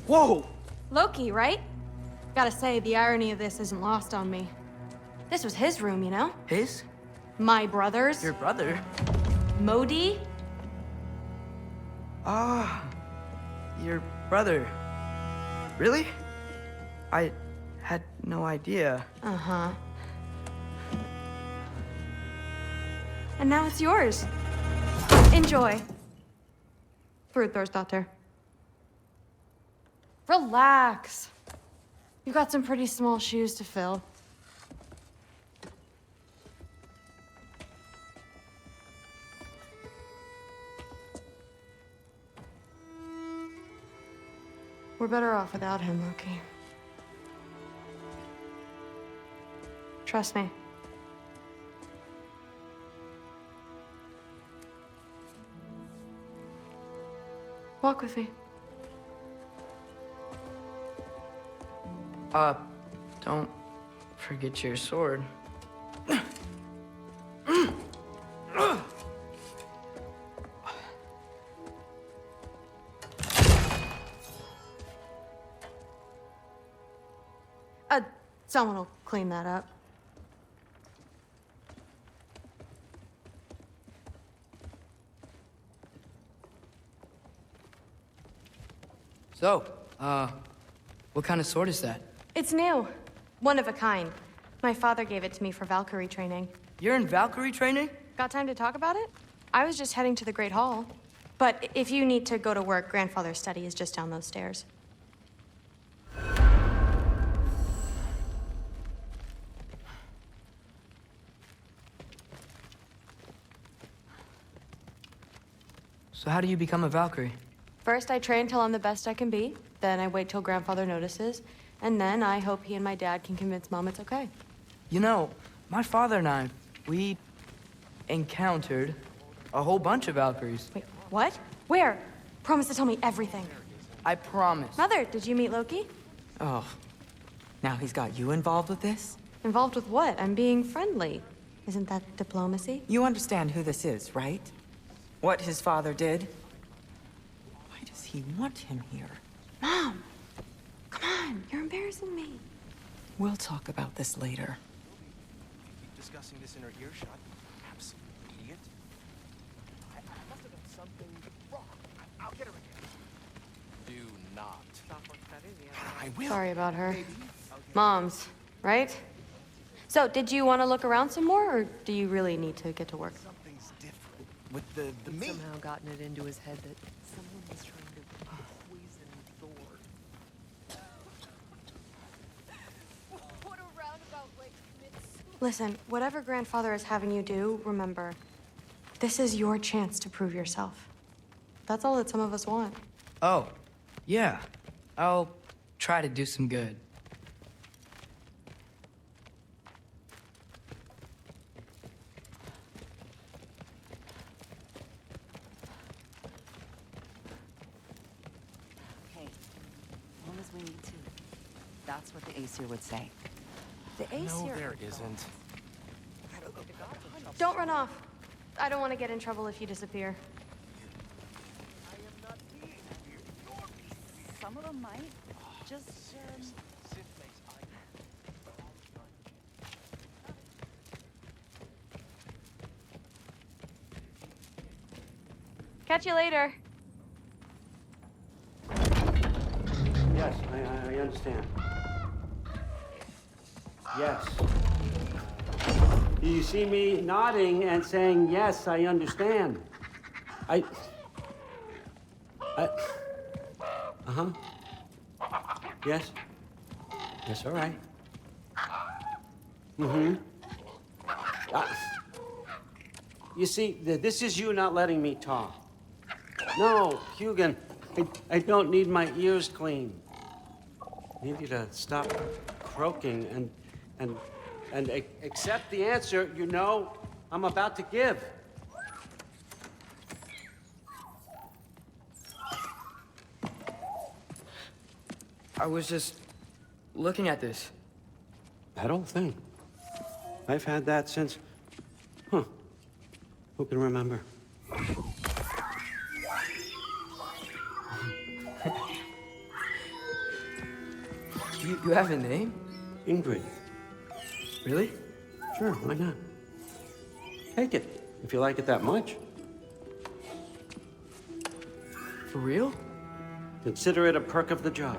Whoa! Loki, right? Gotta say, the irony of this isn't lost on me. This was his room, you know? His? My brother's. Your brother? Modi? Ah, your brother. Really? I had no idea. Uh-huh. And now it's yours. Enjoy. Frukostdotter. Relax. You've got some pretty small shoes to fill. We're better off without him, Loki. Trust me. Walk with me. Don't forget your sword. Someone will clean that up. So, what kind of sword is that? It's new. One of a kind. My father gave it to me for Valkyrie training. You're in Valkyrie training? Got time to talk about it? I was just heading to the Great Hall. But if you need to go to work, Grandfather's study is just down those stairs. So how do you become a Valkyrie? First, I train till I'm the best I can be. Then I wait till Grandfather notices. And then I hope he and my dad can convince Mom it's okay. You know, my father and I, we encountered a whole bunch of Valkyries. Wait, what? Where? Promise to tell me everything. I promise. Mother, did you meet Loki? Oh, now he's got you involved with this? Involved with what? I'm being friendly. Isn't that diplomacy? You understand who this is, right? What his father did? Why does he want him here? Mom! Come on, you're embarrassing me. We'll talk about this later. Discussing this in her earshot. Absolute idiot. I must have done something wrong. I'll get her again. Do not. I will. Sorry about her. Mom's, right? So, did you want to look around some more, or do you really need to get to work? Something's different with the meat. Somehow gotten it into his head that someone was trying to poison Thor. What a roundabout way to commit. Listen, whatever Grandfather is having you do, remember, this is your chance to prove yourself. That's all that some of us want. Oh, yeah. I'll try to do some good. Okay, long as we need to. That's what the Aesir would say. The Aesir. No, there isn't. Don't run off. I don't want to get in trouble if you disappear. Some of them might. Just, Catch you later. Yes, I understand. Yes. You see me nodding and saying, yes, I understand. Uh-huh. Yes. Yes, all right. Mm-hmm. You see, this is you not letting me talk. No, Hugin, I don't need my ears cleaned. I need you to stop croaking and accept the answer you know I'm about to give. I was just looking at this. That old thing. I've had that since... Huh. Who can remember? You have a name? Ingrid. Really? Sure, why not? Take it, if you like it that much. For real? Consider it a perk of the job.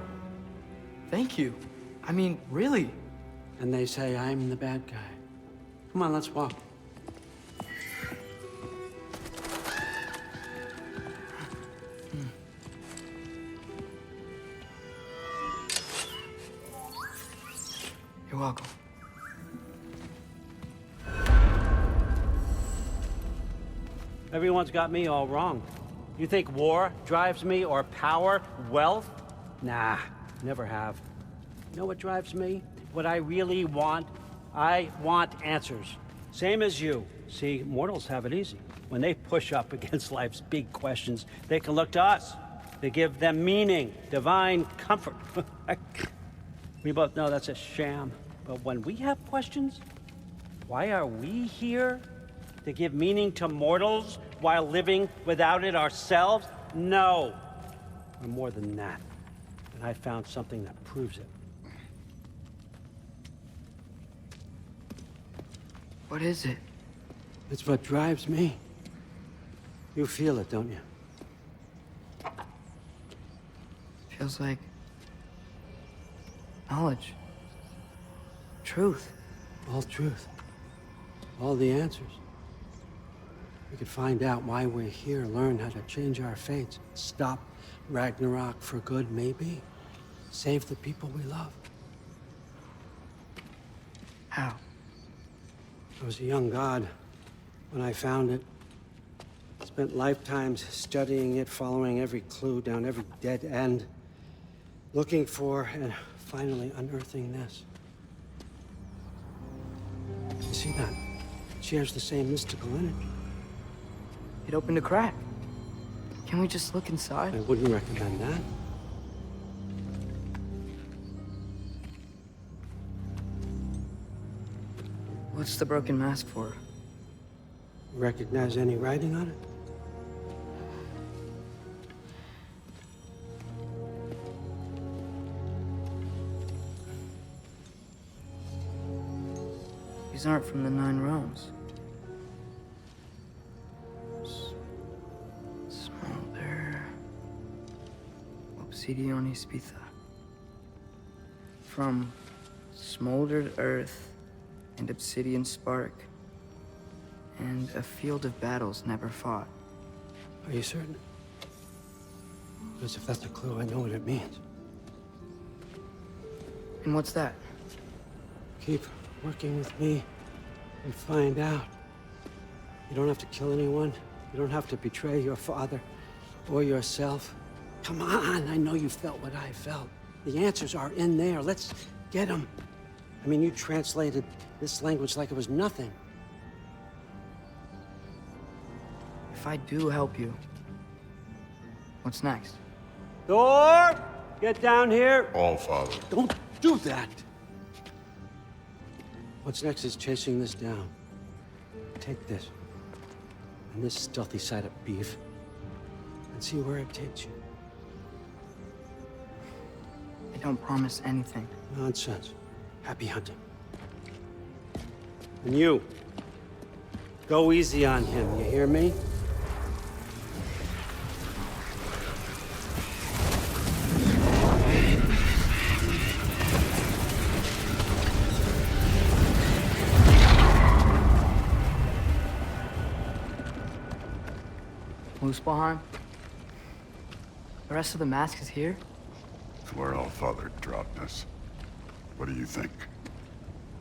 Thank you. I mean, really. And they say I'm the bad guy. Come on, let's walk. You're welcome. Everyone's got me all wrong. You think war drives me, or power, wealth? Nah, never have. You know what drives me? What I really want? I want answers. Same as you. See, mortals have it easy. When they push up against life's big questions, they can look to us. They give them meaning, divine comfort. We both know that's a sham. But when we have questions, why are we here? To give meaning to mortals while living without it ourselves? No. We're more than that. And I found something that proves it. What is it? It's what drives me. You feel it, don't you? Feels like knowledge. Truth. All truth. All the answers. We could find out why we're here, learn how to change our fates, stop Ragnarok for good, maybe. Save the people we love. How? I was a young god when I found it. Spent lifetimes studying it, following every clue down every dead end, looking for and finally unearthing this. You see that? It shares the same mystical energy. It opened a crack. Can we just look inside? I wouldn't recommend that. What's the broken mask for? Recognize any writing on it? These aren't from the Nine Realms. Smolder. Obsidion Ispitha. From smoldered earth and obsidian spark, and a field of battles never fought. Are you certain? Because if that's a clue, I know what it means. And what's that? Keep working with me and find out. You don't have to kill anyone. You don't have to betray your father or yourself. Come on, I know you felt what I felt. The answers are in there. Let's get them. I mean, you translated this language like it was nothing. If I do help you, what's next? Thor, get down here. All father. Don't do that. What's next is chasing this down. Take this and this stealthy side of beef and see where it takes you. I don't promise anything. Nonsense. Happy hunting. And you, go easy on him, you hear me? Muspelheim? The rest of the mask is here? It's where all father dropped us. What do you think?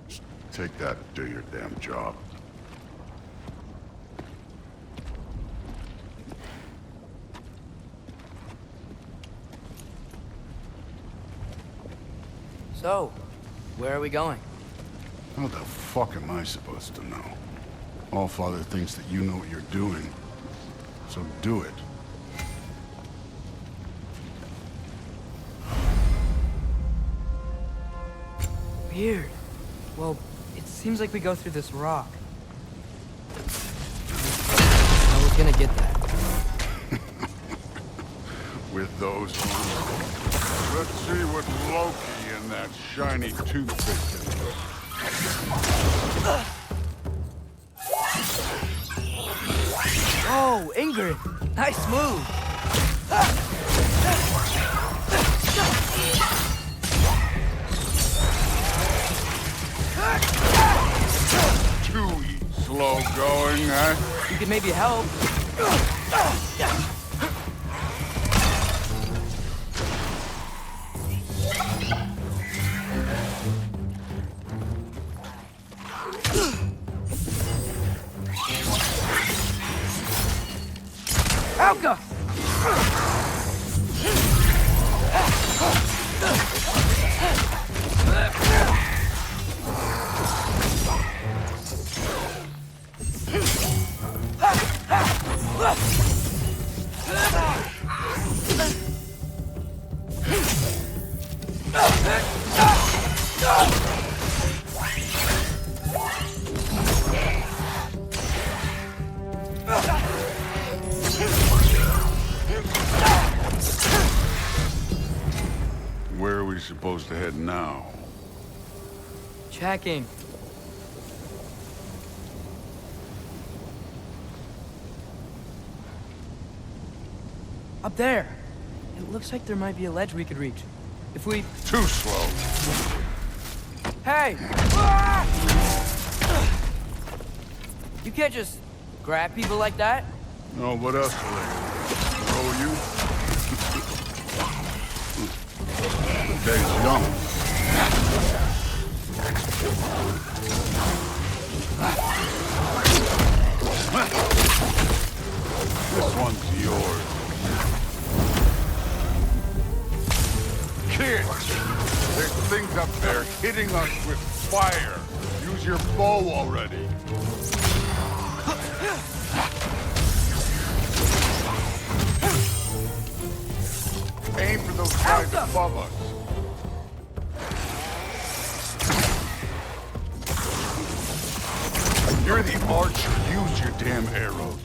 Just take that and do your damn job. So, where are we going? How the fuck am I supposed to know? All father thinks that you know what you're doing. So do it. Weird. Well, it seems like we go through this rock. I was gonna get that. with those ones. Let's see what Loki and that shiny toothpick can do. Oh, Ingrid! Nice move! Too slow going, huh? You could maybe help. Alka! Where are we supposed to head now? Checking. Up there. It looks like there might be a ledge we could reach. If we... Too slow. Hey! You can't just grab people like that. No, what else will they throw you? Day's young. This one's yours. Kids! There's things up there hitting us with fire. Use your bow already. Aim for those guys above us. You're the archer. Use your damn arrows.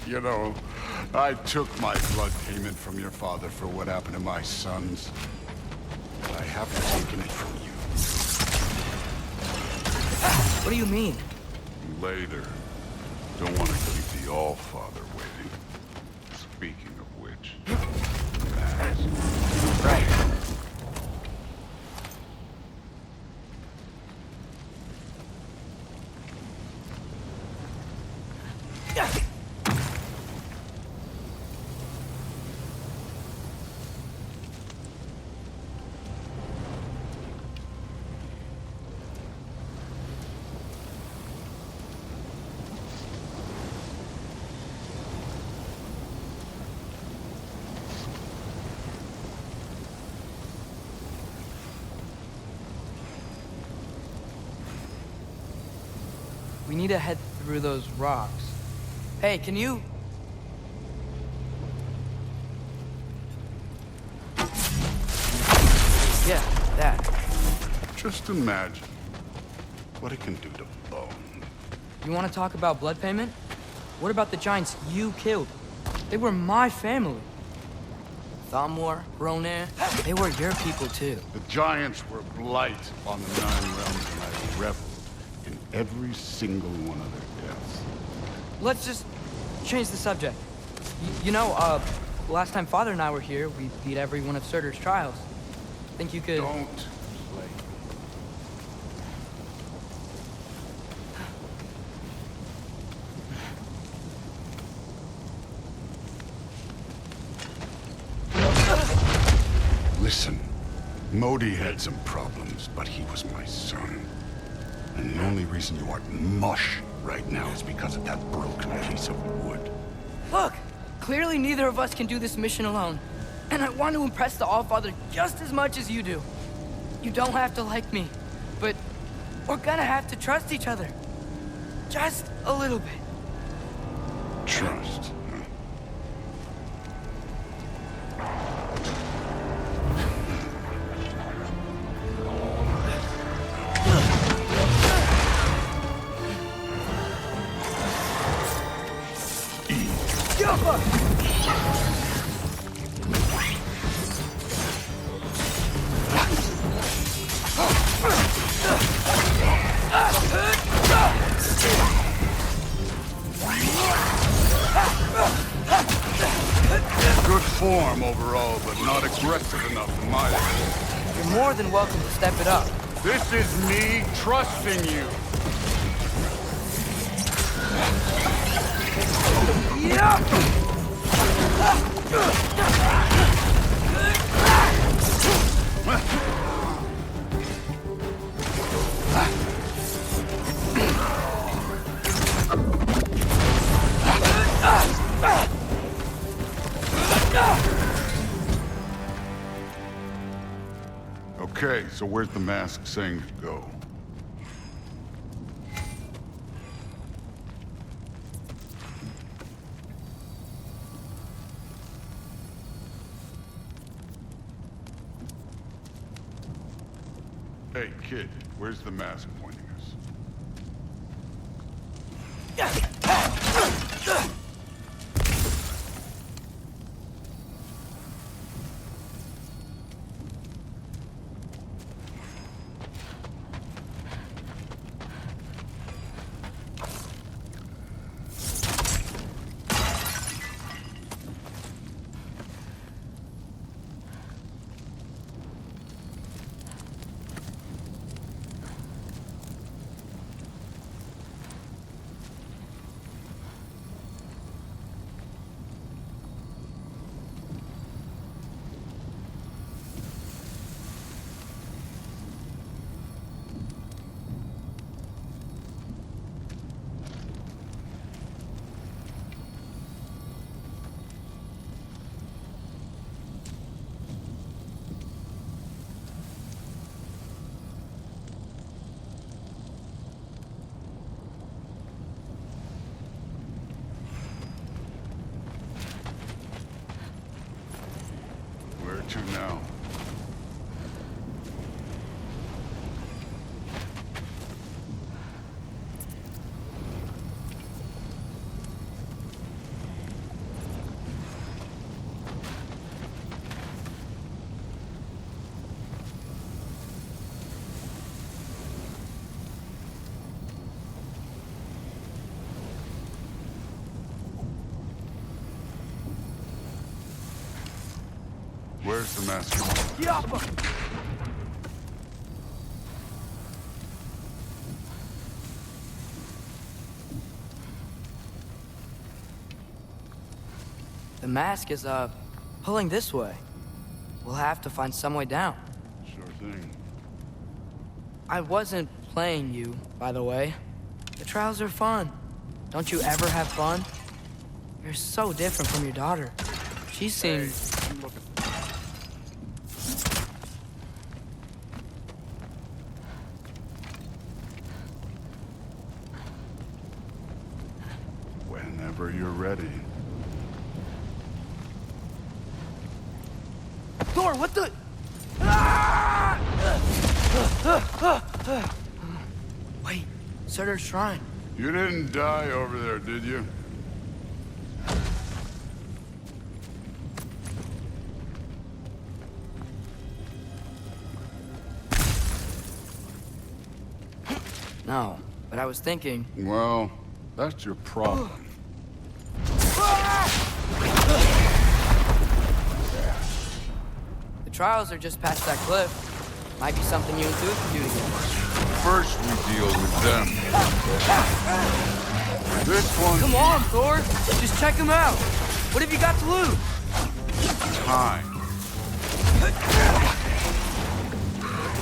You know, I took my blood payment from your father for what happened to my sons. But I haven't taken it from you. What do you mean? Later. Don't want to keep the All-Father waiting. Speaking of which... Right. We need to head through those rocks. Hey, can you... Yeah, that. Just imagine what it can do to bone. You want to talk about blood payment? What about the giants you killed? They were my family. Thamur, Ronan, they were your people too. The giants were blight on the 9 realms, and I reveled in every single one of their deaths. Let's just change the subject. You know, last time Father and I were here, we beat every one of Surtur's trials. Think you could... Don't play. Listen, Modi had some problems, but he was my son. And the only reason you aren't mush right now is because of that broken piece of wood. Look! Clearly neither of us can do this mission alone. And I want to impress the All-Father just as much as you do. You don't have to like me, but we're gonna have to trust each other. Just a little bit. Trust. Huh? handsome overall, but not aggressive enough in my opinion. You're more than welcome to step it up. This is me trusting you. Okay, so where's the mask saying to go? Hey, kid, where's the mask pointing us? Where to now? Where's the master? The mask is, pulling this way. We'll have to find some way down. Sure thing. I wasn't playing you, by the way. The trials are fun. Don't you ever have fun? You're so different from your daughter. She seems... Whenever you're ready. Thor, what the... Wait, Surtur's shrine. You didn't die over there, did you? No, but I was thinking... Well, that's your problem. The trials are just past that cliff. Might be something you and Klevv can do together. First we deal with them. This one... Come on, Thor! Just check him out! What have you got to lose? Time.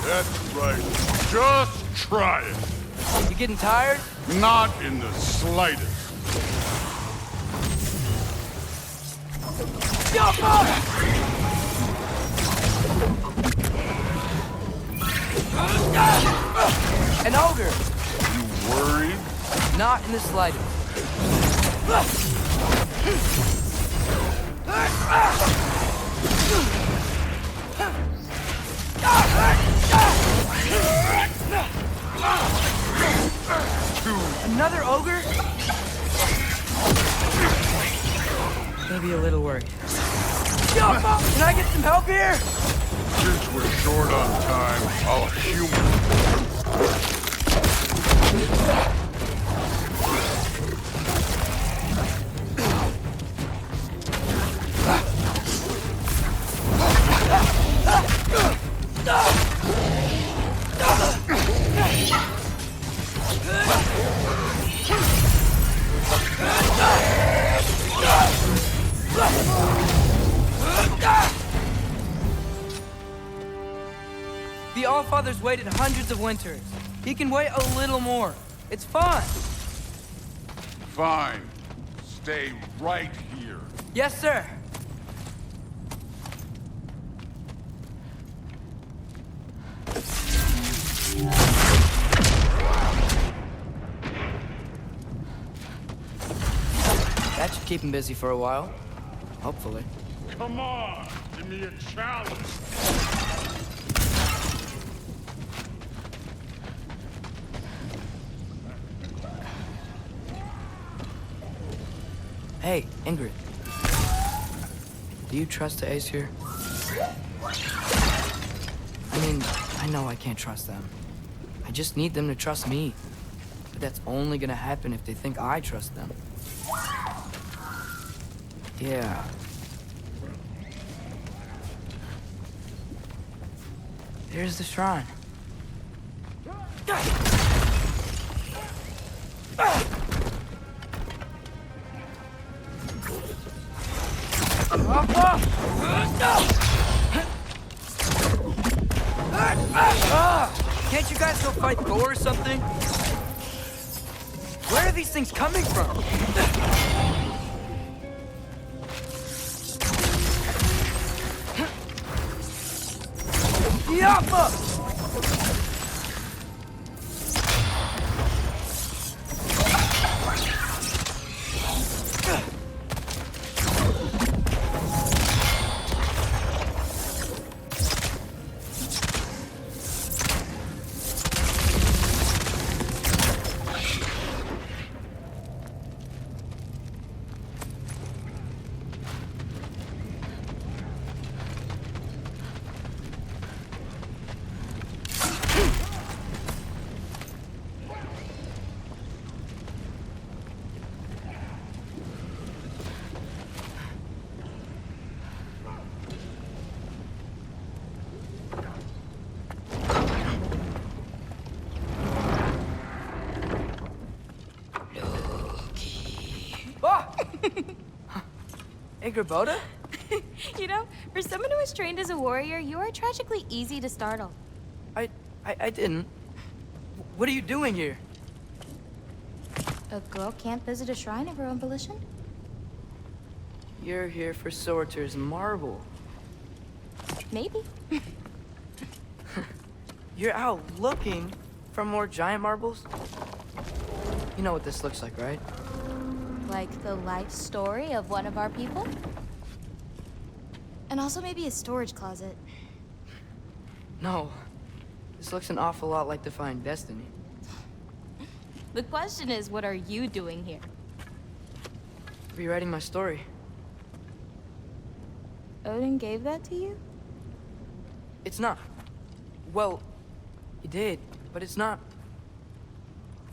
That's right. Just try it. You getting tired? Not in the slightest. An ogre! You worried? Not in the slightest. Another ogre? Maybe a little worried. Can I get some help here? Since we're short on time, I'll humor. The Allfather's waited hundreds of winters. He can wait a little more. It's fine. Fine. Stay right here. Yes, sir. That should keep him busy for a while. Hopefully. Come on, give me a challenge. Hey, Ingrid. Do you trust the Ace here? I mean, I know I can't trust them. I just need them to trust me. But that's only gonna happen if they think I trust them. Yeah. There's the shrine. Can't you guys go fight Thor or something? Where are these things coming from? Yappa! Ingrid? You know, for someone who was trained as a warrior, you are tragically easy to startle. I didn't. What are you doing here? A girl can't visit a shrine of her own volition? You're here for Sorter's marble. Maybe. You're out looking for more giant marbles? You know what this looks like, right? Like the life story of one of our people? And also maybe a storage closet. No. This looks an awful lot like Defying Destiny. The question is, what are you doing here? Rewriting my story. Odin gave that to you? It's not. Well, he did, but it's not.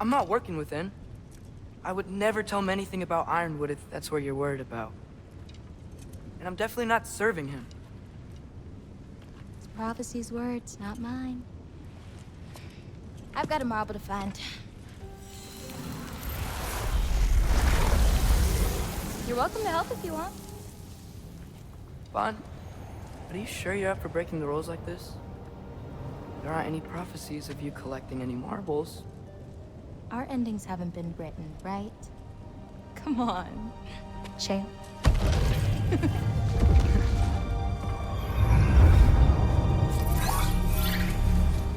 I'm not working with him. I would never tell him anything about Ironwood if that's what you're worried about. And I'm definitely not serving him. It's prophecy's words, not mine. I've got a marble to find. You're welcome to help if you want. Bon, are you sure you're up for breaking the rules like this? There aren't any prophecies of you collecting any marbles. Our endings haven't been written, right? Come on, champ.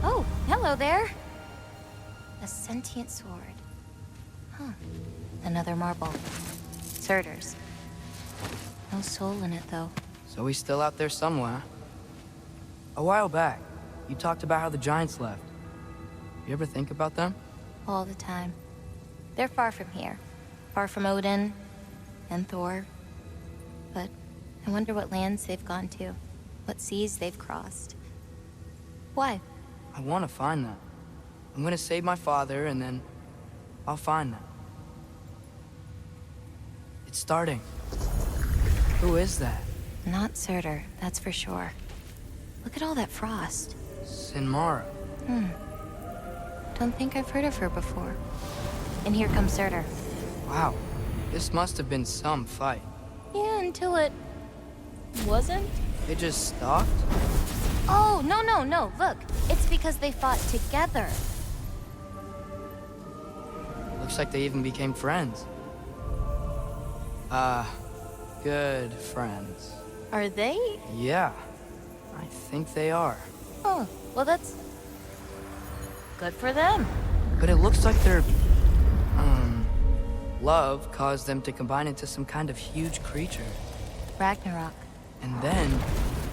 Oh, hello there. A sentient sword. Huh. Another marble. Surtur's. No soul in it, though. So he's still out there somewhere. A while back, you talked about how the Giants left. You ever think about them? All the time. They're far from here. Far from Odin and Thor. But I wonder what lands they've gone to. What seas they've crossed. Why? I want to find them. I'm gonna save my father, and then I'll find them. It's starting. Who is that? Not Surtur, that's for sure. Look at all that frost. Sinmara. Don't think I've heard of her before. And here comes Surtur. Wow. This must have been some fight. Yeah, until it... wasn't? They just stopped? Oh, no. Look, it's because they fought together. Looks like they even became friends. Good friends. Are they? Yeah, I think they are. Oh, well, that's good for them. But it looks like their, love caused them to combine into some kind of huge creature. Ragnarok. And then,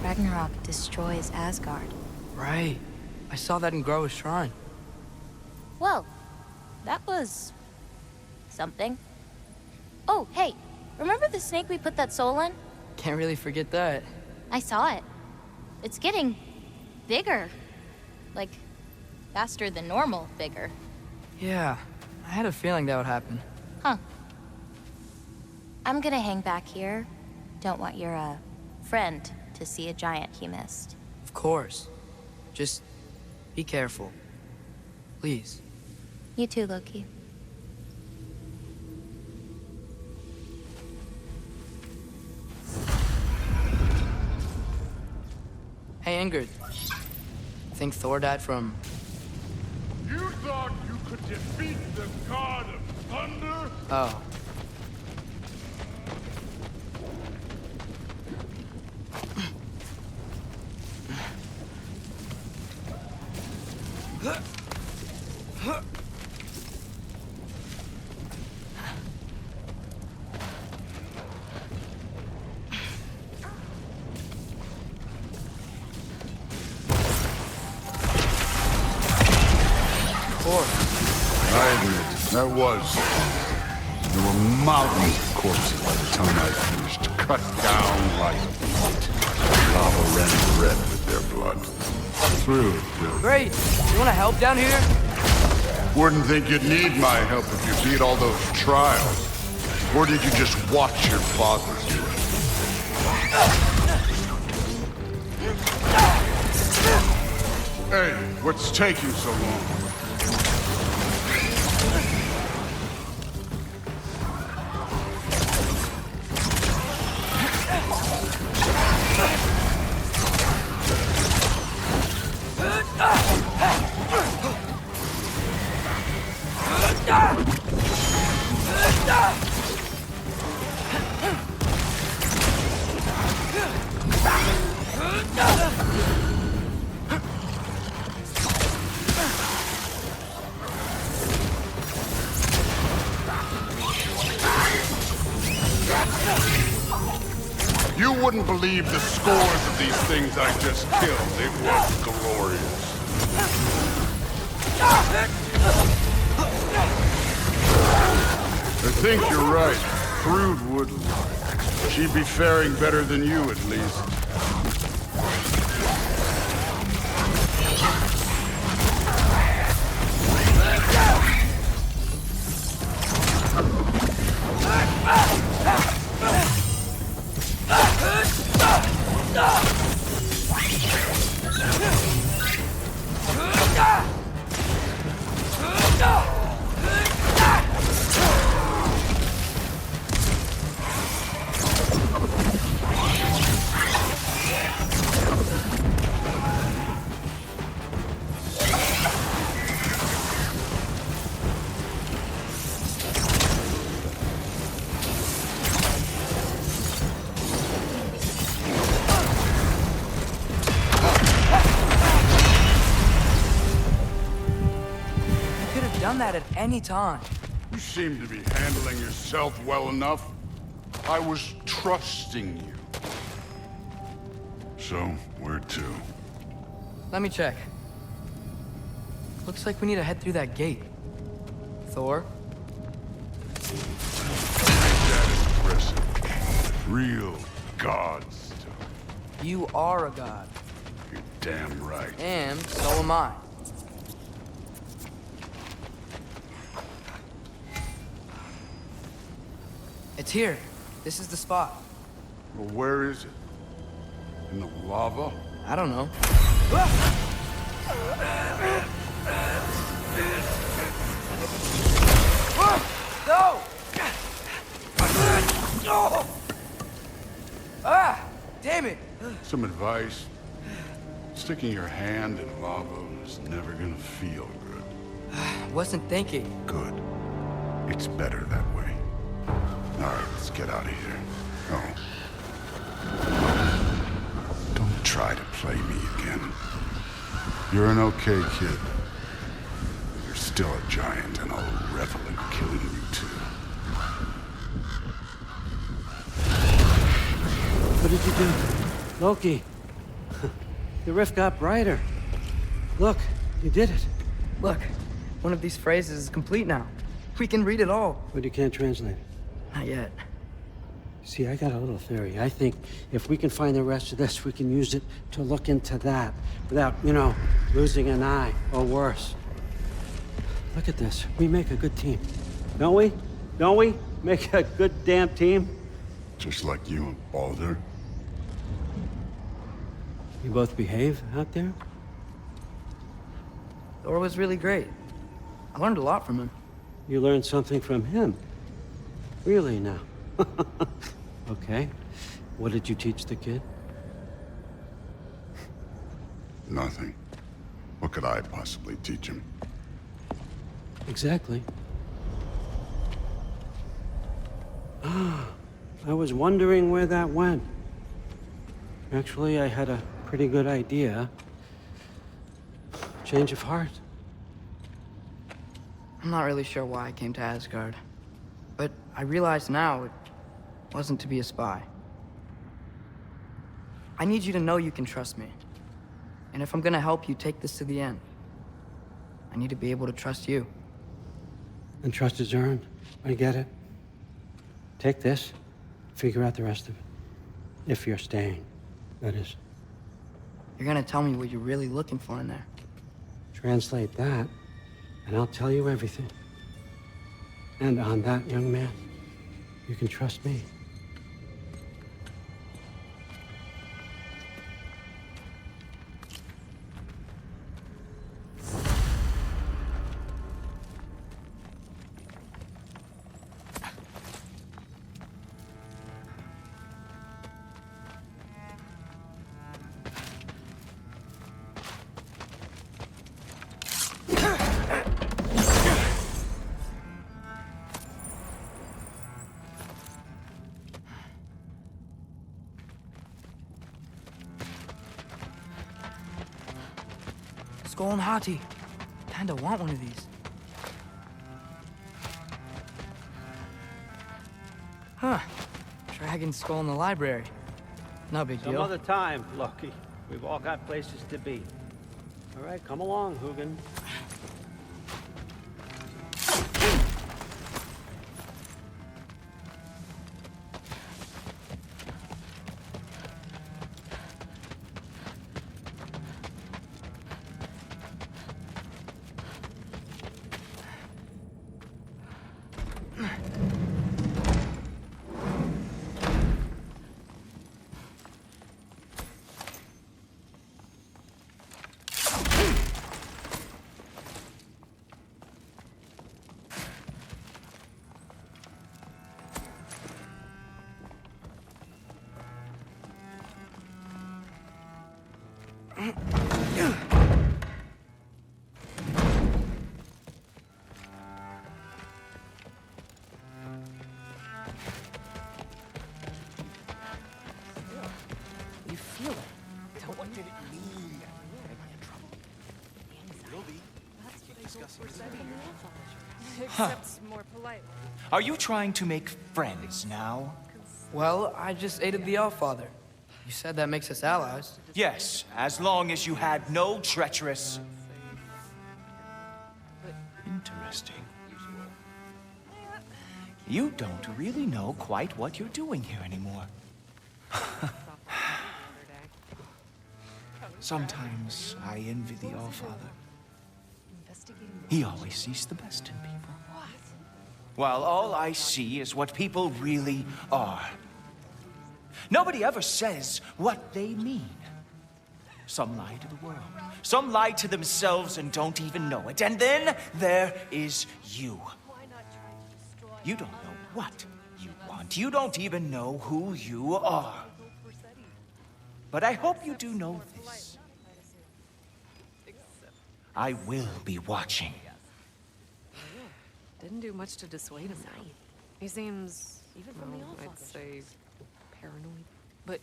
Ragnarok destroys Asgard. right, I saw that in Groa's shrine. Well, that was something. Oh, hey, remember the snake we put that soul in? Can't really forget that. I saw it. It's getting bigger. Like, faster than normal bigger. Yeah, I had a feeling that would happen. Huh. I'm gonna hang back here. Don't want your, friend to see a giant he missed. Of course. Just be careful. Please. You too, Loki. Hey, Ingrid. Think Thor died from... You thought you could defeat the god of thunder? Oh. I admit, that was. There were mountains of corpses by the time I finished, cut down like meat. Lava ran red with their blood. Through. Great! You wanna help down here? Wouldn't think you'd need my help if you beat all those trials. Or did you just watch your father do it? Hey, what's taking so long? You wouldn't believe the scores of these things I just killed. It was glorious. I think you're right. Thrud wouldn't. She'd be faring better than you, at least. Done that at any time. You seem to be handling yourself well enough. I was trusting you. So, where to? Let me check. Looks like we need to head through that gate. Thor? That is impressive. Real god stuff. You are a god. You're damn right. And so am I. It's here. This is the spot. Well, where is it? In the lava? I don't know. No! Ah! Damn it! Some advice? Sticking your hand in lava is never gonna feel good. Wasn't thinking. Good. It's better that way. All right, let's get out of here. Oh. Don't try to play me again. You're an okay kid. You're still a giant, and I'll revel in killing you too. What did you do? Loki. The rift got brighter. Look, you did it. Look, one of these phrases is complete now. We can read it all. But you can't translate it. Not yet. See, I got a little theory. I think if we can find the rest of this, we can use it to look into that without, losing an eye or worse. Look at this. We make a good team. Don't we? Don't we? Make a good damn team? Just like you and Baldur. You both behave out there? Thor was really great. I learned a lot from him. You learned something from him? Really now? Okay. What did you teach the kid? Nothing. What could I possibly teach him? Exactly. I was wondering where that went. Actually, I had a pretty good idea. Change of heart. I'm not really sure why I came to Asgard. But I realize now it wasn't to be a spy. I need you to know you can trust me. And if I'm gonna help you take this to the end, I need to be able to trust you. And trust is earned. I get it. Take this, figure out the rest of it. If you're staying, that is. You're gonna tell me what you're really looking for in there. Translate that, and I'll tell you everything. And on that, young man, you can trust me. Skull and Hati. Kinda want one of these. Huh. Dragon skull in the library. No big Some deal. other time, Loki. We've all got places to be. All right, come along, Hugin. You feel it. What did it mean? Did I get in trouble? Will be. Keep discussing this in here. Except more polite. Are you trying to make friends now? Well, I just aided the Allfather. You said that makes us allies. Yes, as long as you had no treacherous... Interesting. You don't really know quite what you're doing here anymore. Sometimes I envy the Allfather. He always sees the best in people. While all I see is what people really are. Nobody ever says what they mean. Some lie to the world. Some lie to themselves and don't even know it. And then there is you. You don't know what you want. You don't even know who you are. But I hope you do know this. I will be watching. Didn't do much to dissuade him, though. He seems, even from the I'd say, paranoid, but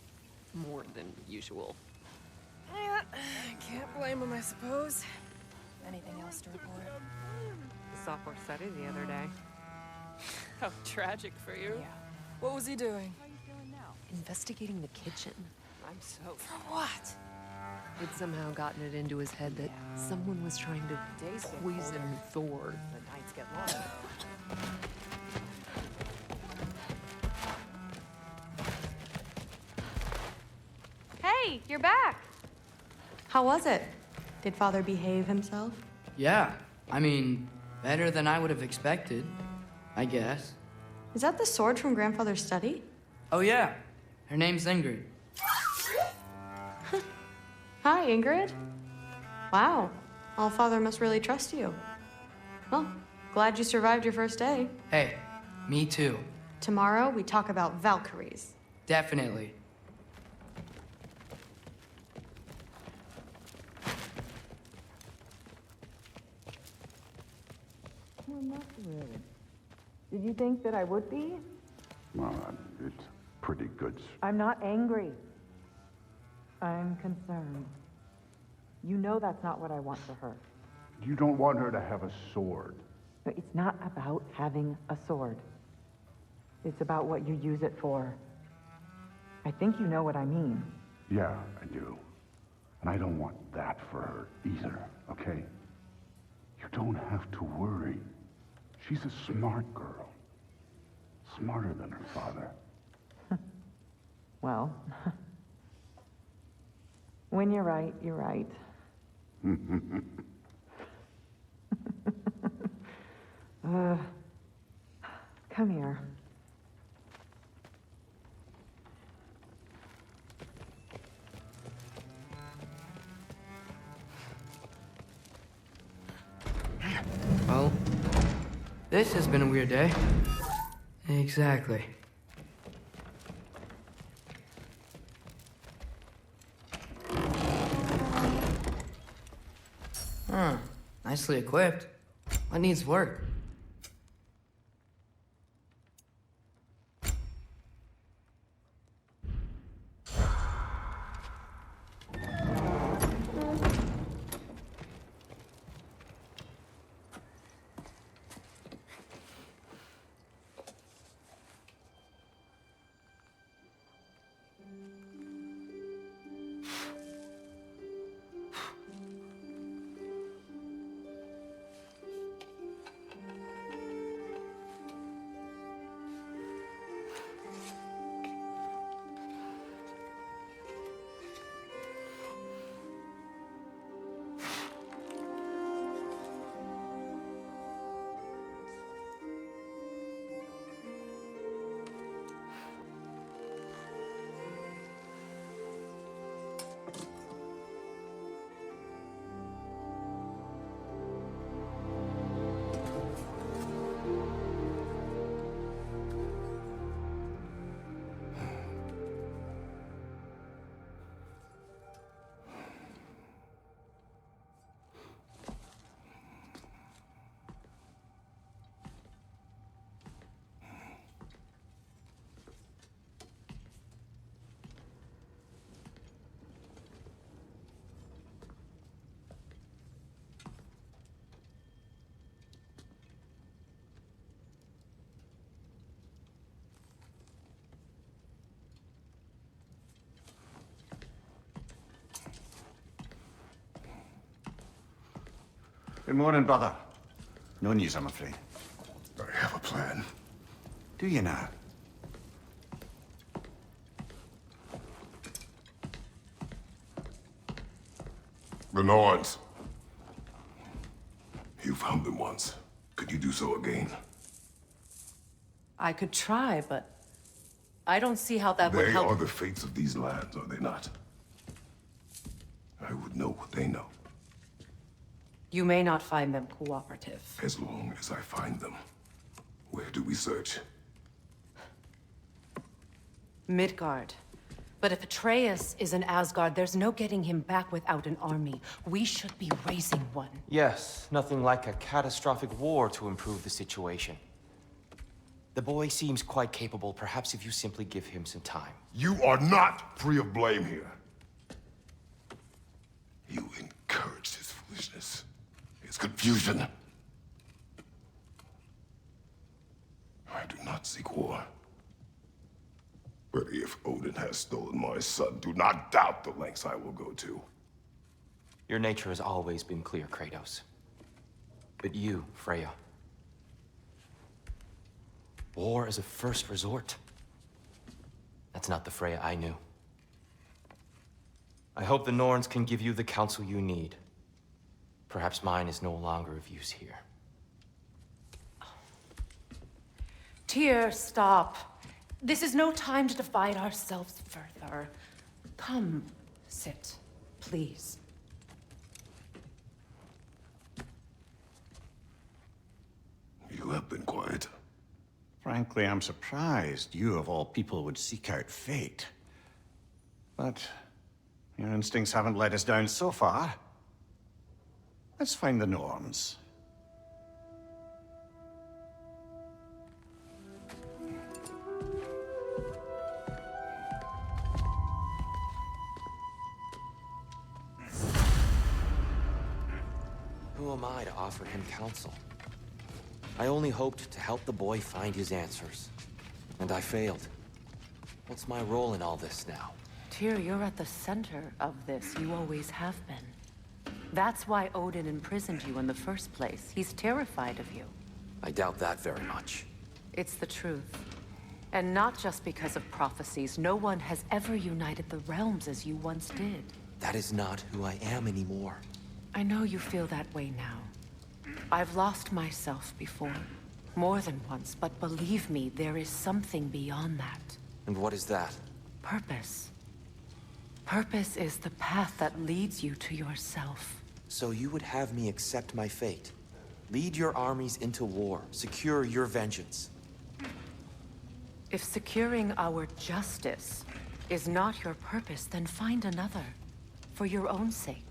more than usual. Yeah, can't blame him, I suppose. Anything else to report? Software study the other day. How tragic for you. Yeah. What was he doing? How are you feeling now? Investigating the kitchen. I'm so... For what? He'd somehow gotten it into his head that someone was trying to poison Thor. The nights get longer. Hey, you're back. How was it? Did Father behave himself? Yeah, I mean, better than I would have expected, I guess. Is that the sword from Grandfather's study? Oh yeah, her name's Ingrid. Hi, Ingrid. Wow, Allfather must really trust you. Well, glad you survived your first day. Hey, me too. Tomorrow, we talk about Valkyries. Definitely. Well, not really. Did you think that I would be? Well, it's pretty good. I'm not angry. I'm concerned. You know that's not what I want for her. You don't want her to have a sword. No, it's not about having a sword. It's about what you use it for. I think you know what I mean. Yeah, I do. And I don't want that for her either, okay? You don't have to worry. She's a smart girl. Smarter than her father. Well, when you're right, you're right. Come here. Well, this has been a weird day. Exactly. Huh. Nicely equipped. What needs work? Good morning, brother. No news, I'm afraid. I have a plan. Do you now? The Nords. You found them once. Could you do so again? I could try, but I don't see how that would They help. are the fates of these lands, are they not? I would know what they know, You may not find them cooperative. as long as I find them. Where do we search? Midgard. But if Atreus is in Asgard, there's no getting him back without an army. We should be raising one. Yes, nothing like a catastrophic war to improve the situation. The boy seems quite capable, perhaps if you simply give him some time. You are not free of blame here. You encouraged his foolishness, his confusion. I do not seek war. But if Odin has stolen my son, do not doubt the lengths I will go to. Your nature has always been clear, Kratos. But you, Freya. War is a first resort. That's not the Freya I knew. I hope the Norns can give you the counsel you need. Perhaps mine is no longer of use here. Tyr, stop. This is no time to divide ourselves further. Come, sit, please. You have been quiet. Frankly, I'm surprised you, of all people, would seek out fate. But your instincts haven't let us down so far. Let's find the Norns. Who am I to offer him counsel? I only hoped to help the boy find his answers. And I failed. What's my role in all this now? Tyr, you're at the center of this. You always have been. That's why Odin imprisoned you in the first place. He's terrified of you. I doubt that very much. It's the truth. And not just because of prophecies. No one has ever united the realms as you once did. That is not who I am anymore. I know you feel that way now. I've lost myself before. More than once, but believe me, there is something beyond that. And what is that? Purpose. Purpose is the path that leads you to yourself. So you would have me accept my fate? Lead your armies into war, secure your vengeance. If securing our justice is not your purpose, then find another. For your own sake.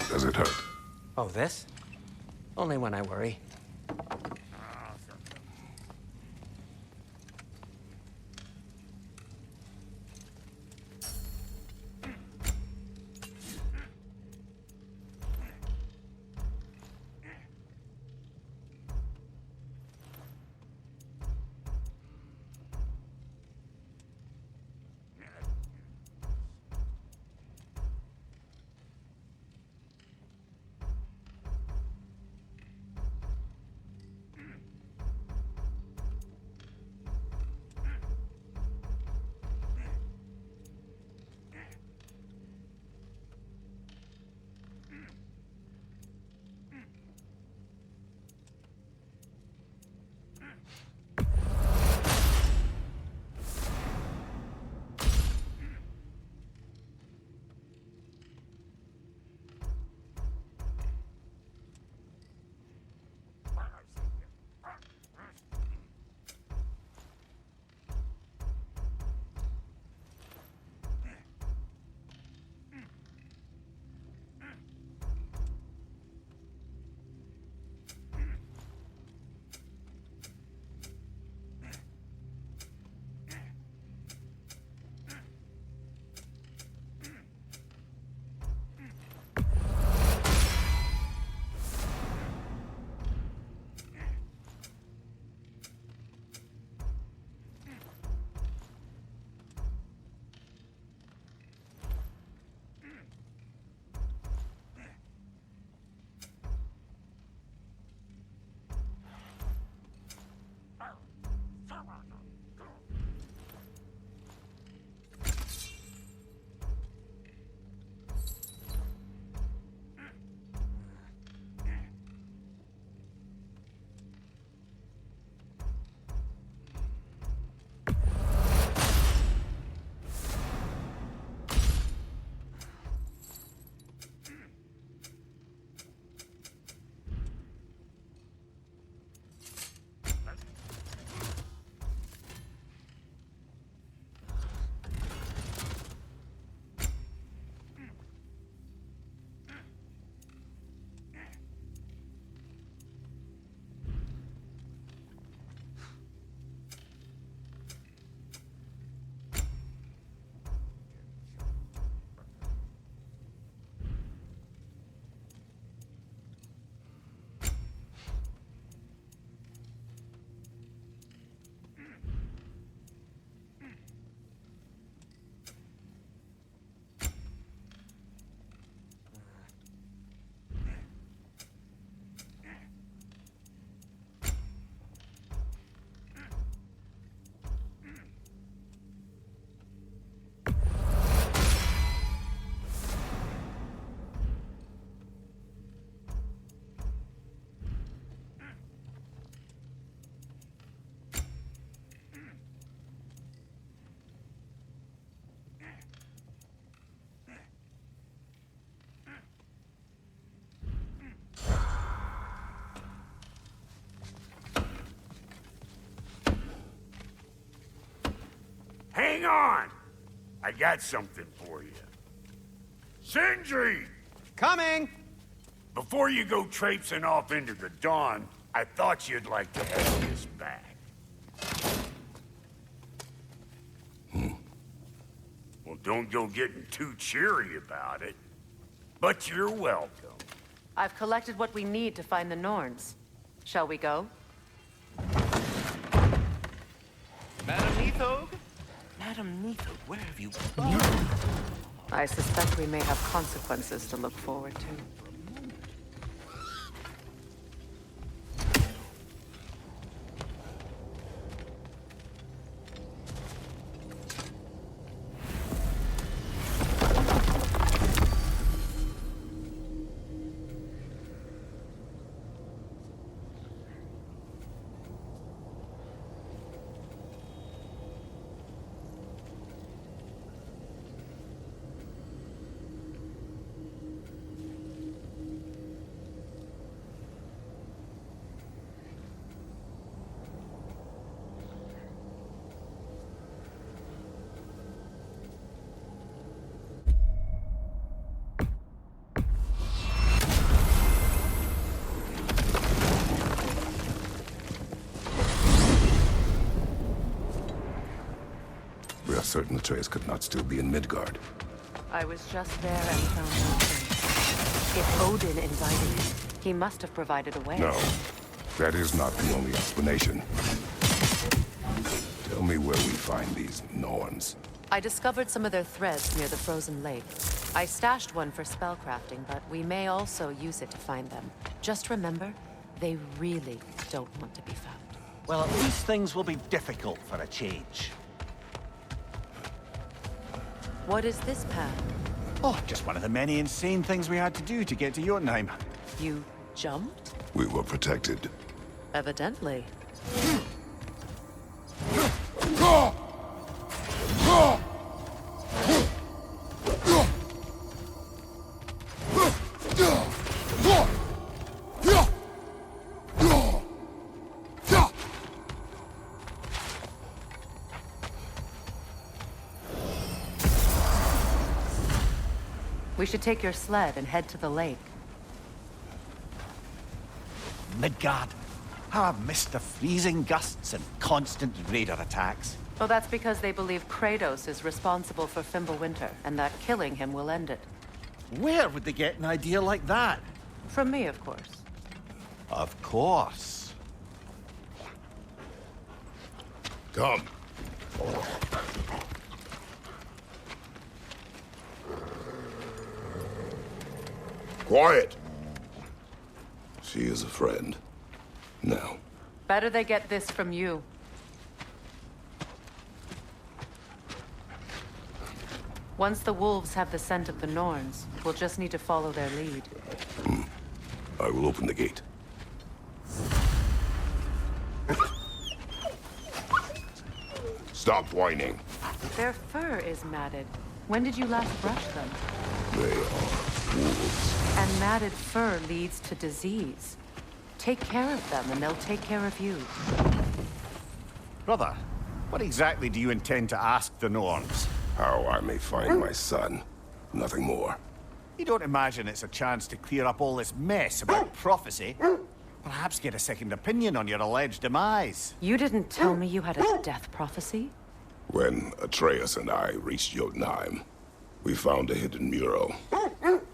Does it hurt? Oh, this? Only when I worry. Hang on! I got something for you. Sindri! Coming! Before you go traipsing off into the dawn, I thought you'd like to have this back. Well, don't go getting too cheery about it. But you're welcome. I've collected what we need to find the Norns. Shall we go? Madam Neathog? Madam Neathog, where have you been? I suspect we may have consequences to look forward to. We are certain Atreus could not still be in Midgard. I was just there and found no trace. If Odin invited him, he must have provided a way. No, that is not the only explanation. Tell me where we find these Norns. I discovered some of their threads near the frozen lake. I stashed one for spellcrafting, but we may also use it to find them. Just remember, they really don't want to be found. Well, at least things will be difficult for a change. What is this path? Oh, just one of the many insane things we had to do to get to Jotunheim. You jumped? We were protected. Evidently. We should take your sled and head to the lake. Midgard. How I've missed the freezing gusts and constant raider attacks. Well, that's because they believe Kratos is responsible for Fimbulwinter, and that killing him will end it. Where would they get an idea like that? From me, of course. Of course. Come. Quiet! She is a friend. Now. Better they get this from you. Once the wolves have the scent of the Norns, we'll just need to follow their lead. I will open the gate. Stop whining. Their fur is matted. When did you last brush them? They are wolves. And matted fur leads to disease. Take care of them, and they'll take care of you. Brother, what exactly do you intend to ask the Norns? How I may find my son. Nothing more. You don't imagine it's a chance to clear up all this mess about prophecy? Perhaps get a second opinion on your alleged demise. You didn't tell me you had a death prophecy? When Atreus and I reached Jotunheim, we found a hidden mural.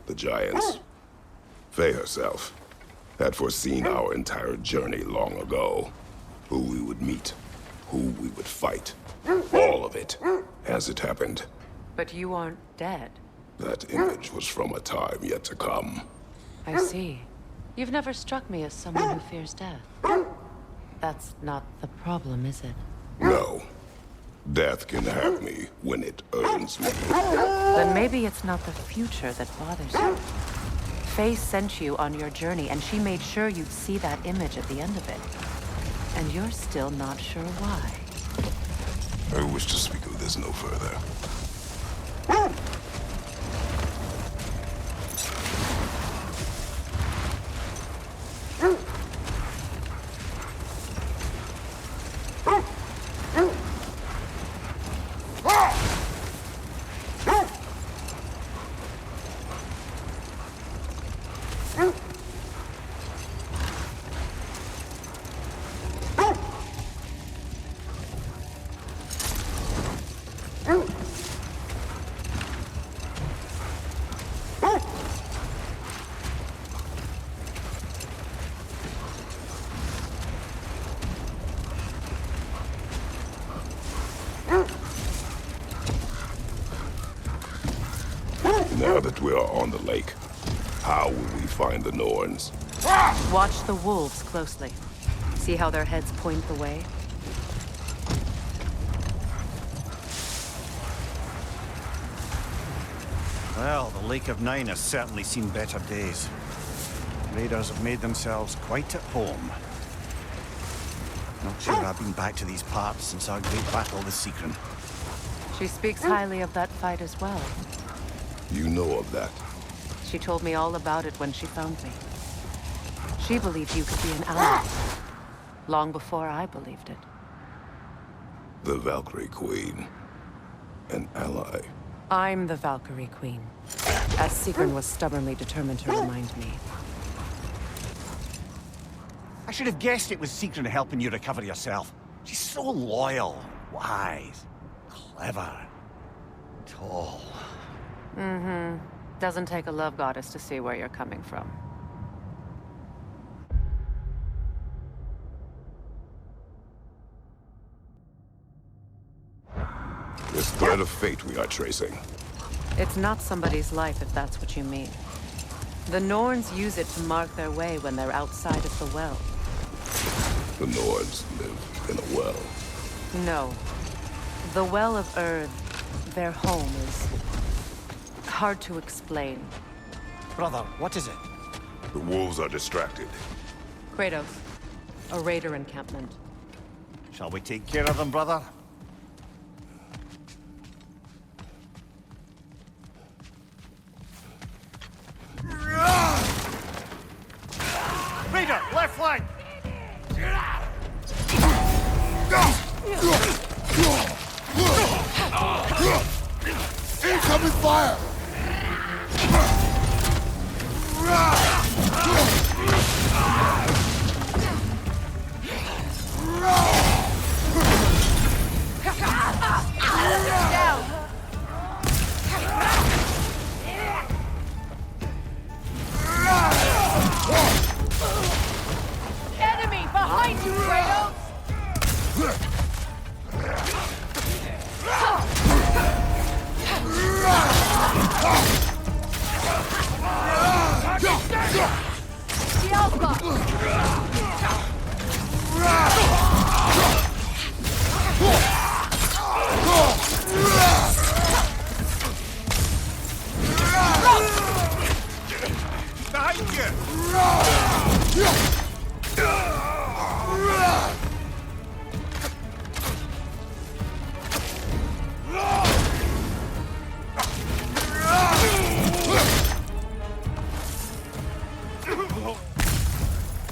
The Giants, Faye herself, had foreseen our entire journey long ago. Who we would meet, who we would fight. All of it, as it happened. But you aren't dead. That image was from a time yet to come. I see. You've never struck me as someone who fears death. That's not the problem, is it? No. Death can have me when it earns me. Then maybe it's not the future that bothers you. Faye sent you on your journey, and she made sure you'd see that image at the end of it. And you're still not sure why. I wish to speak of this no further. Now that we are on the lake, how will we find the Norns? Watch the wolves closely. See how their heads point the way? Well, the Lake of Nine has certainly seen better days. Raiders have made themselves quite at home. Not sure I've been back to these parts since our great battle with Seekren. She speaks highly of that fight as well. You know of that? She told me all about it when she found me. She believed you could be an ally. Long before I believed it. The Valkyrie Queen. An ally. I'm the Valkyrie Queen. As Seekren was stubbornly determined to remind me. I should have guessed it was Seekren helping you recover yourself. She's so loyal, wise, clever, tall. Mm-hmm. Doesn't take a love goddess to see where you're coming from. This thread of fate we are tracing. It's not somebody's life, if that's what you mean. The Norns use it to mark their way when they're outside of the well. The Norns live in a well. No. The Well of Earth, their home, is hard to explain. Brother, what is it? The wolves are distracted. Kratos, a raider encampment. Shall we take care of them, brother? Raider, left flank! Incoming fire! Enemy behind you, Kratos! The Alpha! Behind you!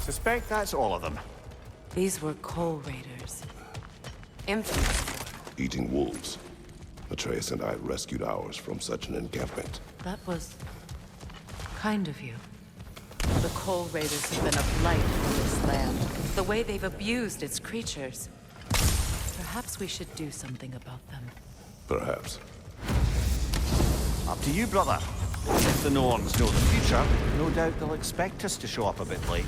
Suspect that's all of them. These were coal raiders. Infamous. Eating wolves. Atreus and I rescued ours from such an encampment. That was kind of you. The coal raiders have been a blight on this land. The way they've abused its creatures. Perhaps we should do something about them. Perhaps. Up to you, brother. If the Norns know the future, no doubt they'll expect us to show up a bit late.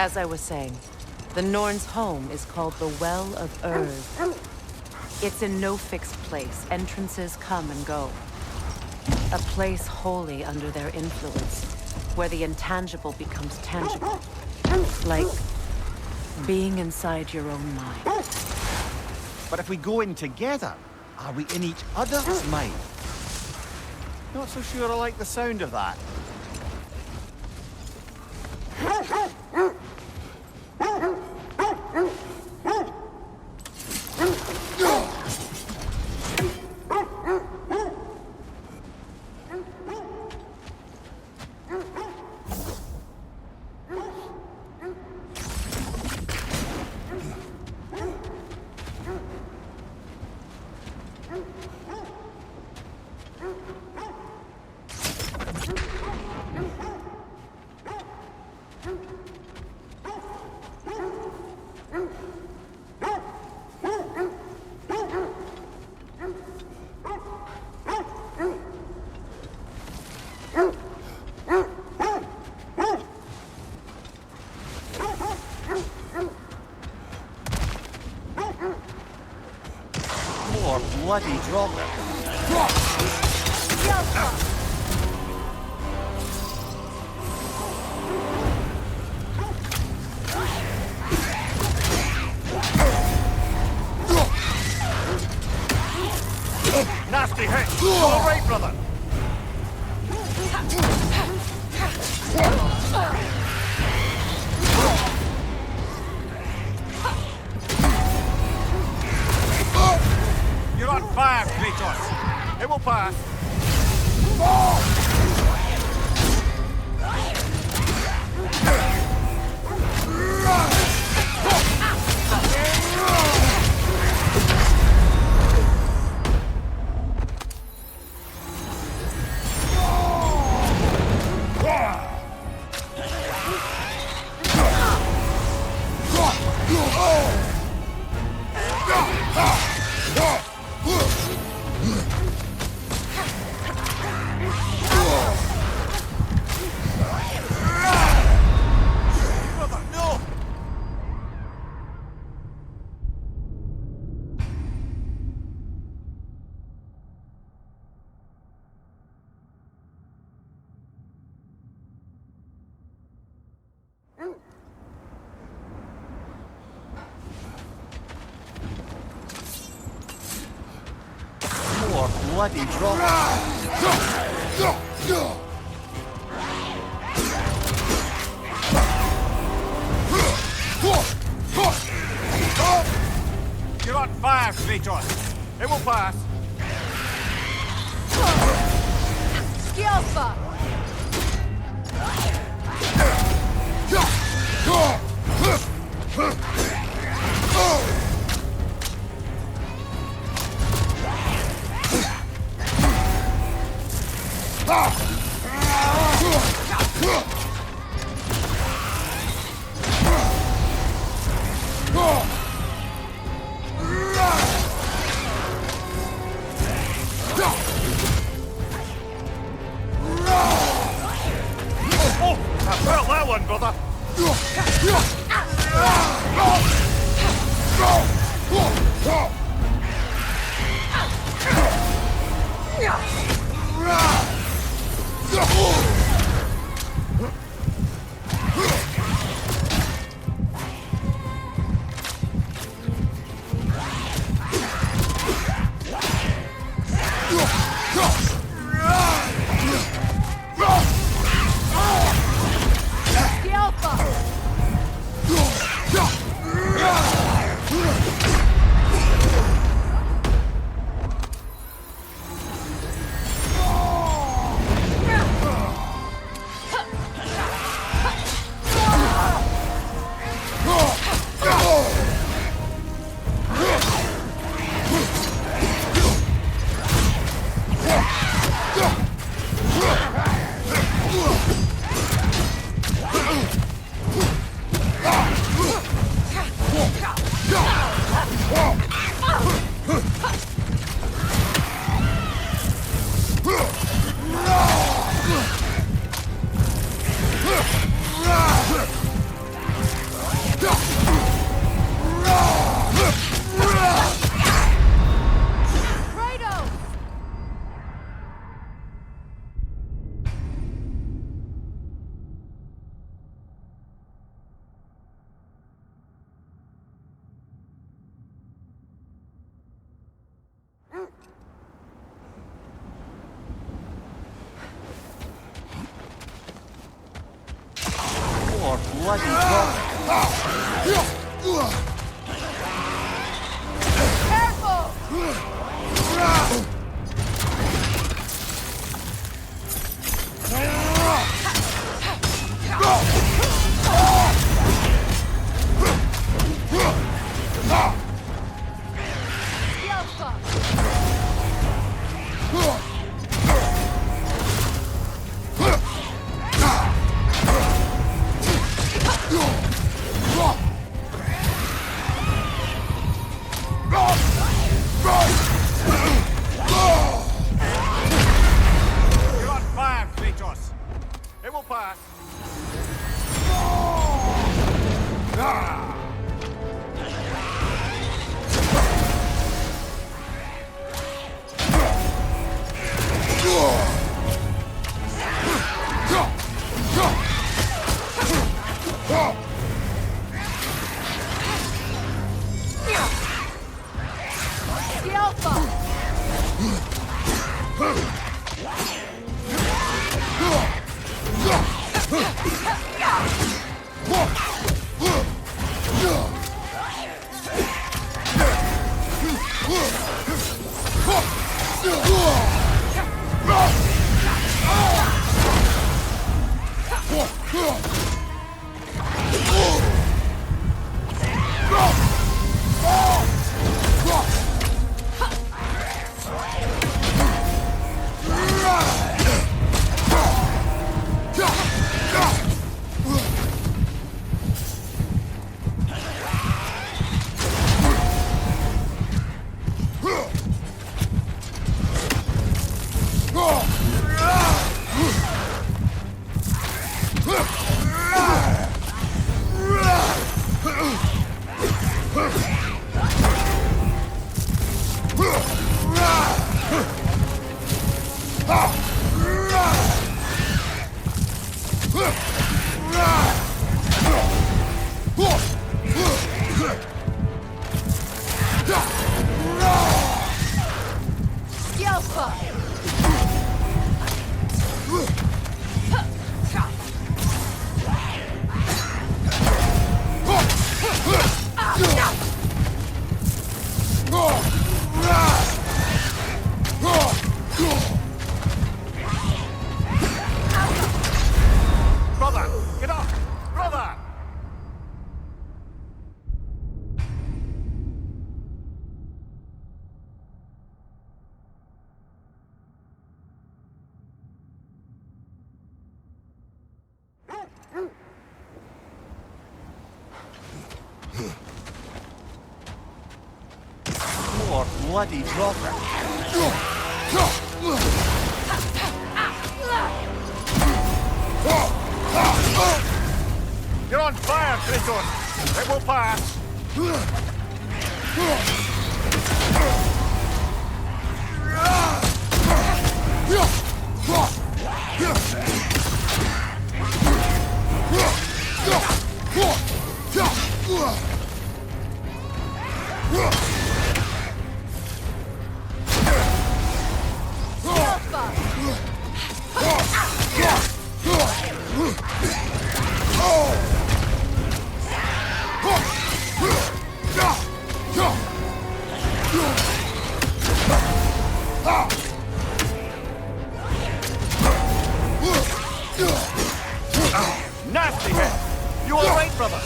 As I was saying, the Norn's home is called the Well of Urd. It's in no fixed place. Entrances come and go. A place wholly under their influence, where the intangible becomes tangible. Like being inside your own mind. But if we go in together, are we in each other's mind? Not so sure I like the sound of that. Bloody drop it. Nasty hit. You all right, brother? You're on fire, Kratos. It will pass. bloody drop. You're on fire, Kratos. It will pass. Skjelfa! I felt that one, brother. Bloody You're on fire, Kratos. It will pass. bloody dropper. You're on fire, Kratos! It will pass! Nasty hit! You alright, brother?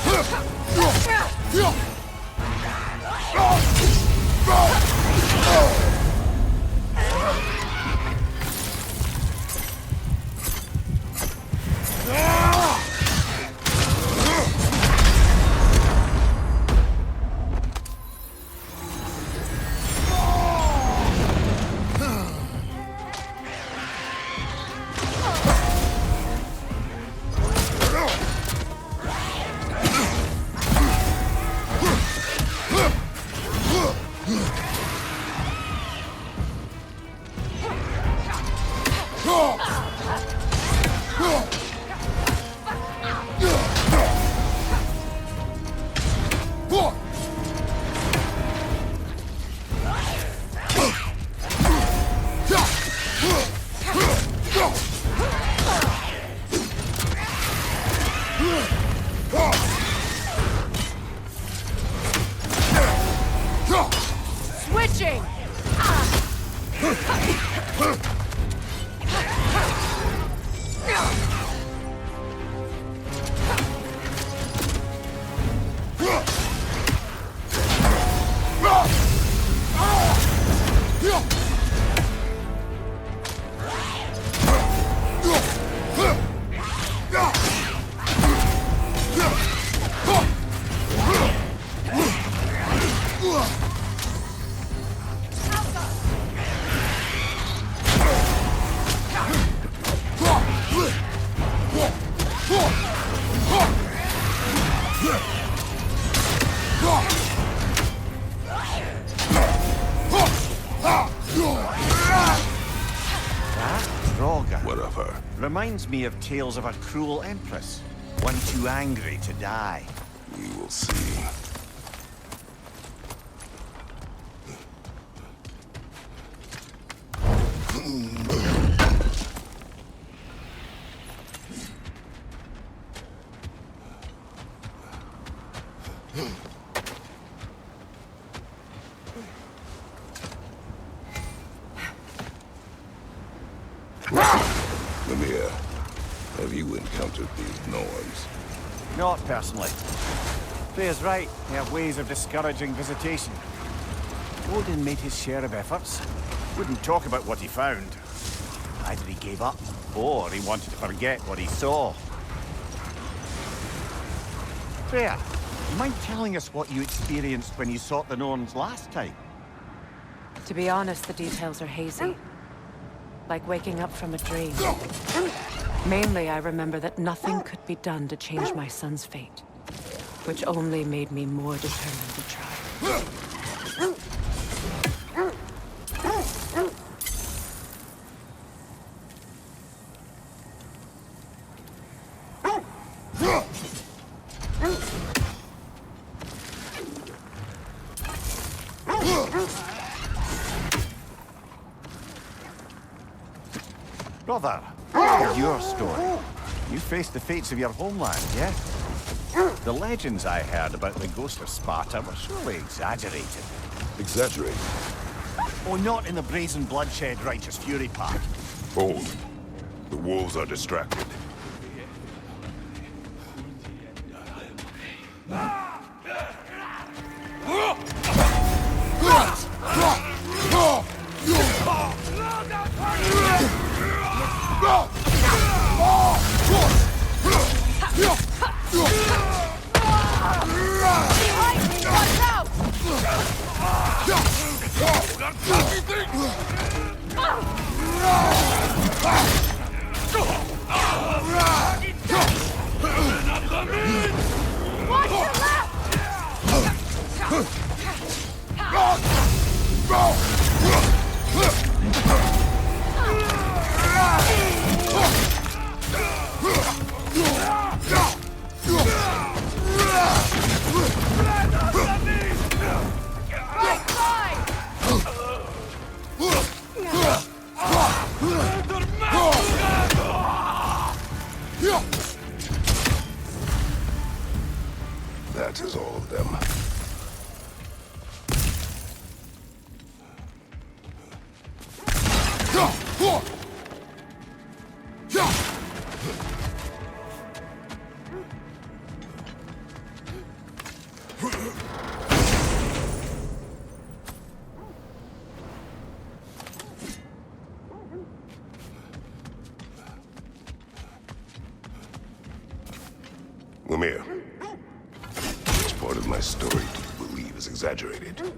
Switching! Whatever. Reminds me of tales of a cruel empress. One too angry to die. We will see. Lemire, have you encountered these norns? Not personally. Freya's right. They have ways of discouraging visitation. Odin made his share of efforts. Wouldn't talk about what he found. Either he gave up, or he wanted to forget what he saw. Freya, you mind telling us what you experienced when you sought the Norns last time? To be honest, the details are hazy. Like waking up from a dream. Mainly, I remember that nothing could be done to change my son's fate, which only made me more determined to try. Brother, your story. You faced the fates of your homeland, yeah? The legends I heard about the ghost of Sparta were surely exaggerated. Exaggerated? Oh, not in the brazen bloodshed righteous fury part. Hold. The wolves are distracted. Behind me! Watch out! Watch your left! Right side! That is all of them. Lemire, which part of my story do you believe is exaggerated?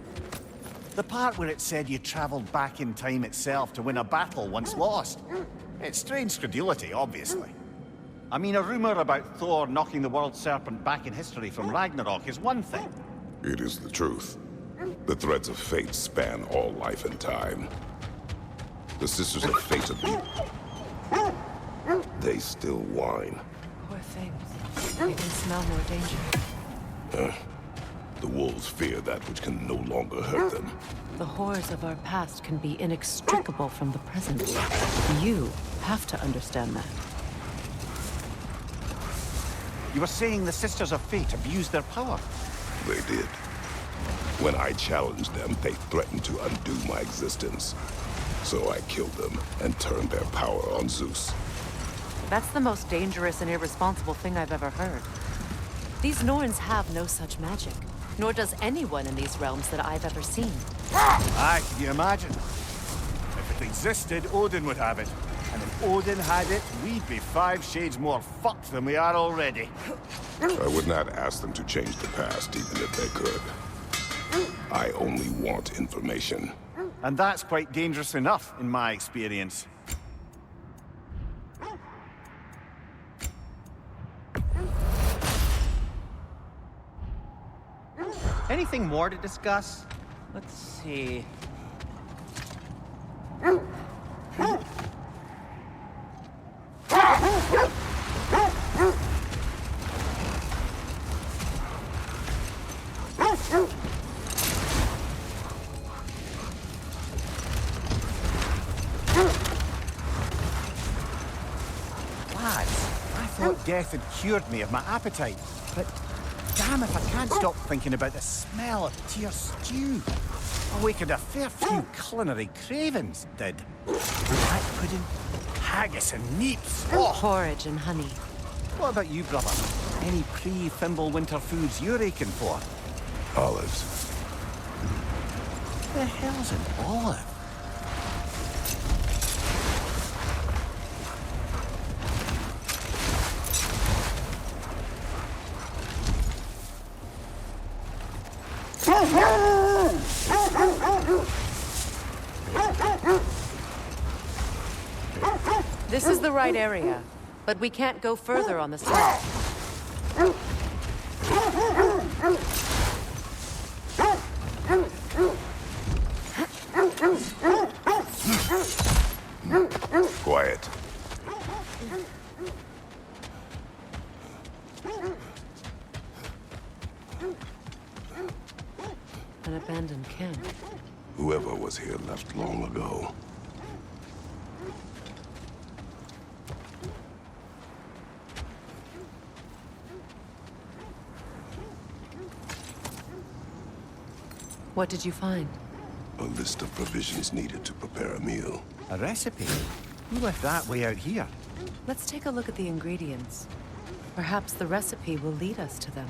The part where it said you traveled back in time itself to win a battle once lost. It's strange credulity, obviously. I mean, a rumor about Thor knocking the world serpent back in history from Ragnarok is one thing. It is the truth. The threads of fate span all life and time. The Sisters of Fate of me. They still whine. Poor things. They can smell more danger. The wolves fear that which can no longer hurt them. The horrors of our past can be inextricable from the present. You have to understand that. You were saying the Sisters of Fate abused their power? They did. When I challenged them, they threatened to undo my existence. So I killed them and turned their power on Zeus. That's the most dangerous and irresponsible thing I've ever heard. These Norns have no such magic, nor does anyone in these realms that I've ever seen. Aye, can you imagine? If it existed, Odin would have it. And if Odin had it, we'd be 5 shades more fucked than we are already. I would not ask them to change the past, even if they could. I only want information. And that's quite dangerous enough, in my experience. Anything more to discuss? Let's see. I thought death had cured me of my appetite, but damn if I can't stop thinking about the smell of tear stew. Awakened a fair few culinary cravings, did. Black pudding, haggis and neeps. Oh. Porridge and honey. What about you, brother? Any pre-Fimble winter foods you're aching for? Olives. The hell's an olive? This is the right area, but we can't go further on the side. Quiet. An abandoned camp. Whoever was here left long ago. What did you find? A list of provisions needed to prepare a meal. A recipe? Who left that way out here? Let's take a look at the ingredients. Perhaps the recipe will lead us to them.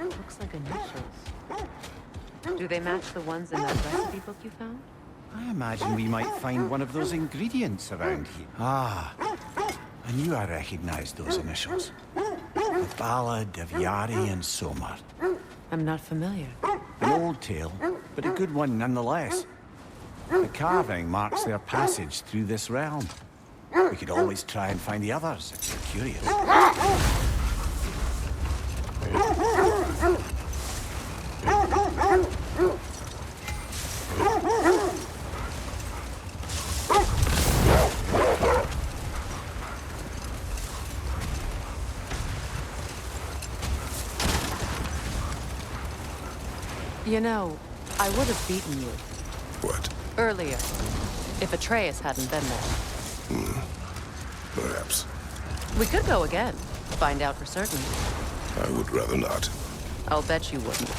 Looks like initials. Do they match the ones in that recipe book you found? I imagine we might find one of those ingredients around here. Ah, I knew I recognized those initials. The Ballad of Yari and Somar. I'm not familiar. An old tale, but a good one nonetheless. The carving marks their passage through this realm. We could always try and find the others if you're curious. You know, I would have beaten you. What? Earlier, if Atreus hadn't been there. Perhaps. We could go again, find out for certain. I would rather not. I'll bet you wouldn't.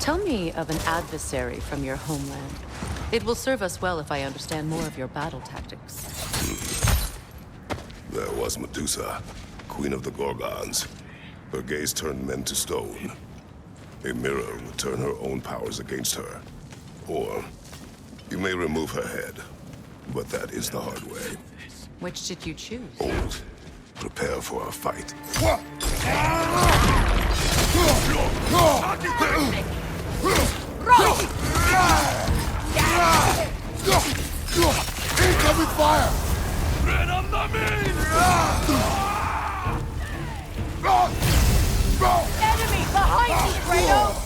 Tell me of an adversary from your homeland. It will serve us well if I understand more of your battle tactics. There was Medusa, queen of the Gorgons. Her gaze turned men to stone. A mirror would turn her own powers against her. Or, you may remove her head, but that is the hard way. Which did you choose? Old, prepare for a fight. Incoming fire! Enemy behind you, Kratos!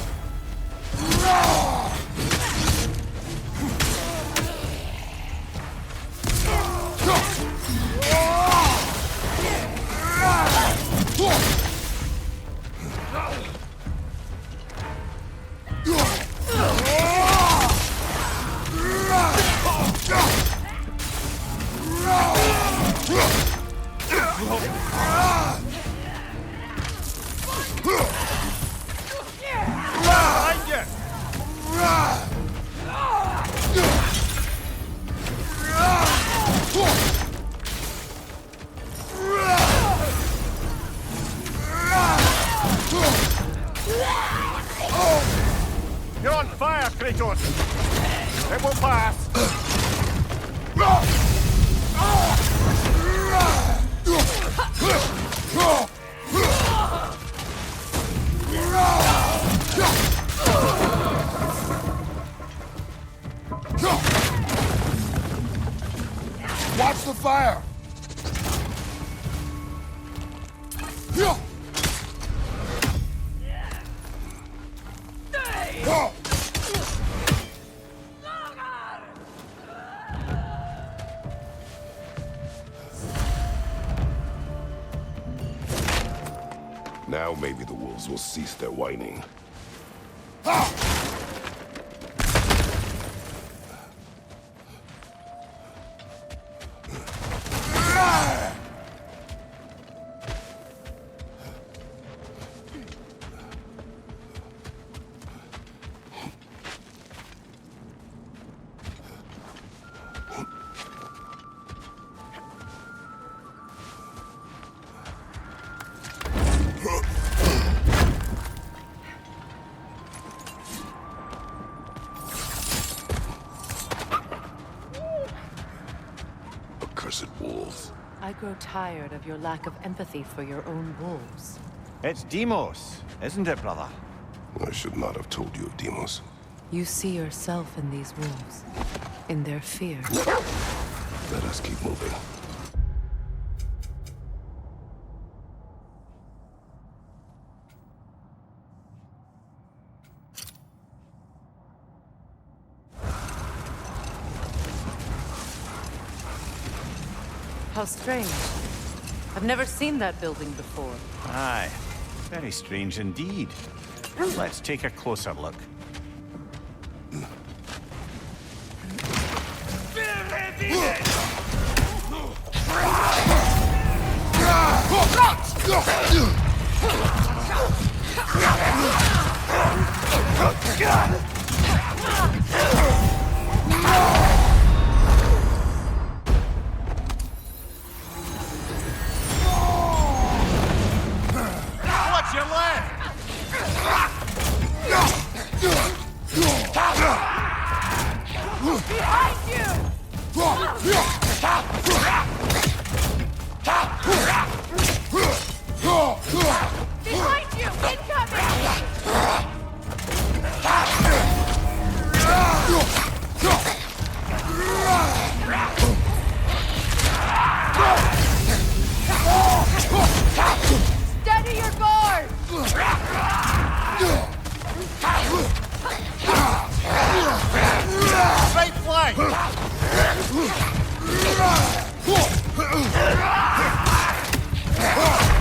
You're on fire, Kratos! It will pass! Watch the fire! Now maybe the wolves will cease their whining. Accursed wolves. I grow tired of your lack of empathy for your own wolves. It's Deimos, isn't it, brother? I should not have told you of Deimos. You see yourself in these wolves, in their fear. Let us keep moving. How strange. I've never seen that building before. Aye. Very strange indeed. Let's take a closer look. What's your left? Behind you! Behind you! Incoming! Steady your guard! Straight flank!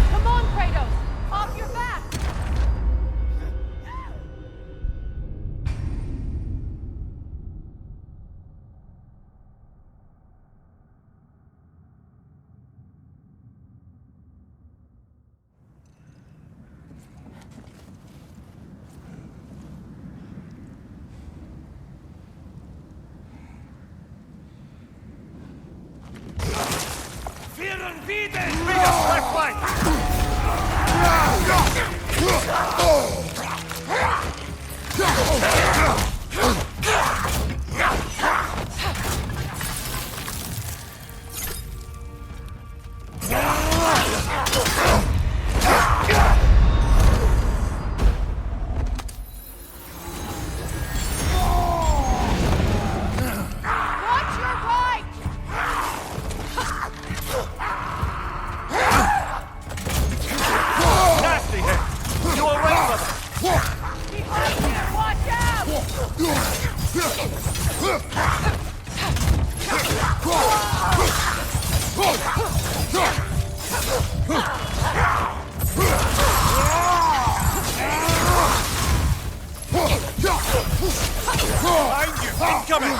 Come on, Kratos! Off your back! Watch your right! Nasty hit! You alright, brother? Behind you! Watch out! Behind you! Incoming!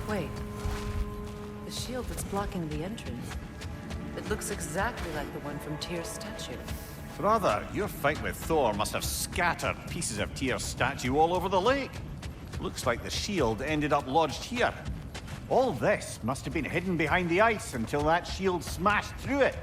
Wait. The shield that's blocking the entrance. It looks exactly like the one from Tyr's statue. Brother, your fight with Thor must have scattered pieces of Tyr's statue all over the lake. Looks like the shield ended up lodged here. All this must have been hidden behind the ice until that shield smashed through it.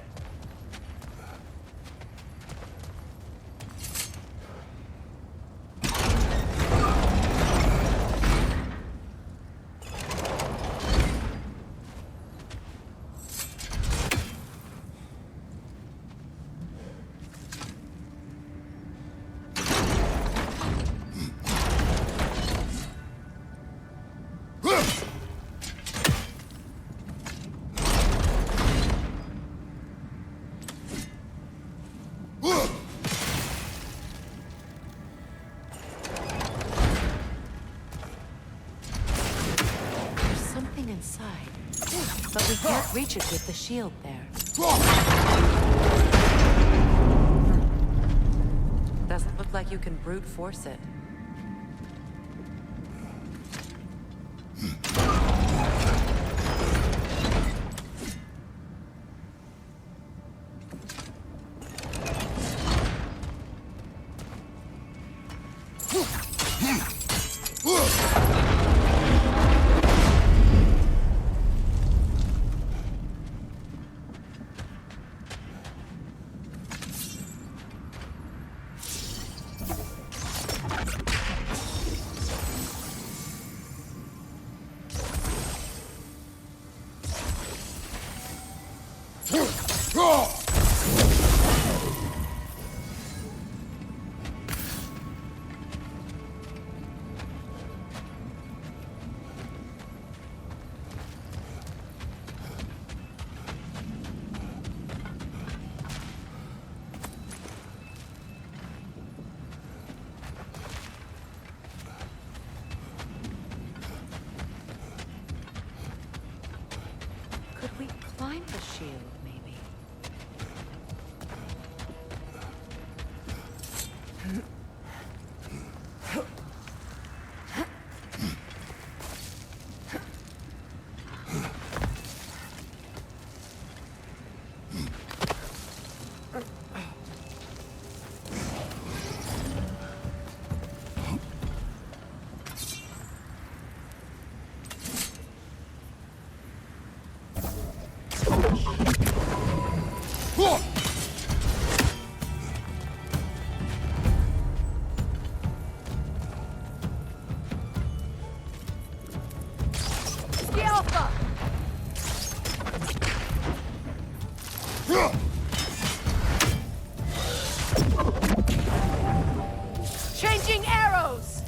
But we can't reach it with the shield there. Doesn't look like you can brute force it. Could we climb the shield, maybe? Changing arrows!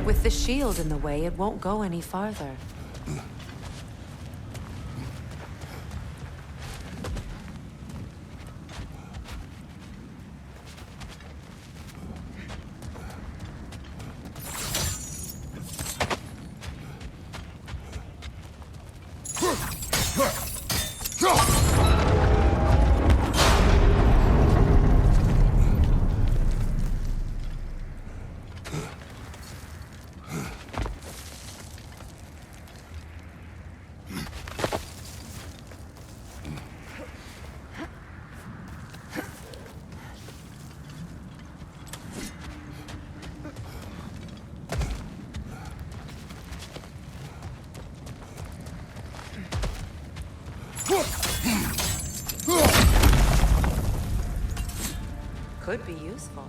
With the shield in the way, it won't go any farther. Could be useful.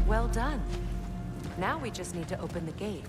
Well done. Now we just need to open the gate.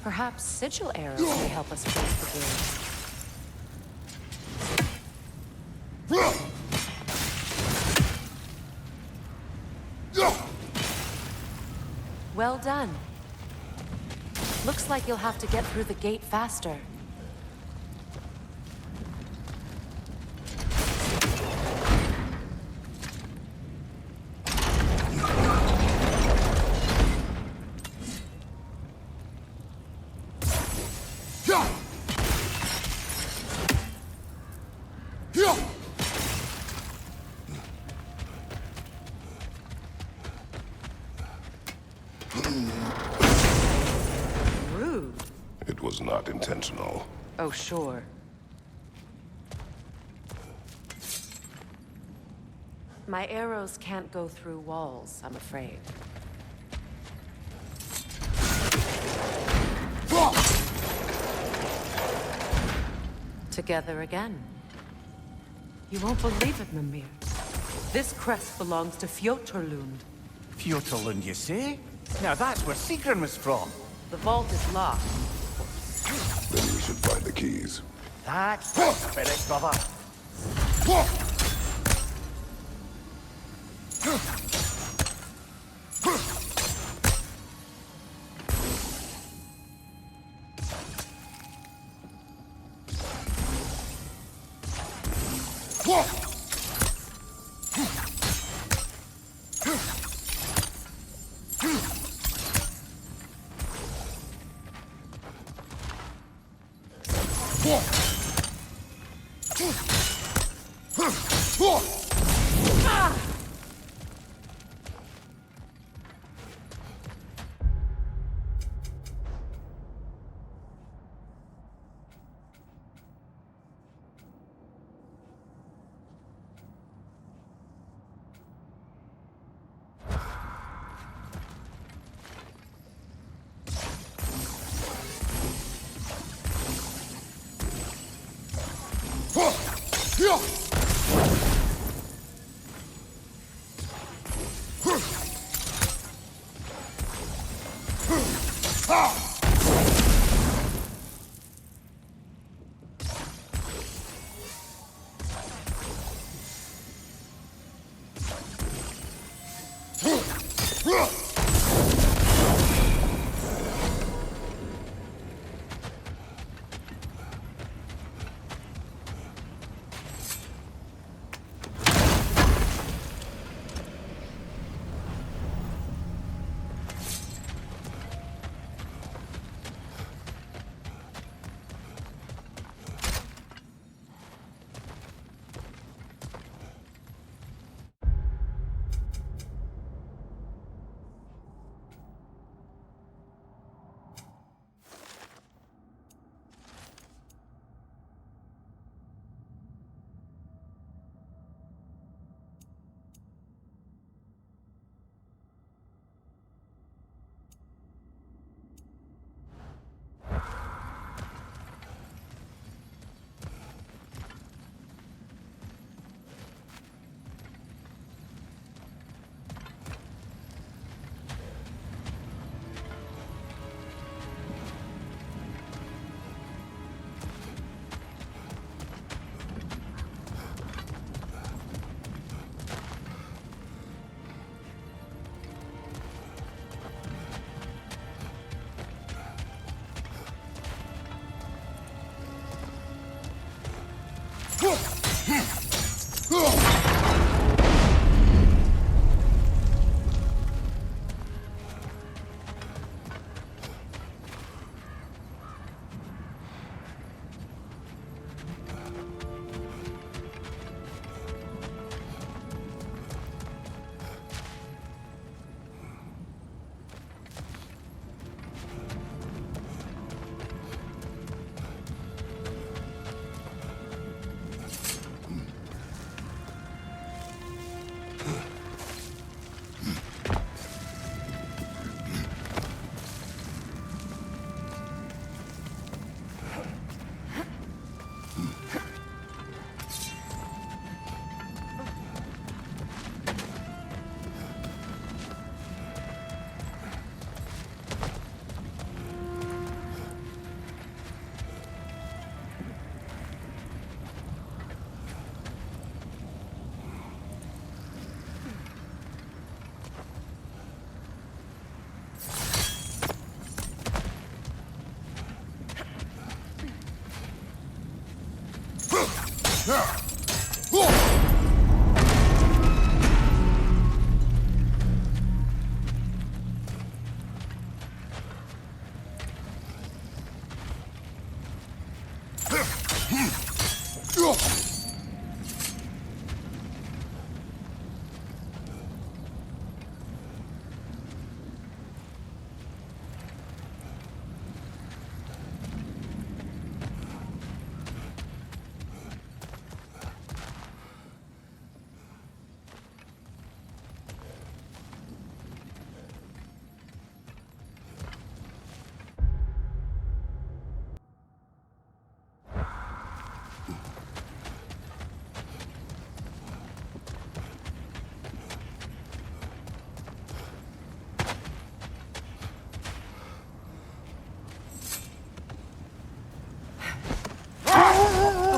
Perhaps sigil arrows may help us close the gate. Well done. Looks like you'll have to get through the gate faster. Rude. It was not intentional. Oh, sure. My arrows can't go through walls, I'm afraid. Together again. You won't believe it, Mimir. This crest belongs to Fjotorlund. Fjotorlund, you say? Now that's where Sigrun was from. The vault is locked. Then we should find the keys. That's the spirit, brother.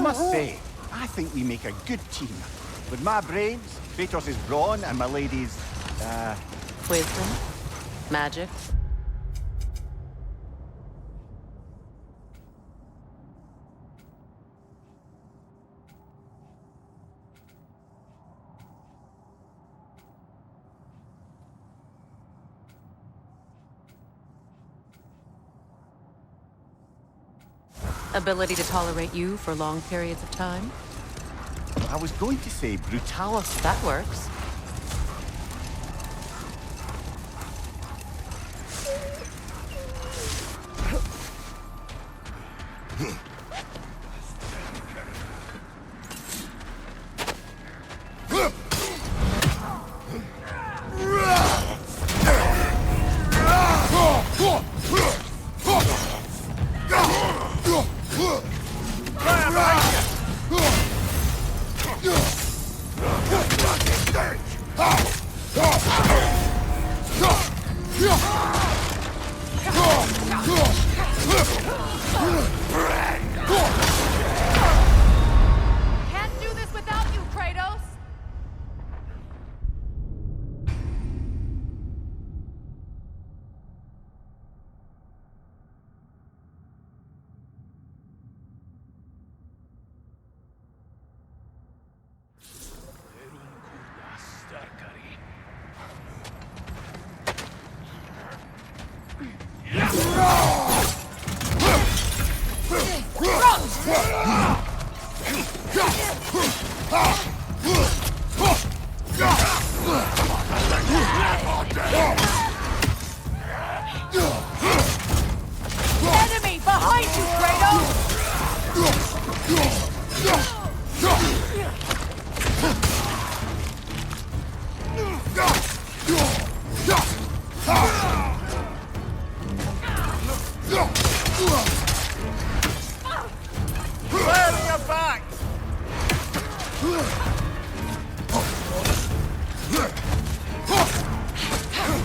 I must say, I think we make a good team. With my brains, Kratos' brawn, and my lady's, Wisdom? Magic? Ability to tolerate you for long periods of time? I was going to say brutality. That works. Can't do this without you, Kratos! Enemy behind you, Fire in your back!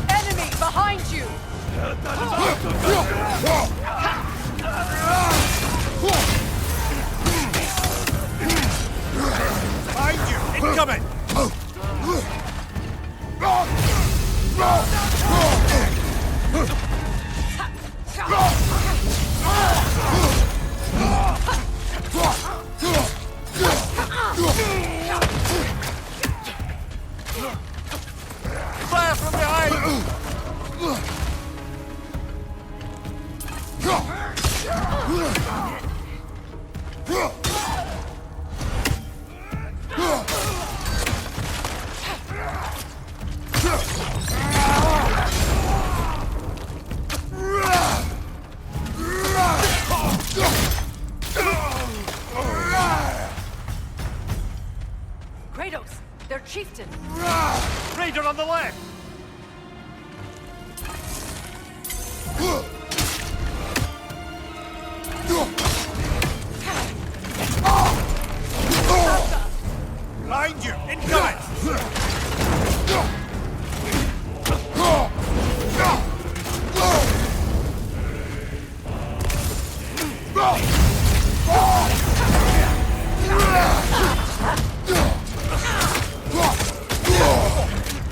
Enemy behind you! Behind you! Incoming! Fire from behind! Kratos, their chieftain! Raider on the left! Behind you! Incoming!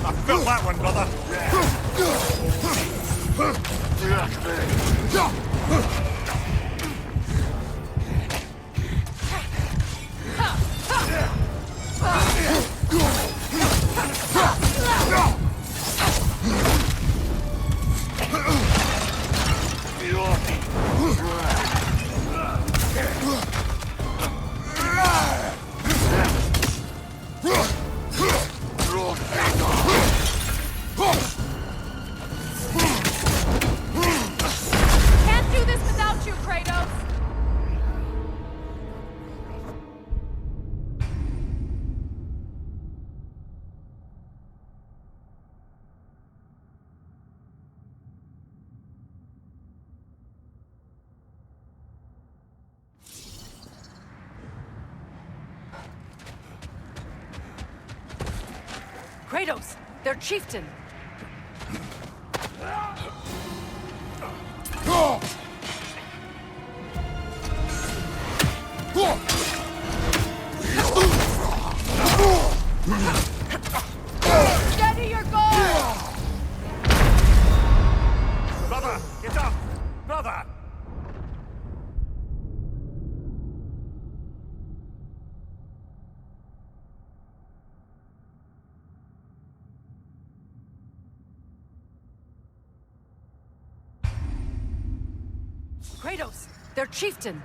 I felt that one, brother! Can't do this without you, Kratos! Kratos, their chieftain! Kratos, their chieftain!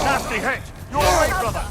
Nasty hit! You all right, brother?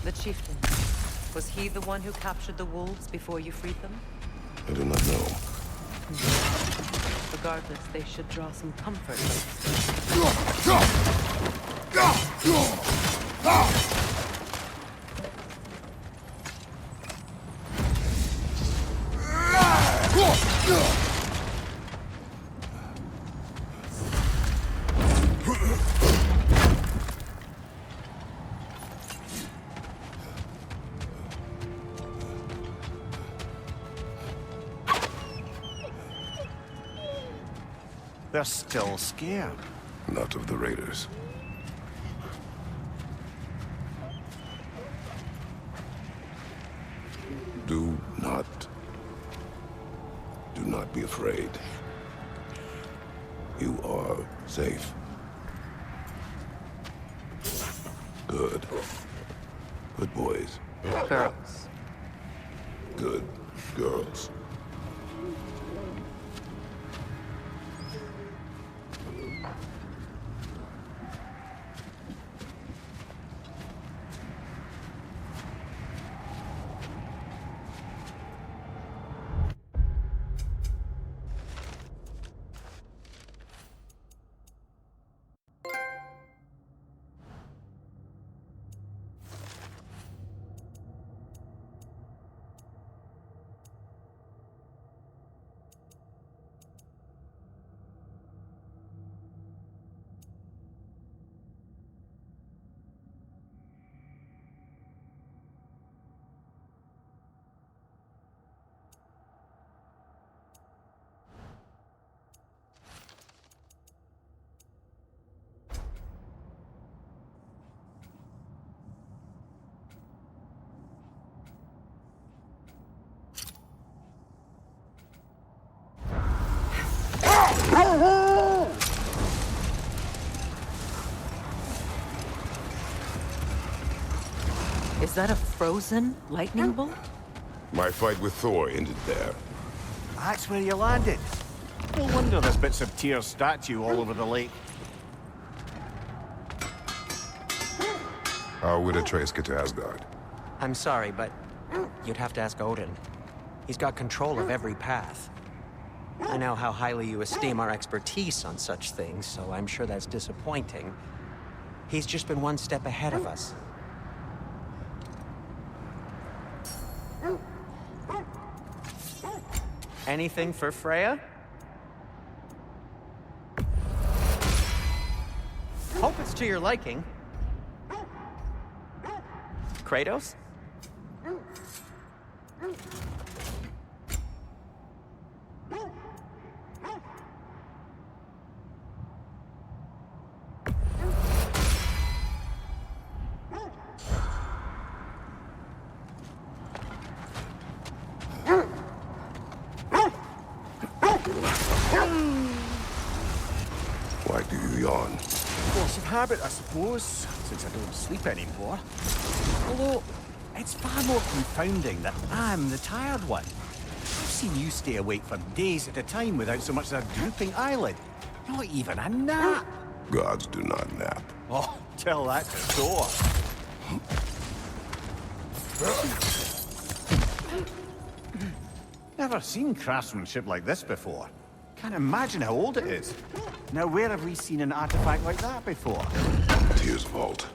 The chieftain. Was he the one who captured the wolves before you freed them? I do not know. Regardless, they should draw some comfort. They're still scared. Not of the raiders. Do not be afraid. You are safe. Good. Good boys. Girls. Good girls. Is that a frozen lightning bolt? My fight with Thor ended there. That's where you landed. No wonder there's bits of Tyr's statue all over the lake. How would Atreus get to Asgard? I'm sorry, but you'd have to ask Odin. He's got control of every path. I know how highly you esteem our expertise on such things, so I'm sure that's disappointing. He's just been one step ahead of us. Anything for Freya? Hope it's to your liking. Kratos? Why do you yawn? Force of habit, I suppose, since I don't sleep anymore. Although, it's far more confounding that I'm the tired one. I've seen you stay awake for days at a time without so much as a drooping eyelid. Not even a nap. Gods do not nap. Oh, tell that to Thor. Never seen craftsmanship like this before. Can't imagine how old it is. Now, where have we seen an artifact like that before? Tears Vault.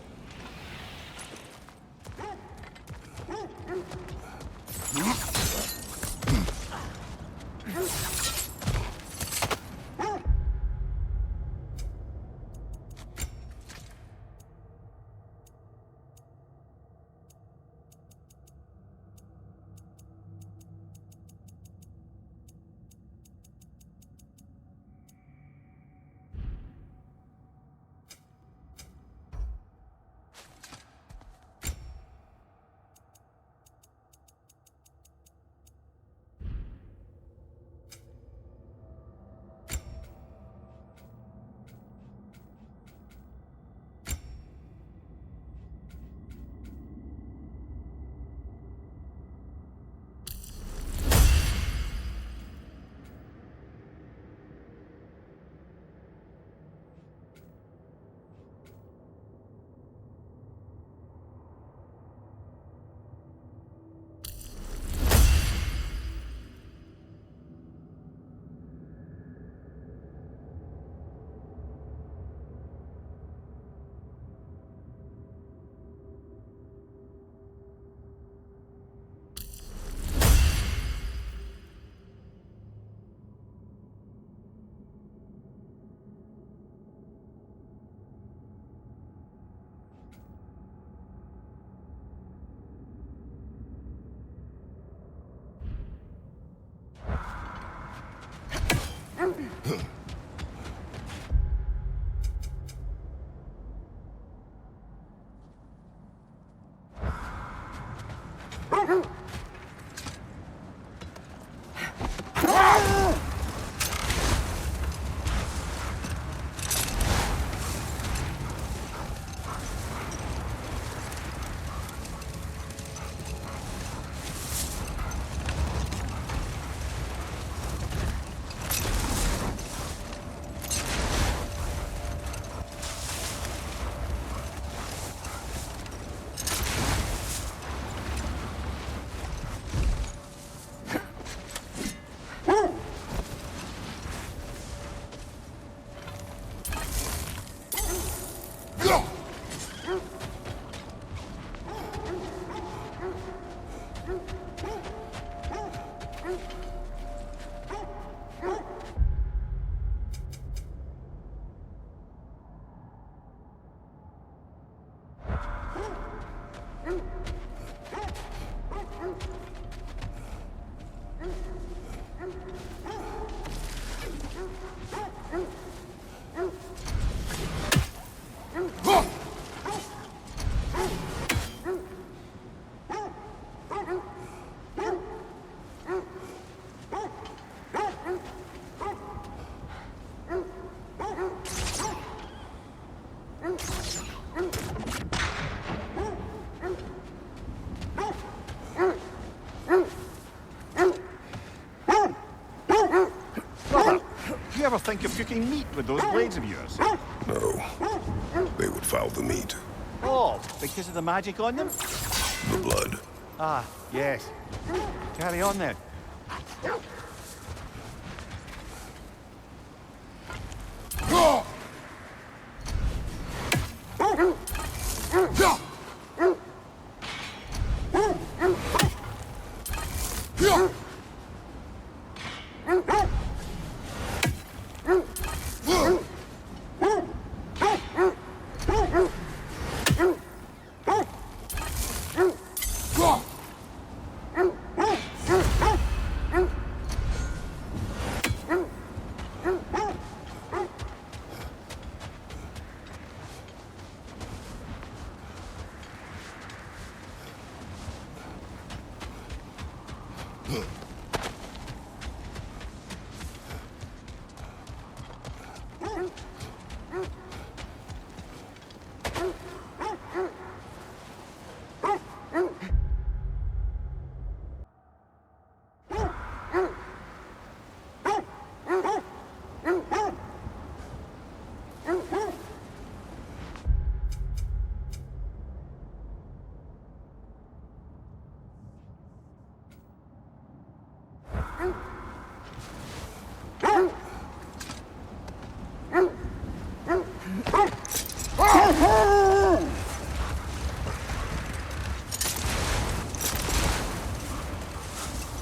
Ever think of cooking meat with those blades of yours? No. They would foul the meat. Oh, because of the magic on them? The blood. Ah, yes. Carry on then.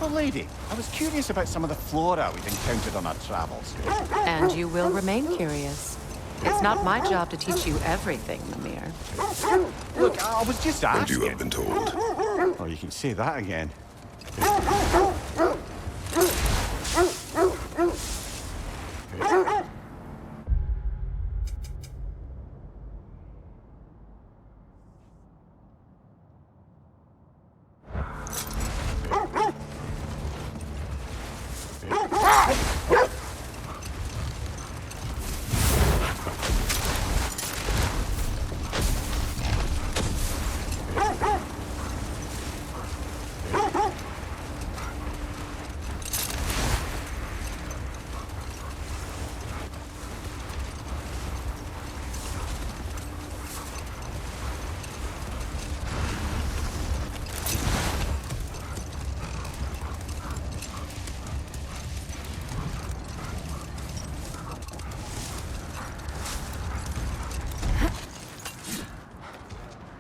Oh, lady, I was curious about some of the flora we've encountered on our travels. And you will remain curious. It's not my job to teach you everything, Mimir. Look, I was just asking. What you have been told. Oh, you can say that again.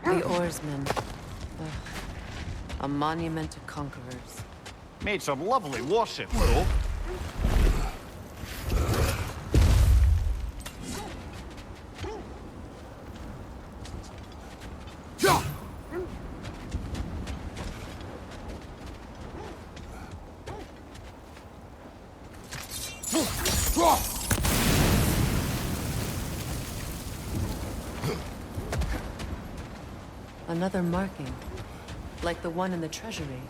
The oarsmen. A monument to conquerors. Made some lovely warships, though. Another marking, like the one in the treasury.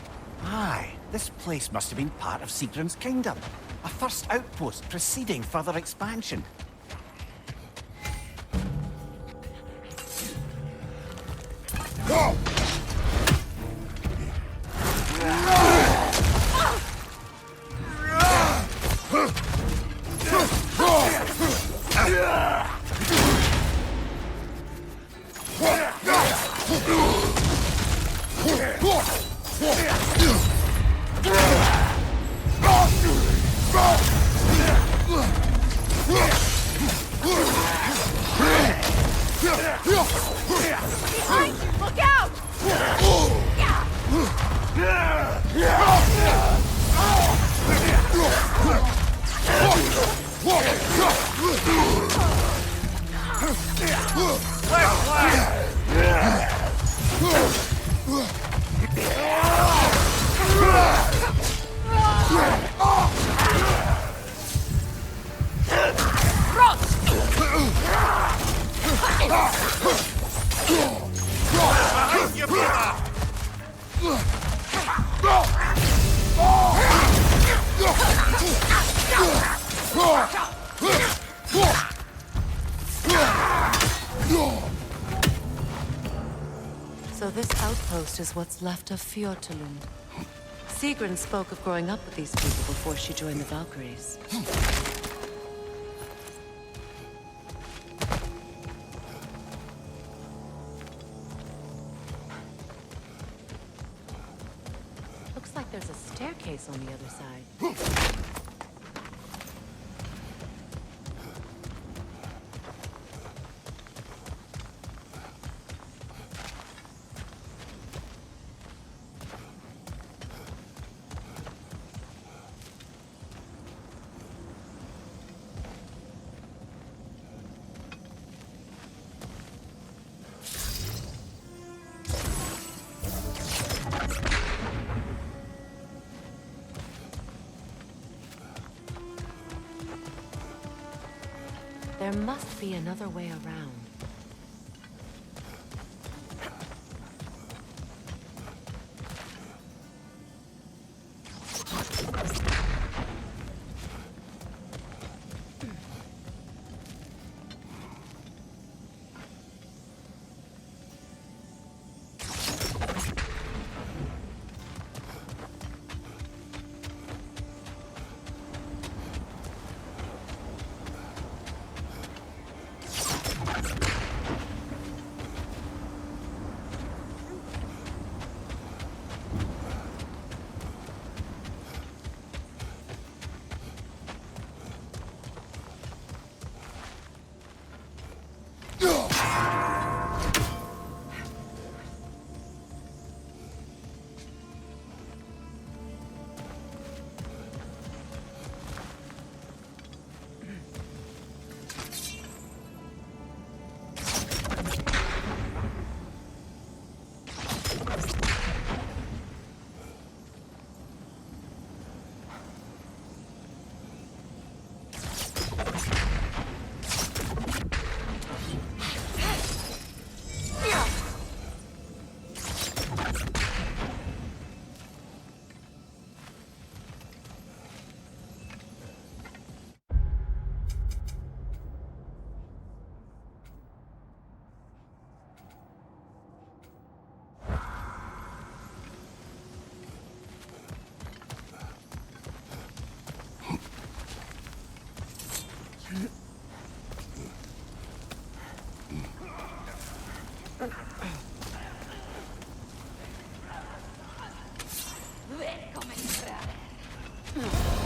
Aye, this place must have been part of Sigrun's kingdom. A first outpost preceding further expansion. Behind you! Look out! So this outpost is what's left of Fjortulund. Sigrun spoke of growing up with these people before she joined the Valkyries. Looks like there's a staircase on the other side. There must be another way around.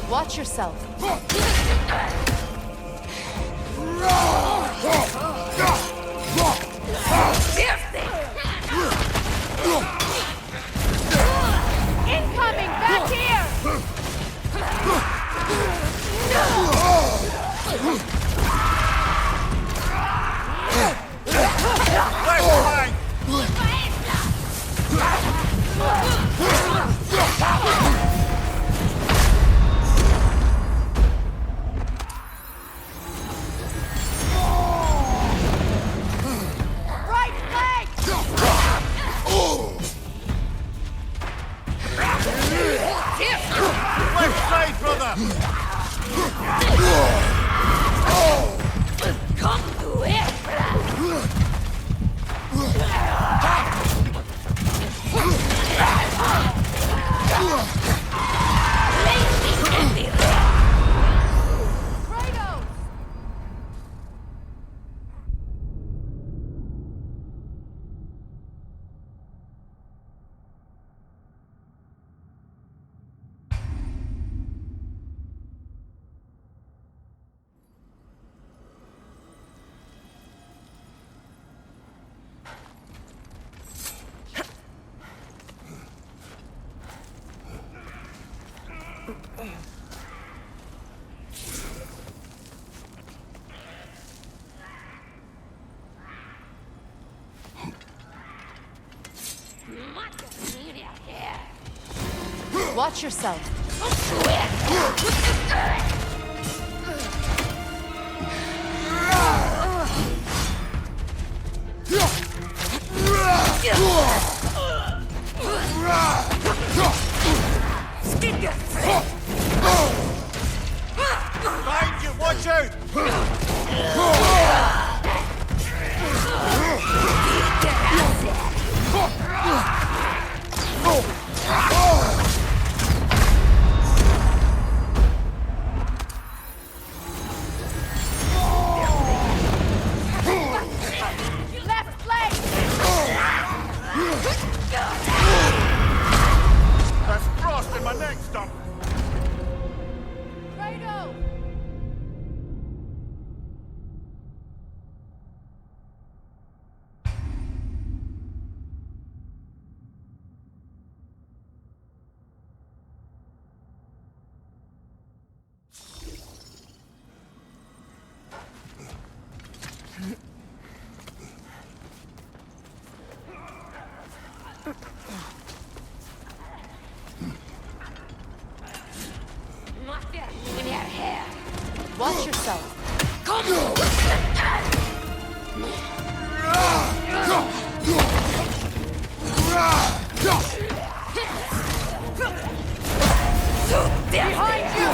Watch yourself. Incoming! Back here! Left side, brother! Come to it! Watch yourself. Behind you, watch out! Left flank! That's frost in my neck stump! Kratos! Watch yourself. Behind you!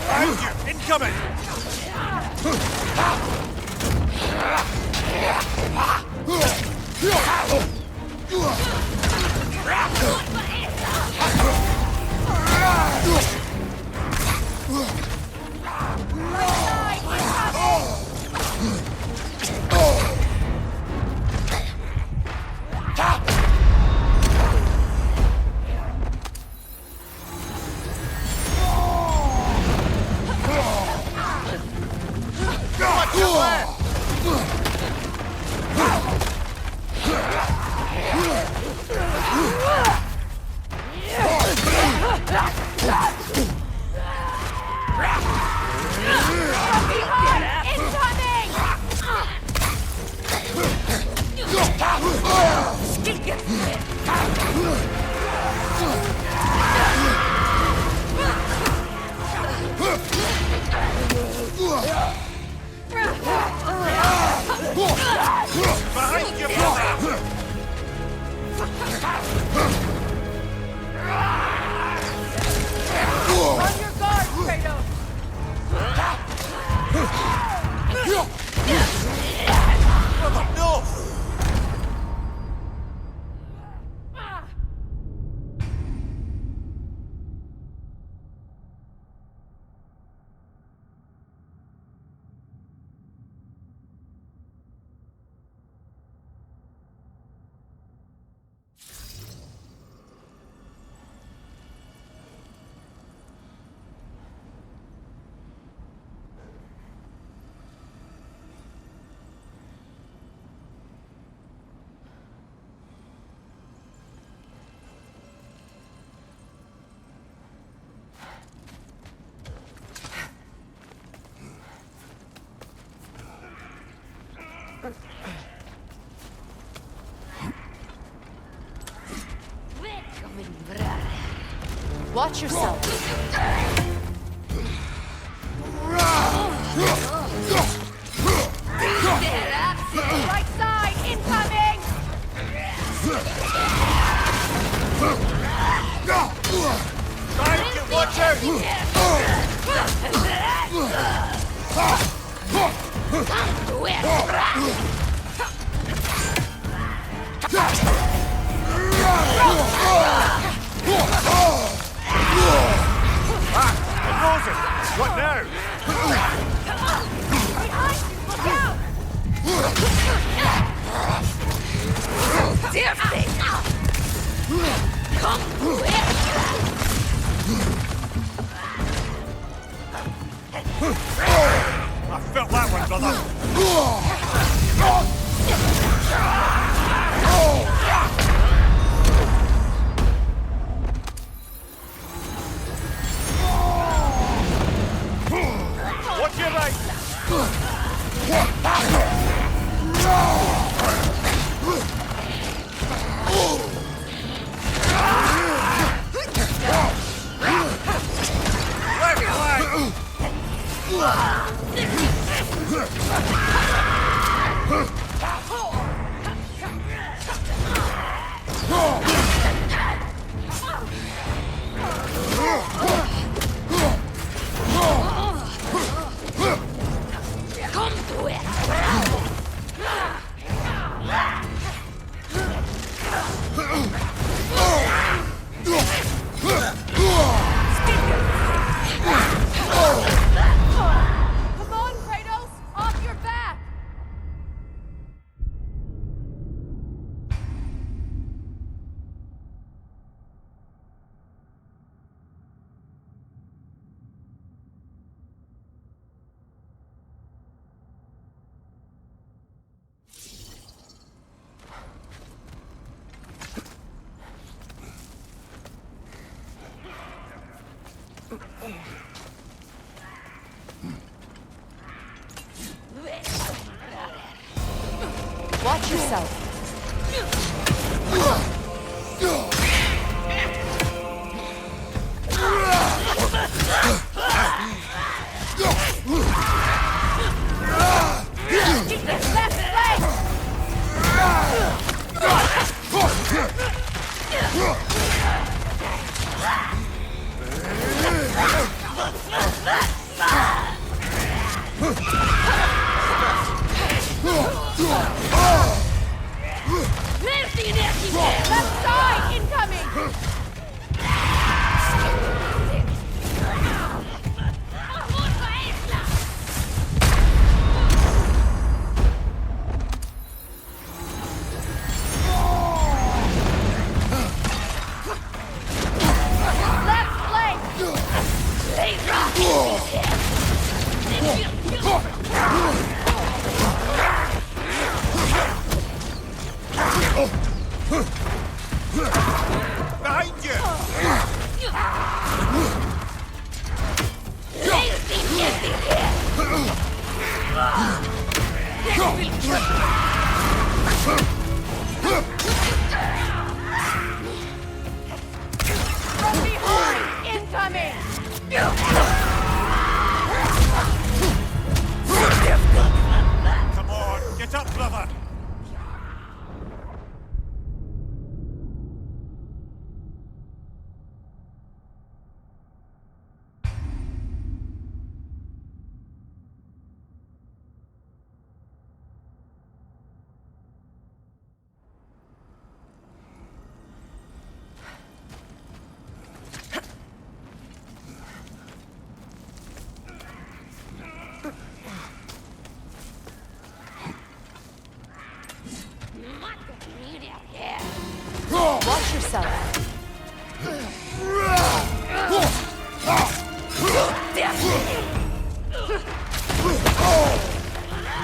Behind you, incoming! Behind you, brother! On your guard, Kratos! Brother, no! Watch yourself. Right side, incoming! Watch out! What now? Dear thing! Come here! I felt that one, brother. Watch your right. Watch yourself. Left side, incoming! Behind you! From behind, incoming! Come on, get up, brother! Watch yourself.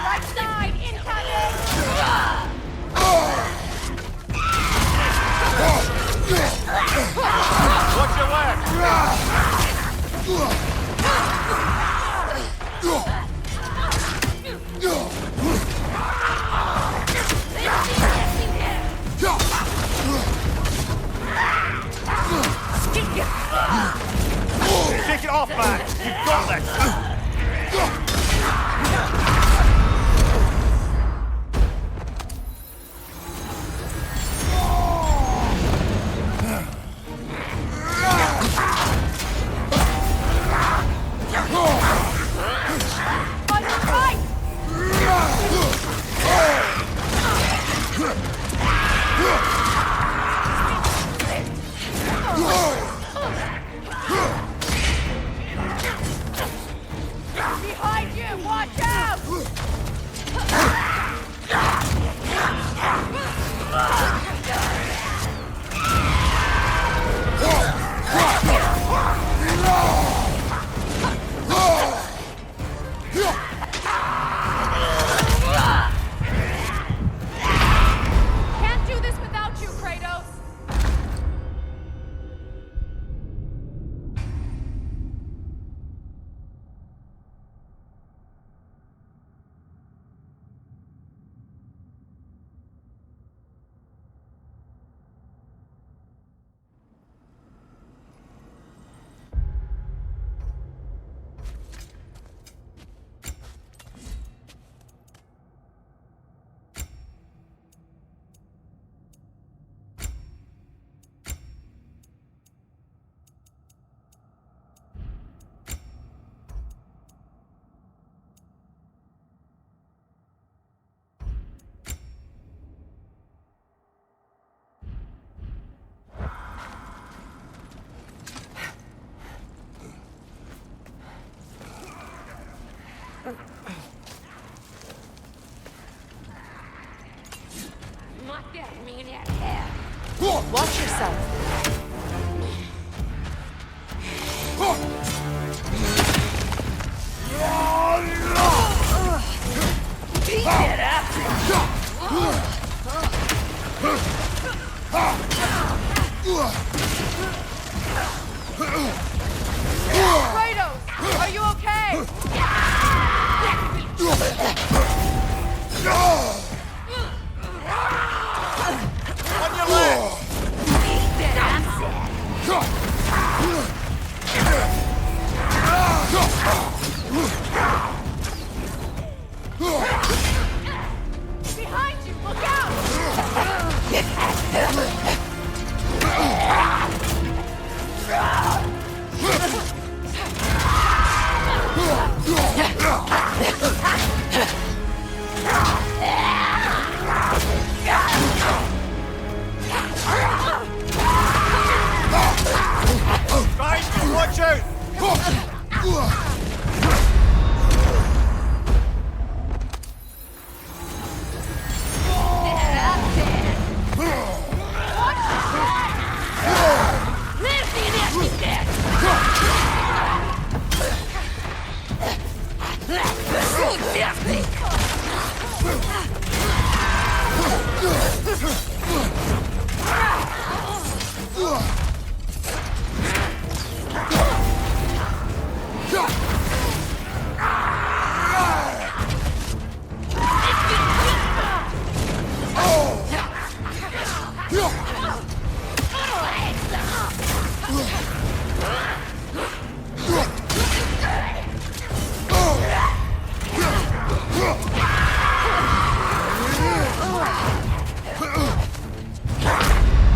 Right side, incoming! Watch your left! Can't do this without you, Kratos! Watch yourself. Get after Kratos, are you okay? On your left! Behind you, look out! Guys, watch out!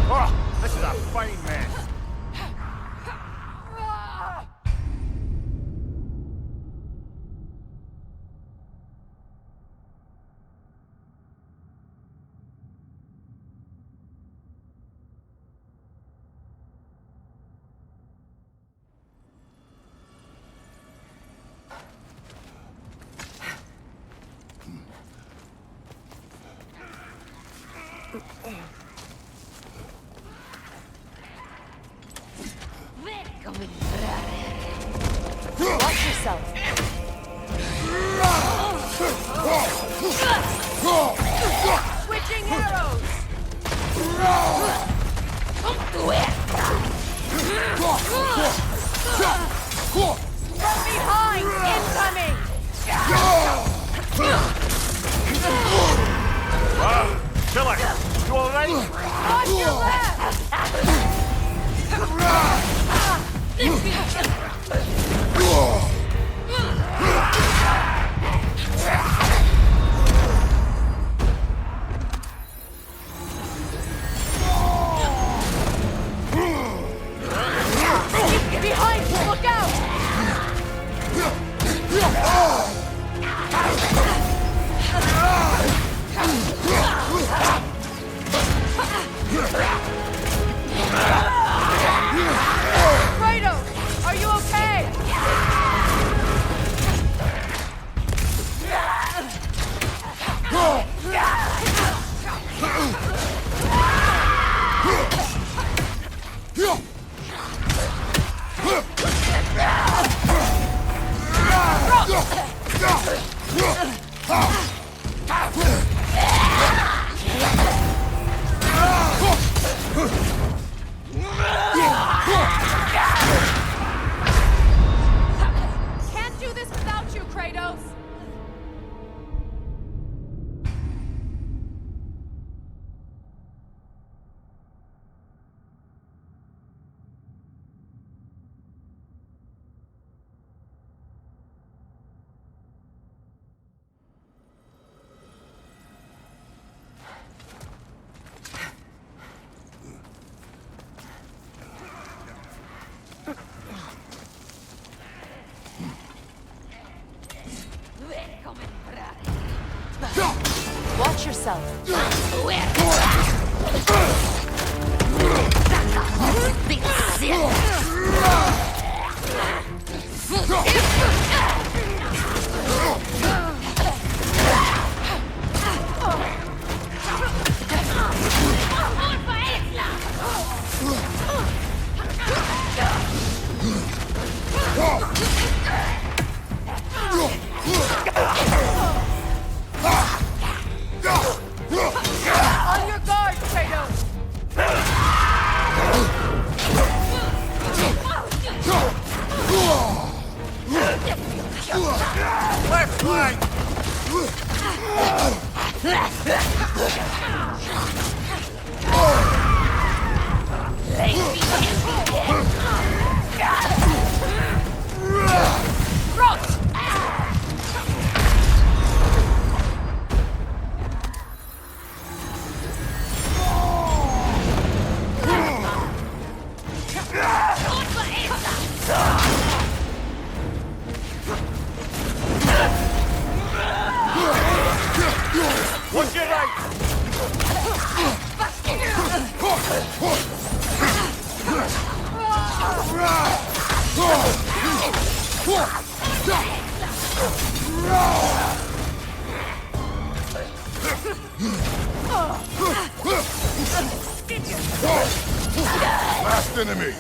Oh, this is a fine mess. Watch yourself. Switching arrows! From behind! Incoming! Killer, you alright? On your left! Behind you! Look out! Can't do this without you, Kratos! Watch yourself. On your guard, Kratos! Left flank! What's your right? Last enemy.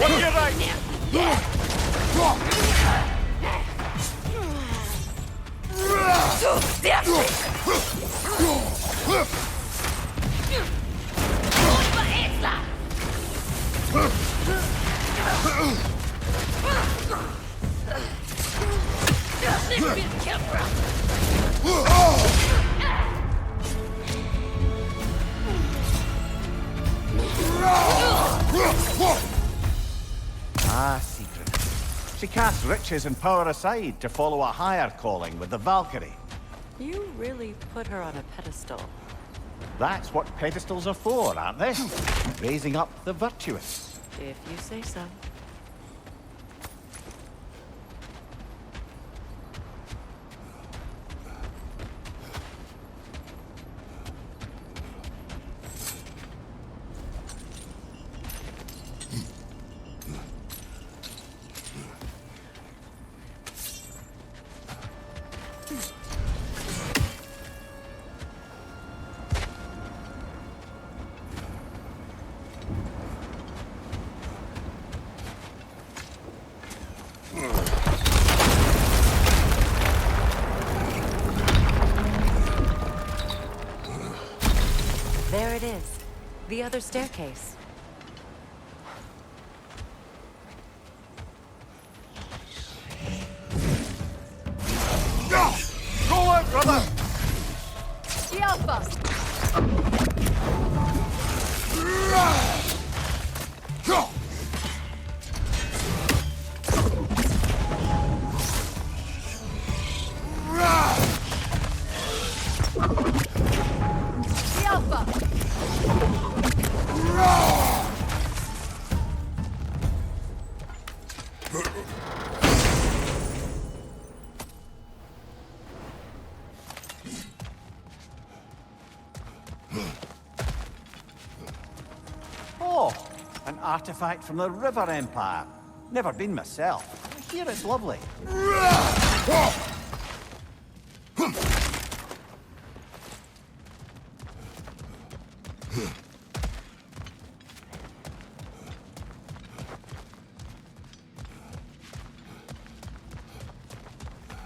What's your right? Ah, secret. She casts riches and power aside to follow a higher calling with the Valkyrie. You really put her on a pedestal. That's what pedestals are for, aren't they? Raising up the virtuous. If you say so. There it is. The other staircase. The Alpha! Oh, an artifact from the River Empire. Never been myself. I hear it's lovely.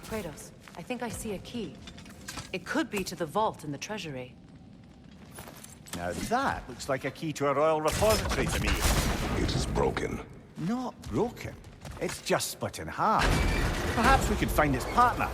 Kratos, I think I see a key. It could be to the vault in the treasury. Now that looks like a key to a royal repository to me. It is broken. Not broken. It's just split in half. Perhaps we could find its partner.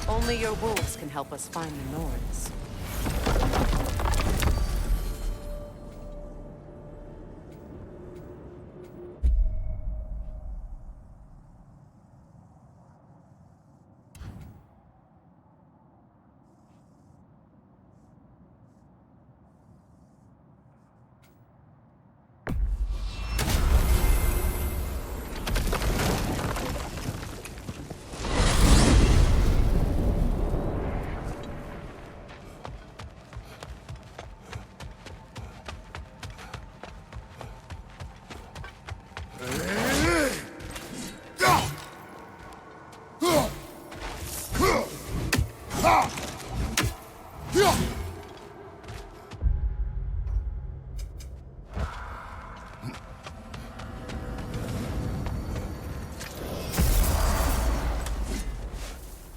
Only your wolves can help us find the Norns.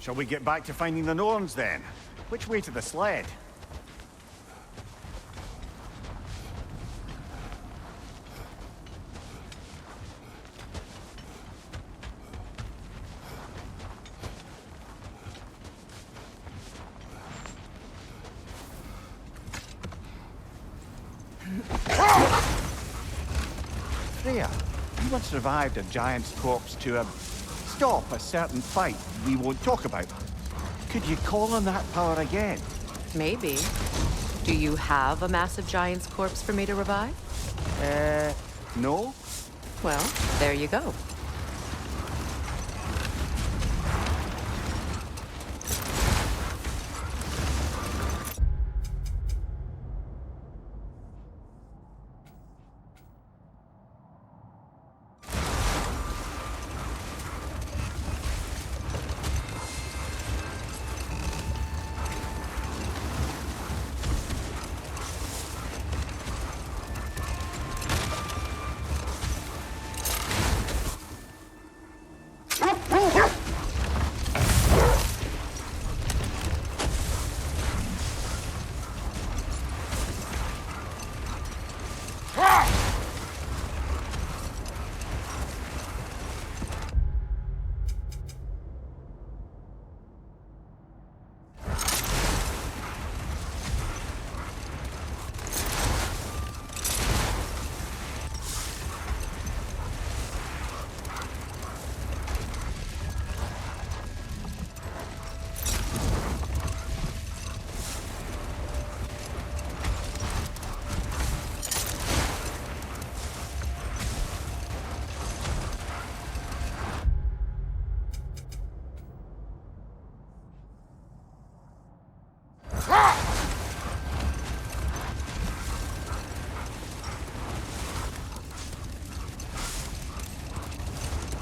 Shall we get back to finding the Norns then? Which way to the sled? Freya, you once survived a giant's corpse to stop a certain fight we won't talk about. Could you call on that power again? Maybe. Do you have a massive giant's corpse for me to revive? No? Well, there you go.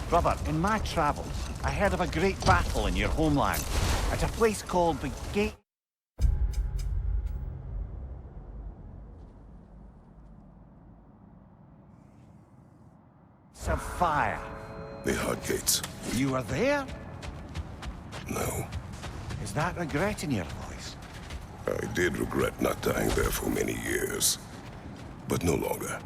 Brother, in my travels, I heard of a great battle in your homeland, at a place called the Gate of Fire. The hard gates. You were there? No. Is that regret in your voice? I did regret not dying there for many years. But no longer.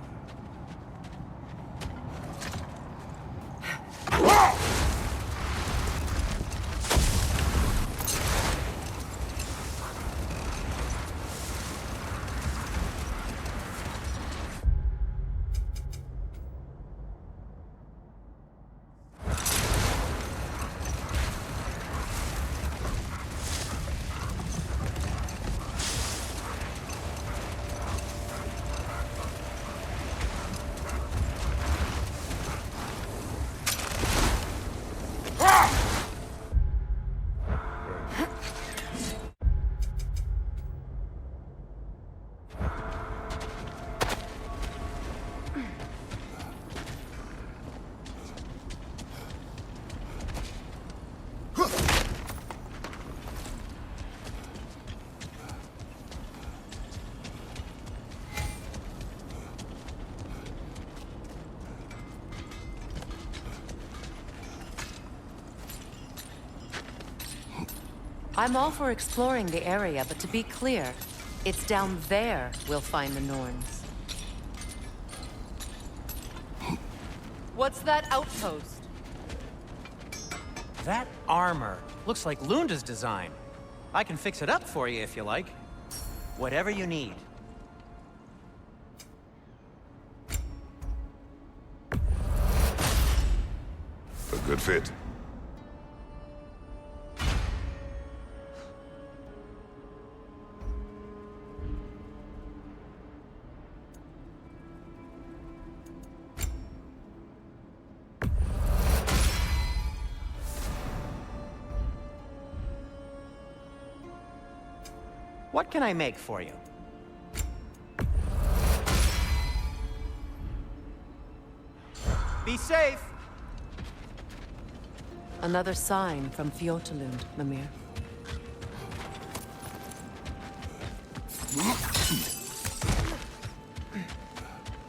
I'm all for exploring the area, but to be clear, it's down there we'll find the Norns. What's that outpost? That armor looks like Lunda's design. I can fix it up for you if you like. Whatever you need. A good fit. What can I make for you? Be safe! Another sign from Fjotalund, Mimir.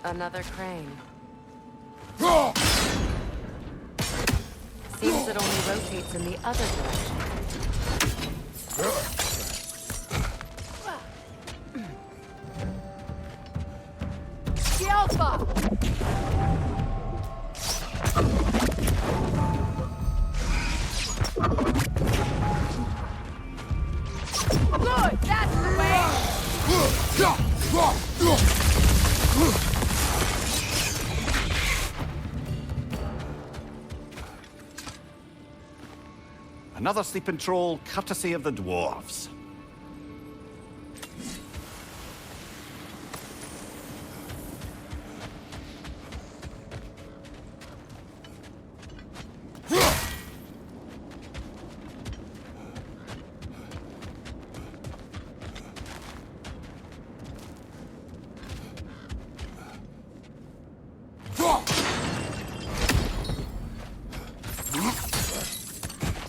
Another crane. Seems it only rotates in the other direction. The Alpha! Good, that's the way! Another sleeping troll, courtesy of the dwarves.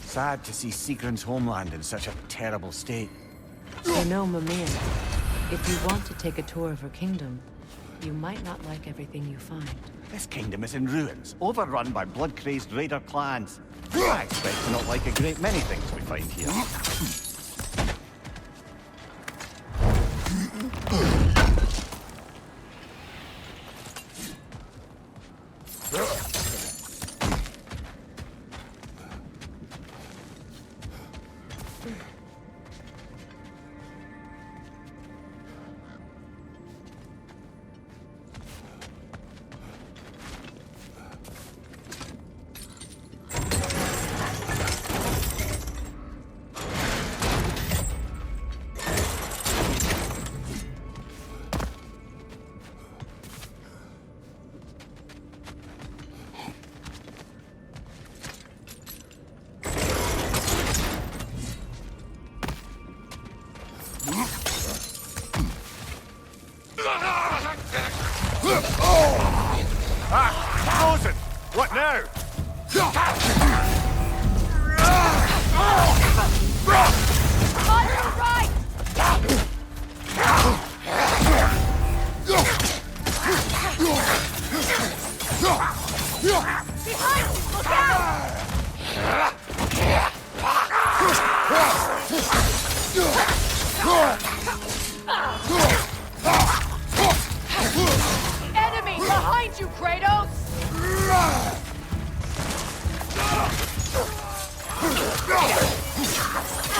Sad to see Sigrun's homeland in such a terrible state. You know, Mimir, if you want to take a tour of her kingdom, you might not like everything you find. This kingdom is in ruins, overrun by blood-crazed raider clans. I expect to not like a great many things we find here.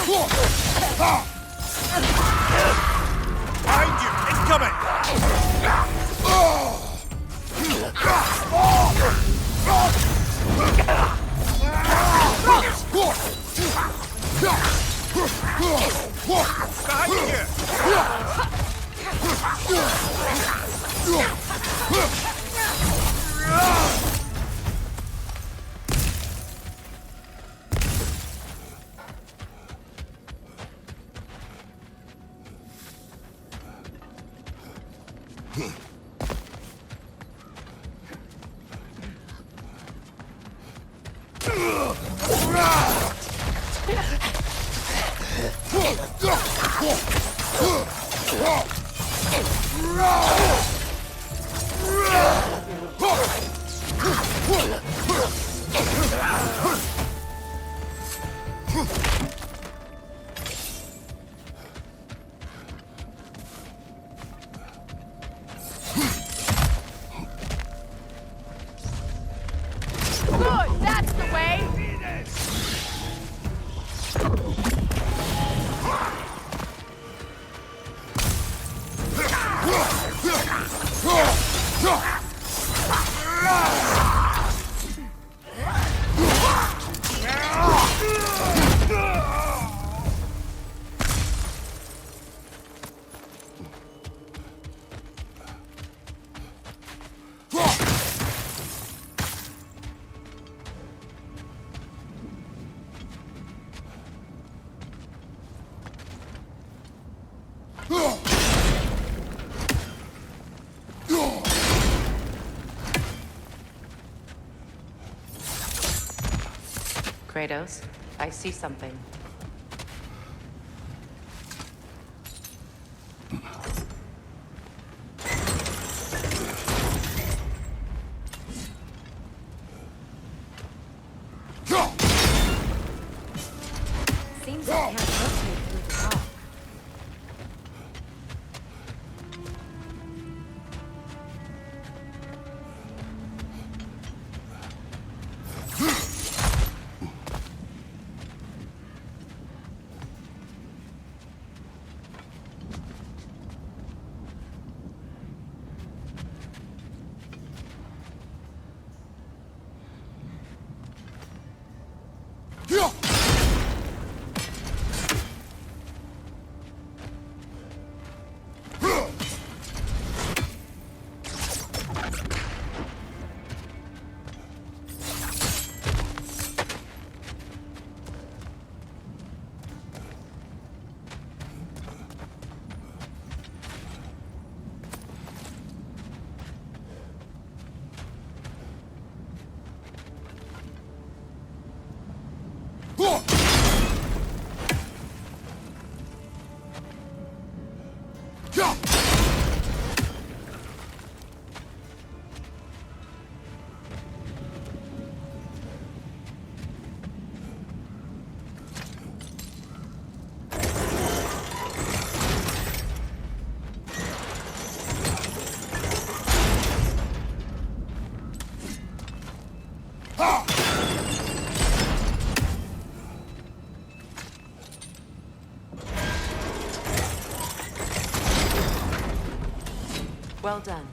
Behind you! Incoming! Good, that's the way! Kratos, I see something. Seems I can't rotate through the top. Well done.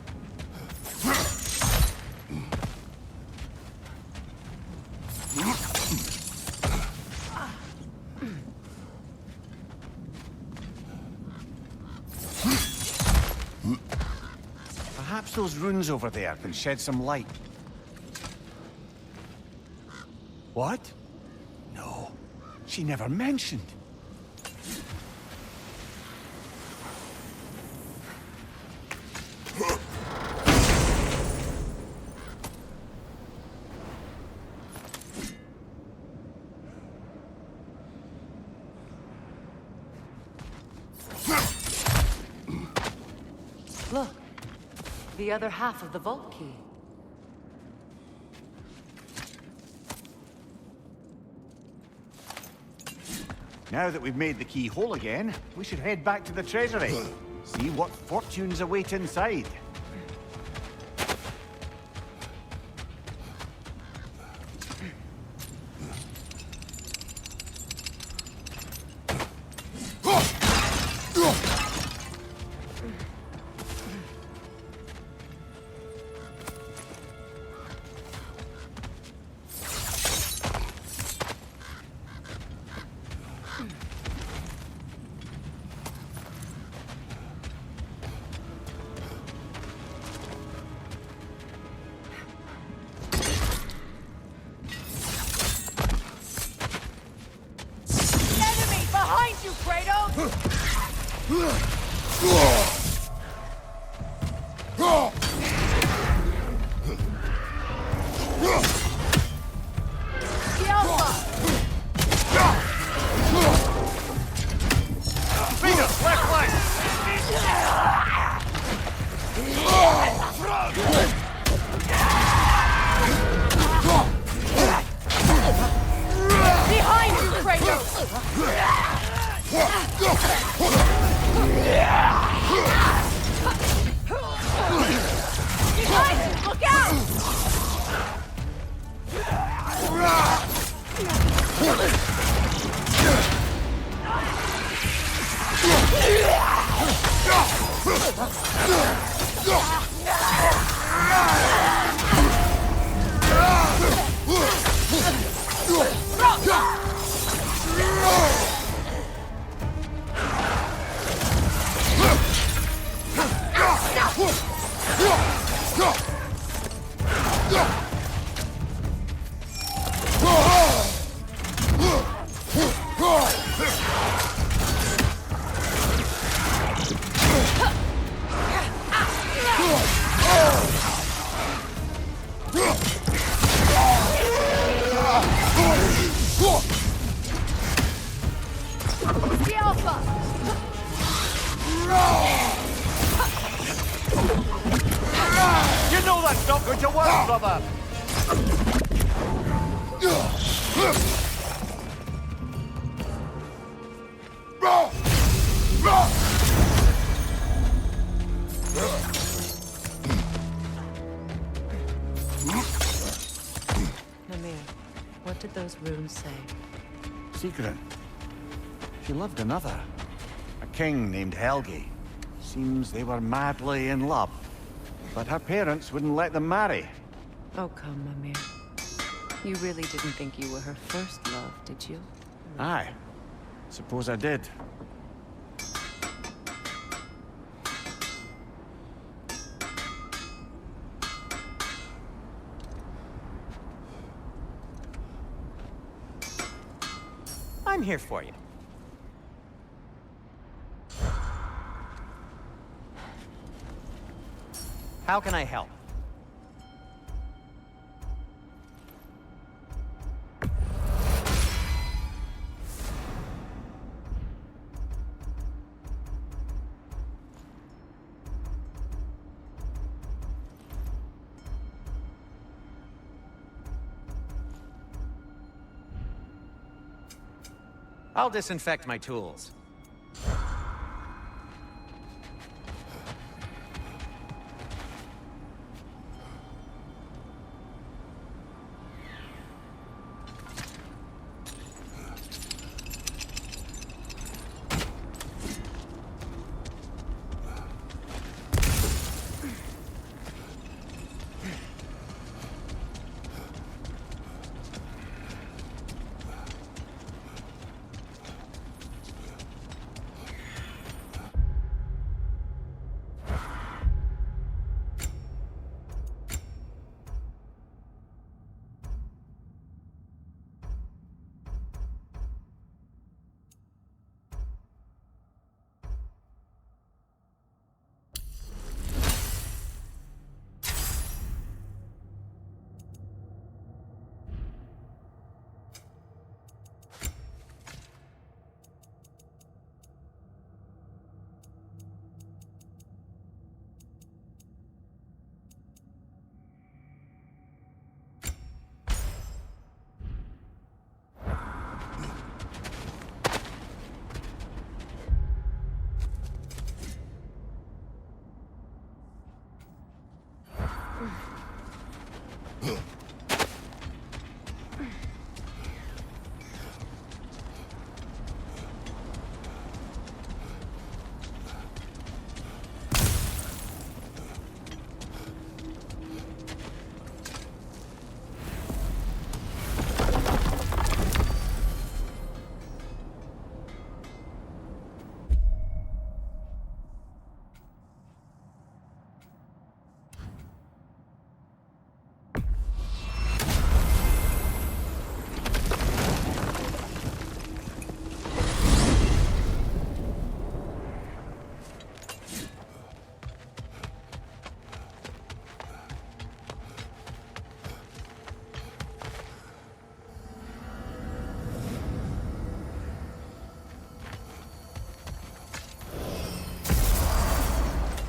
Perhaps those runes over there can shed some light. What? No, she never mentioned. Look, the other half of the vault key. Now that we've made the key whole again, we should head back to the treasury. See what fortunes await inside. Behind you, Kratos! Behind you, look out! The Alpha! You know that's not going to work, brother! Mimir, what did those runes say? Secret. She loved another. A king named Helgi. Seems they were madly in love. But her parents wouldn't let them marry. Oh, come, Mimir. You really didn't think you were her first love, did you? Aye. Suppose I did. I'm here for you. How can I help? I'll disinfect my tools.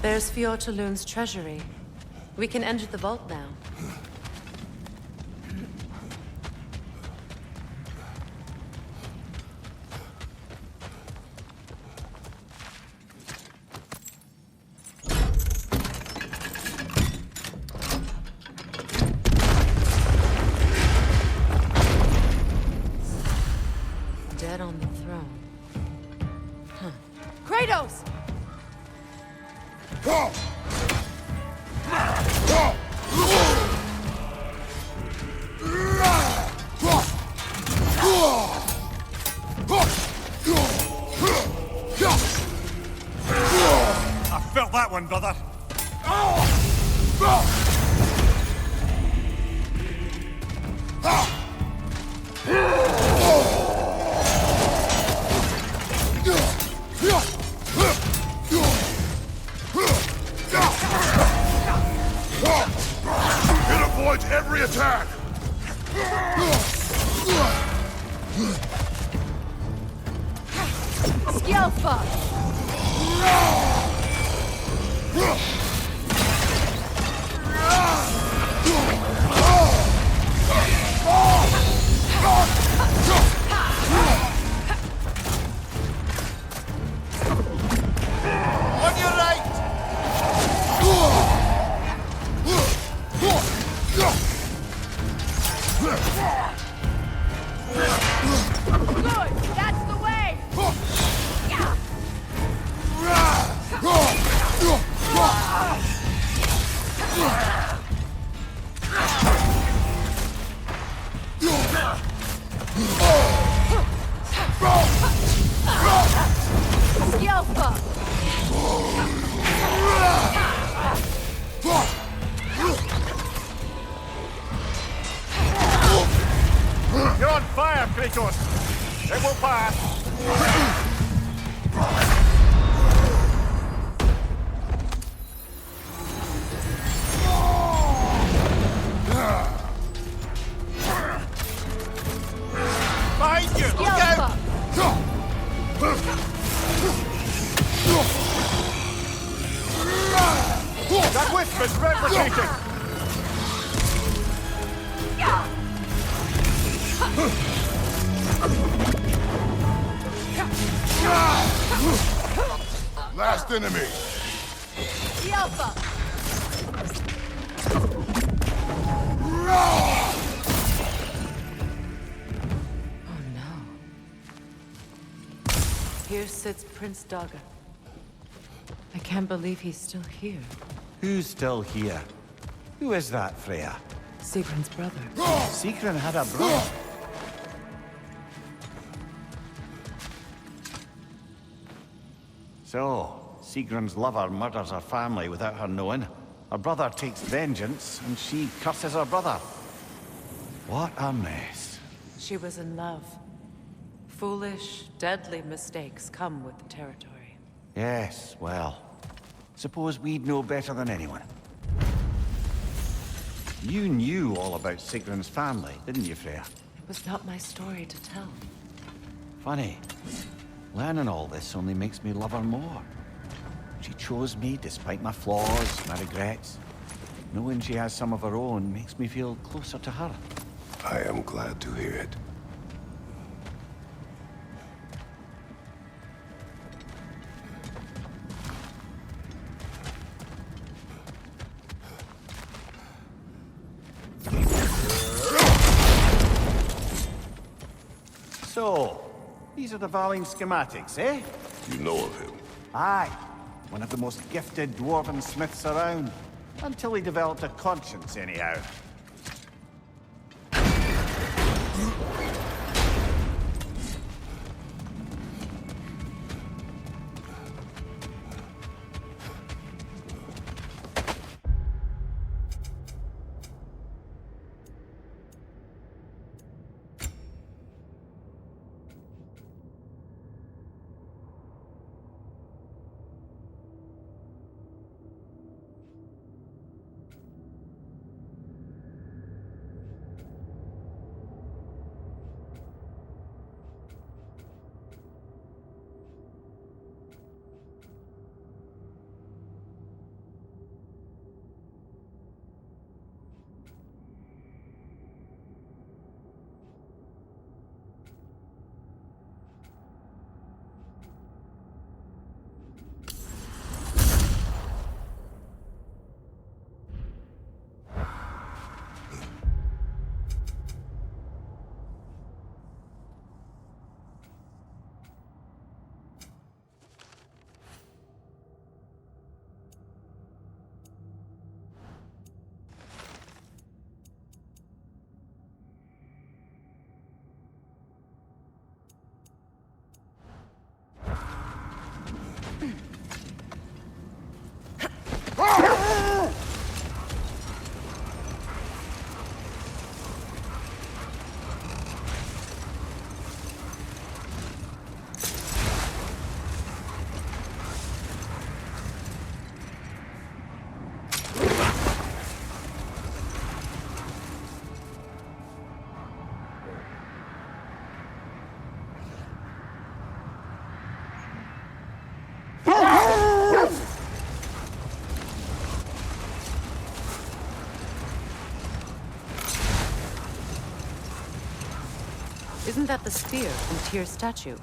There's Fjortulun's treasury. We can enter the vault now. Dead on the throne. Huh. Kratos! I felt that one, brother. It avoids every attack! Skjelfa! On your right! Good! That's the way! Skjelfa! You're on fire, Kratos! It will pass! Behind you! Look out! That wisp is replicating! Last enemy! Skjelfa! Oh no. Here sits Prince Daga. I can't believe he's still here. Who's still here? Who is that, Freya? Sigrun's brother. Sigrun had a brother. So, Sigrun's lover murders her family without her knowing. Her brother takes vengeance, and she curses her brother. What a mess. She was in love. Foolish, deadly mistakes come with the territory. Yes, well, suppose we'd know better than anyone. You knew all about Sigrun's family, didn't you, Freya? It was not my story to tell. Funny. Learning all this only makes me love her more. She chose me despite my flaws, my regrets. Knowing she has some of her own makes me feel closer to her. I am glad to hear it. So, these are the Valine schematics, eh? You know of him? Aye. One of the most gifted dwarven smiths around. Until he developed a conscience, anyhow. Isn't that the spear from Tyr's statue?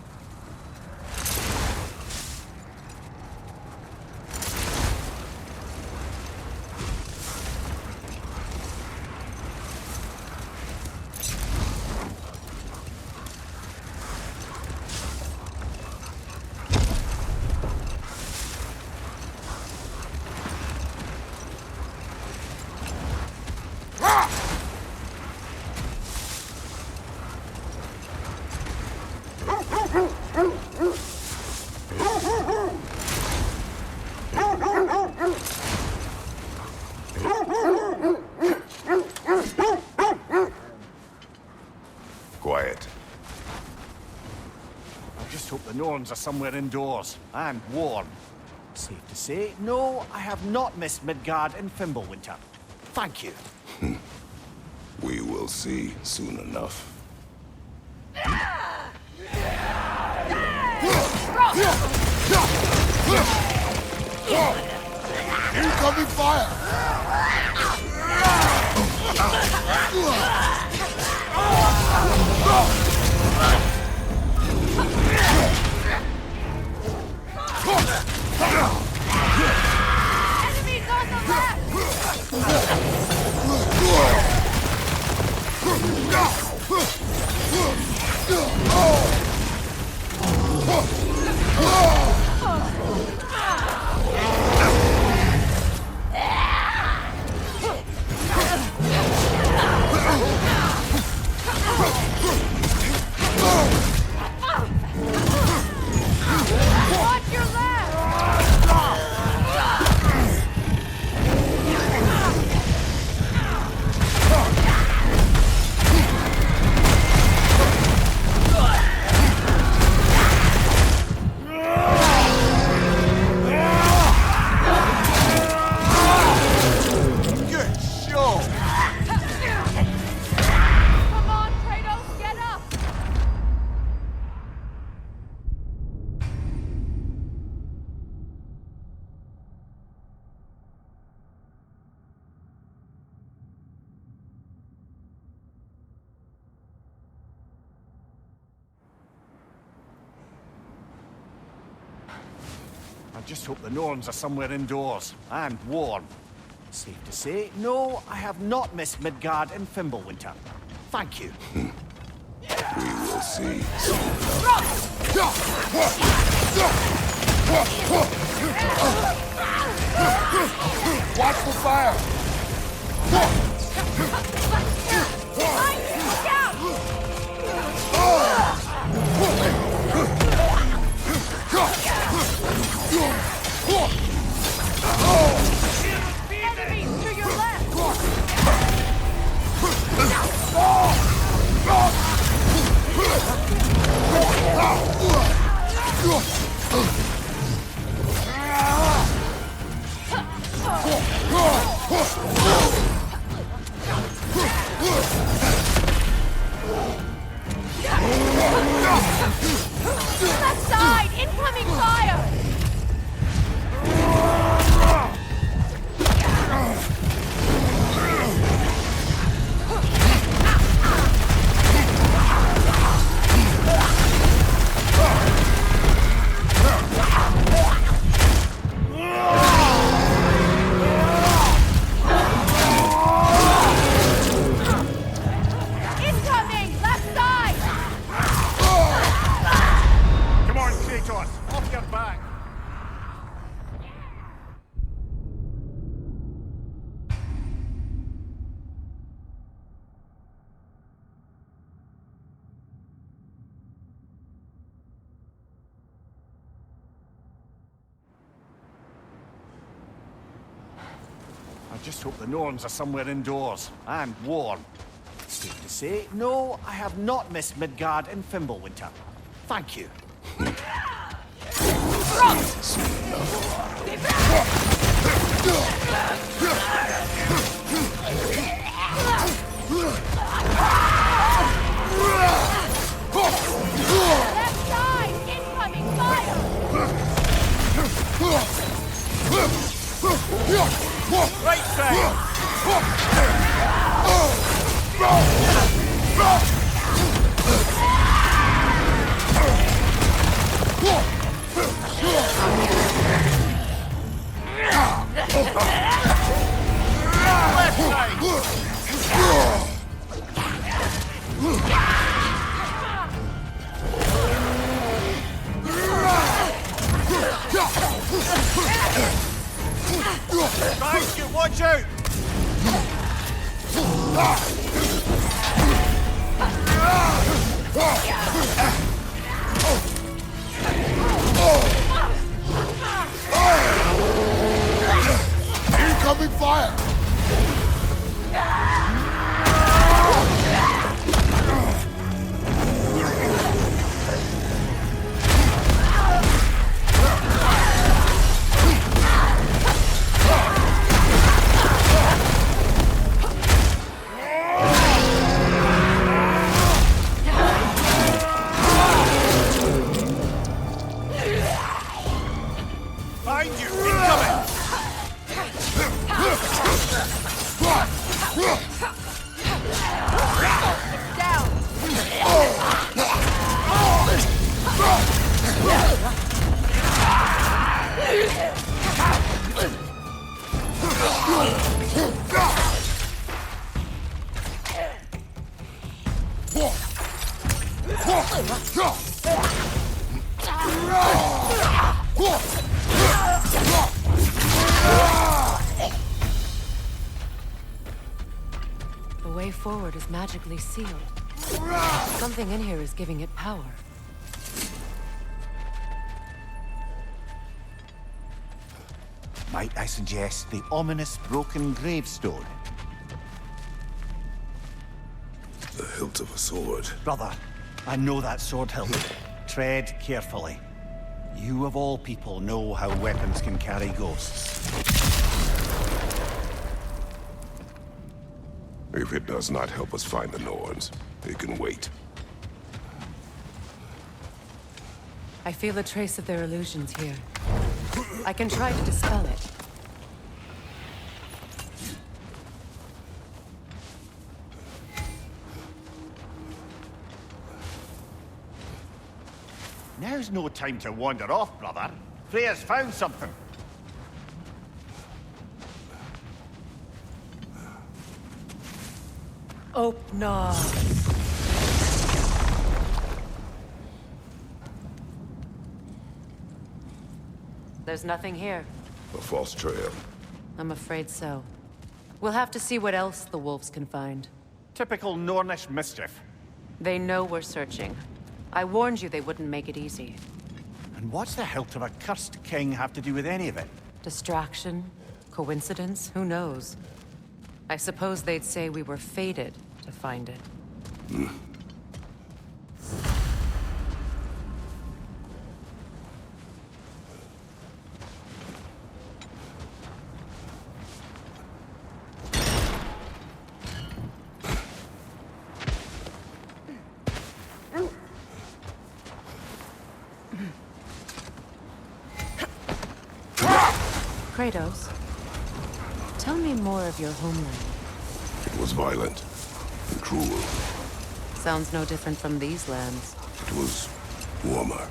Quiet. I just hope the Norns are somewhere indoors and warm. Safe to say, no, I have not missed Midgard and Fimbulwinter. Thank you. We will see soon enough. Incoming fire! Enemies on the Watch your left! Good show! Come on, Kratos, get up! I just hope the Norns are somewhere indoors and warm. Safe to say, no, I have not missed Midgard and Fimbulwinter. Thank you. We will see soon enough. Watch the fire! Enemies to your left! Left side! Incoming fire! Incoming! Left side! Come on, Kratos, off your back. I just hope the Norns are somewhere indoors and warm. Safe to say, no, I have not missed Midgard and Fimbulwinter. Thank you. Left side! Incoming fire! Right side! The way forward is magically sealed. Something in here is giving it power. Might I suggest the ominous broken gravestone? The hilt of a sword. Brother, I know that sword hilt. Tread carefully. You of all people know how weapons can carry ghosts. If it does not help us find the Norns, it can wait. I feel a trace of their illusions here. I can try to dispel it. Now's no time to wander off, brother. Freya's found something. Open up. There's nothing here. A false trail. I'm afraid so. We'll have to see what else the wolves can find. Typical Nornish mischief. They know we're searching. I warned you they wouldn't make it easy. And what's the hilt of a cursed king have to do with any of it? Distraction? Coincidence? Who knows? I suppose they'd say we were fated to find it. Kratos, tell me more of your homeland. It was violent and cruel. Sounds no different from these lands. It was warmer.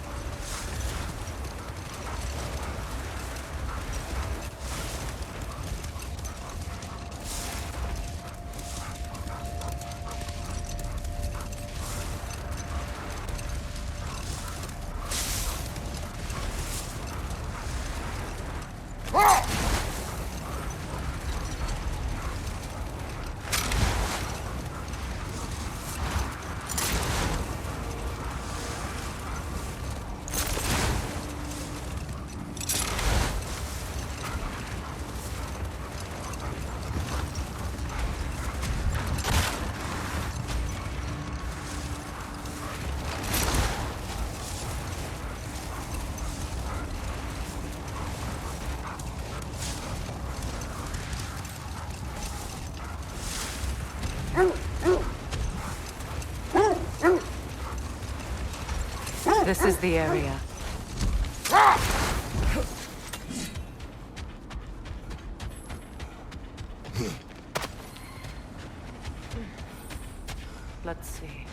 This is the area. Let's see.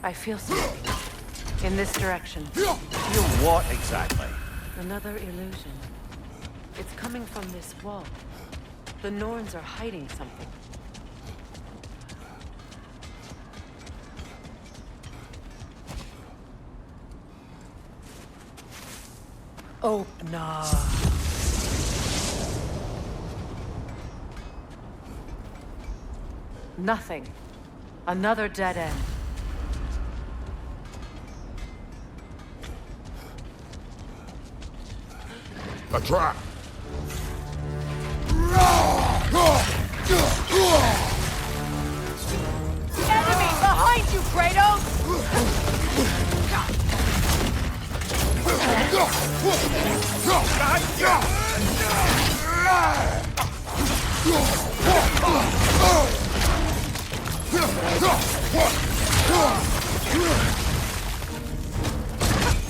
I feel something. In this direction. Feel what exactly? Another illusion. It's coming from this wall. The Norns are hiding something. Open up. Nothing. Another dead end. A trap! Enemy behind you, Kratos!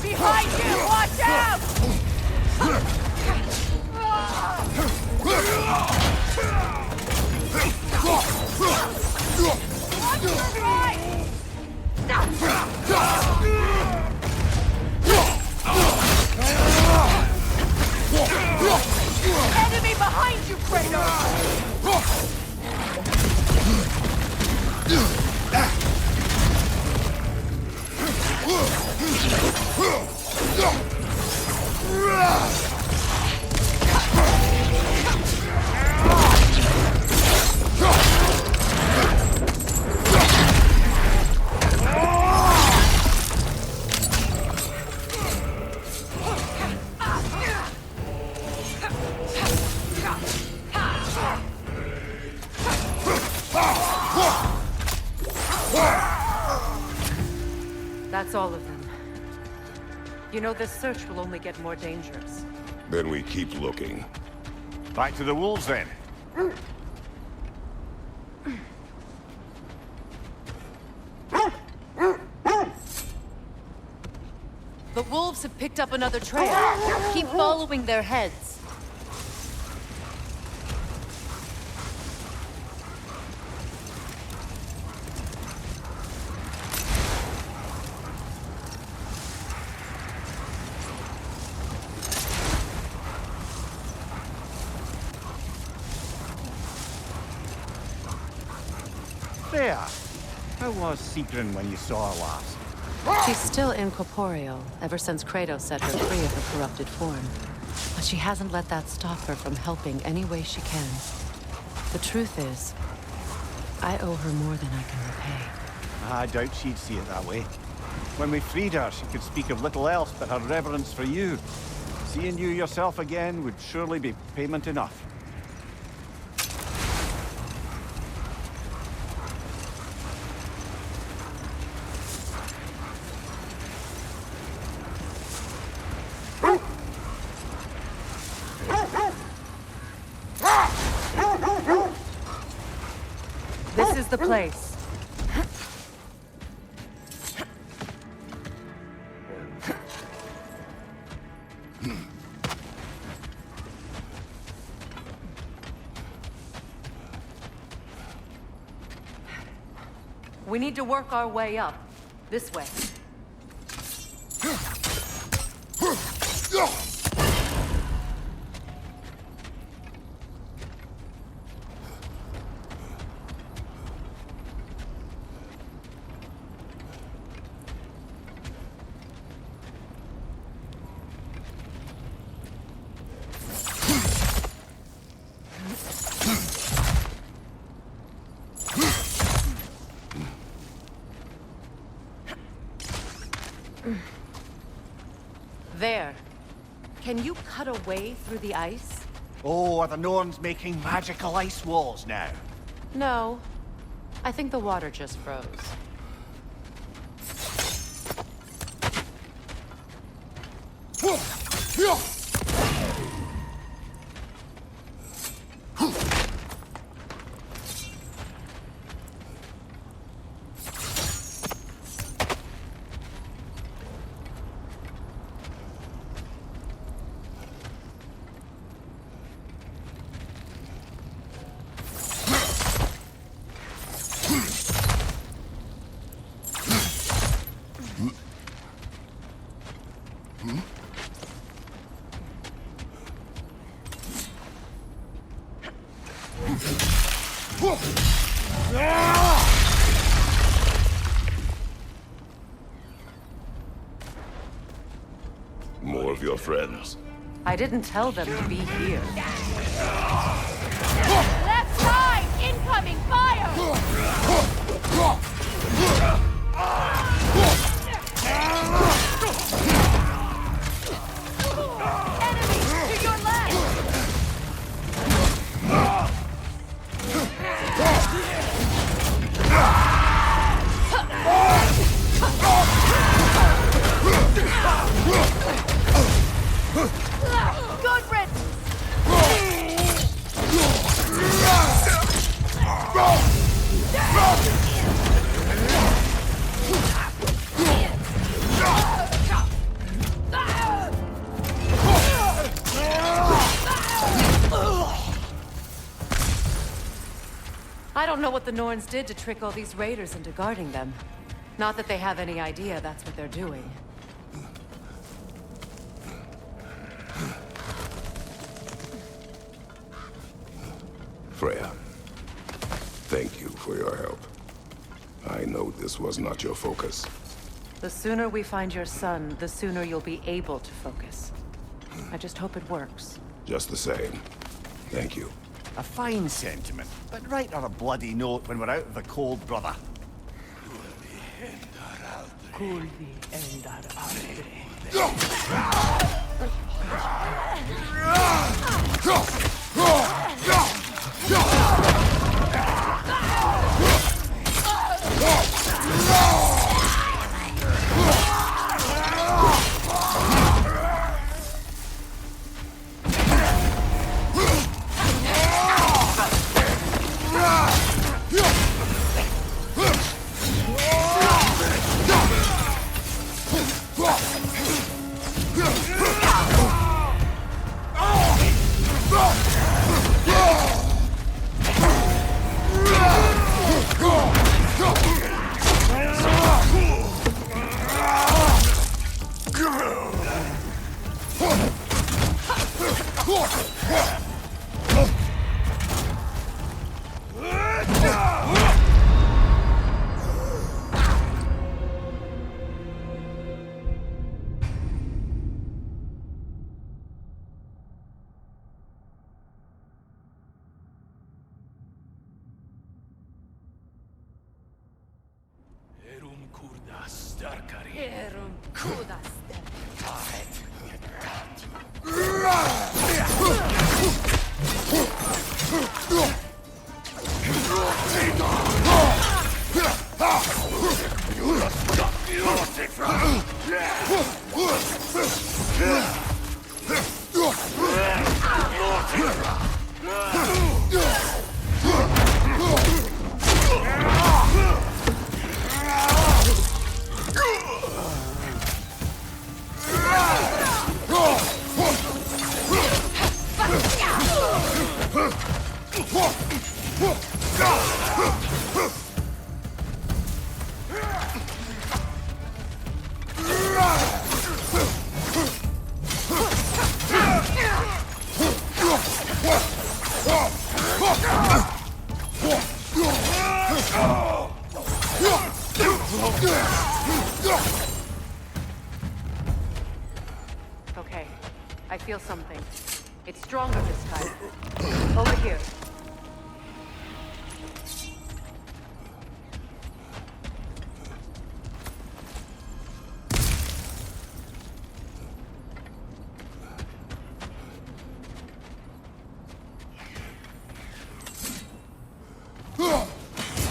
Behind you! Watch out! On your right! Enemy behind you, Kratos! That's all of them. You know, this search will only get more dangerous. Then we keep looking. Back to the wolves, then. The wolves have picked up another trail. Keep following their heads. There. How was Seegrin when you saw her last? She's still incorporeal, ever since Kratos set her free of her corrupted form. But she hasn't let that stop her from helping any way she can. The truth is, I owe her more than I can repay. I doubt she'd see it that way. When we freed her, she could speak of little else but her reverence for you. Seeing you yourself again would surely be payment enough. This is the place. We need to work our way up. This way. There. Can you cut a way through the ice? Oh, are the Norns making magical ice walls now? No. I think the water just froze. More of your friends. I didn't tell them to be here. Left side! Incoming fire! Enemy to your left! Good riddance! I don't know what the Norns did to trick all these raiders into guarding them. Not that they have any idea that's what they're doing. Freya, thank you for your help. I know this was not your focus. The sooner we find your son, the sooner you'll be able to focus. I just hope it works. Just the same. Thank you. A fine sentiment, but write her a bloody note when we're out of the cold, brother. Okay, I feel something. It's stronger this time. Over here.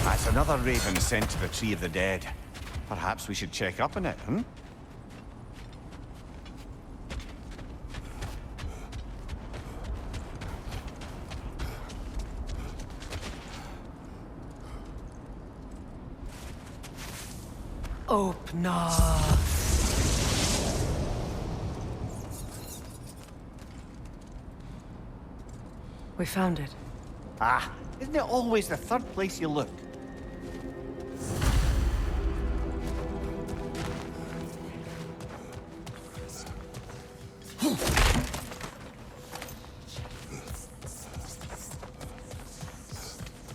That's another raven sent to the Tree of the Dead. Perhaps we should check up on it, hmm? Open up. We found it. Ah, isn't it always the third place you look?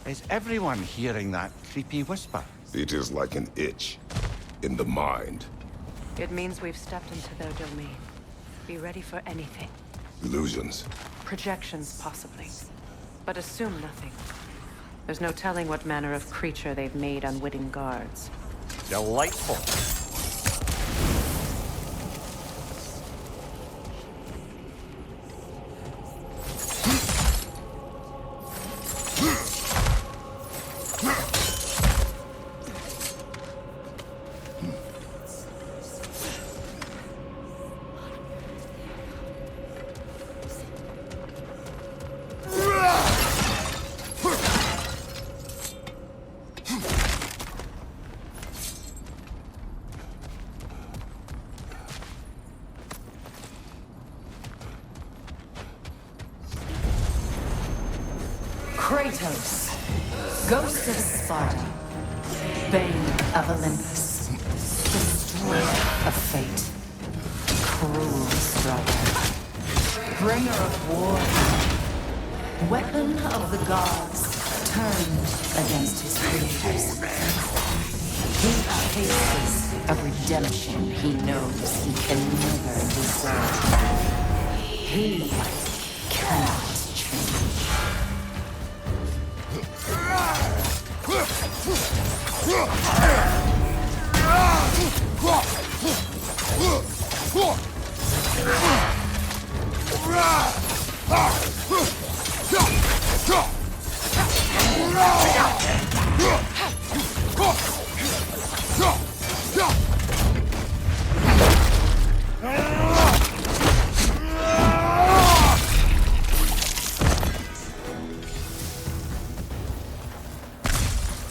Is everyone hearing that creepy whisper? It is like an itch in the mind. It means we've stepped into their domain. Be ready for anything. Illusions. Projections, possibly. But assume nothing. There's no telling what manner of creature they've made unwitting guards. Delightful. Kratos, Ghost of Sparta, Bane of Olympus, Destroyer of Fate, Cruel Striker, Bringer of War, Weapon of the Gods, turned against his creators. He faces a redemption he knows he can never deserve. He cannot change.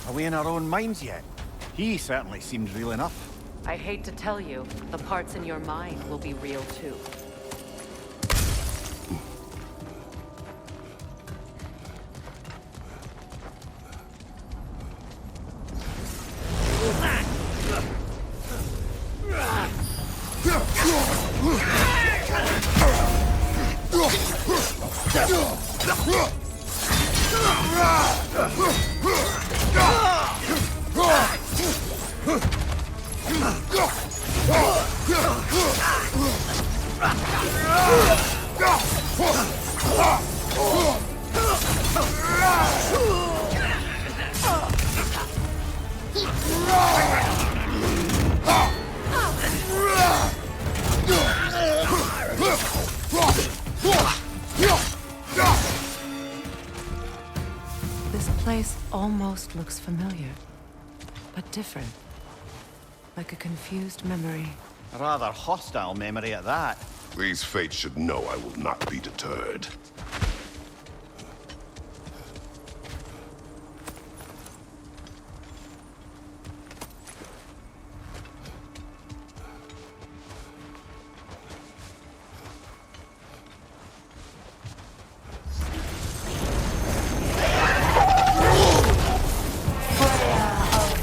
Are we in our own minds yet? He certainly seems real enough. I hate to tell you, the parts in your mind will be real too. almost looks familiar, but different. Like a confused memory. A rather hostile memory at that. These fates should know I will not be deterred.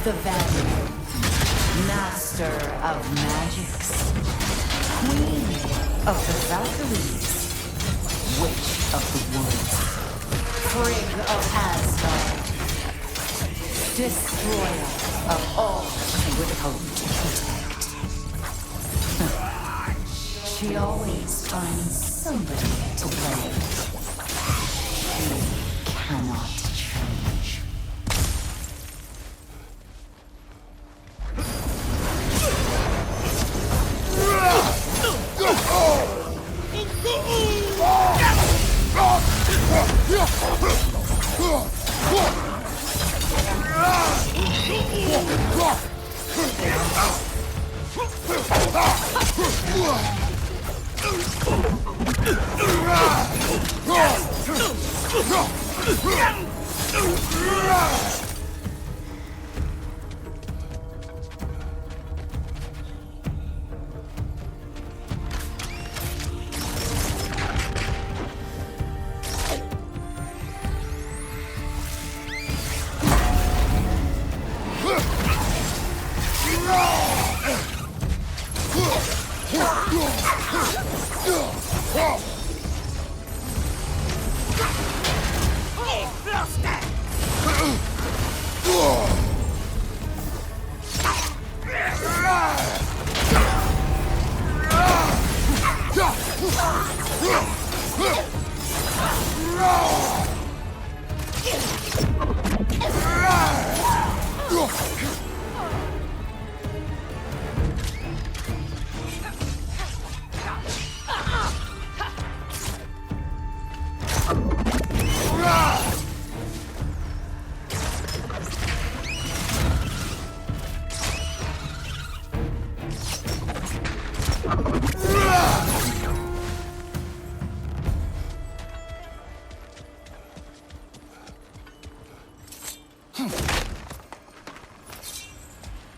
The Valkyrie, master of magics, queen of the Valkyries, witch of the woods, frigg of Asgard, destroyer of all she would hope to protect. She always finds somebody to blame. She cannot change.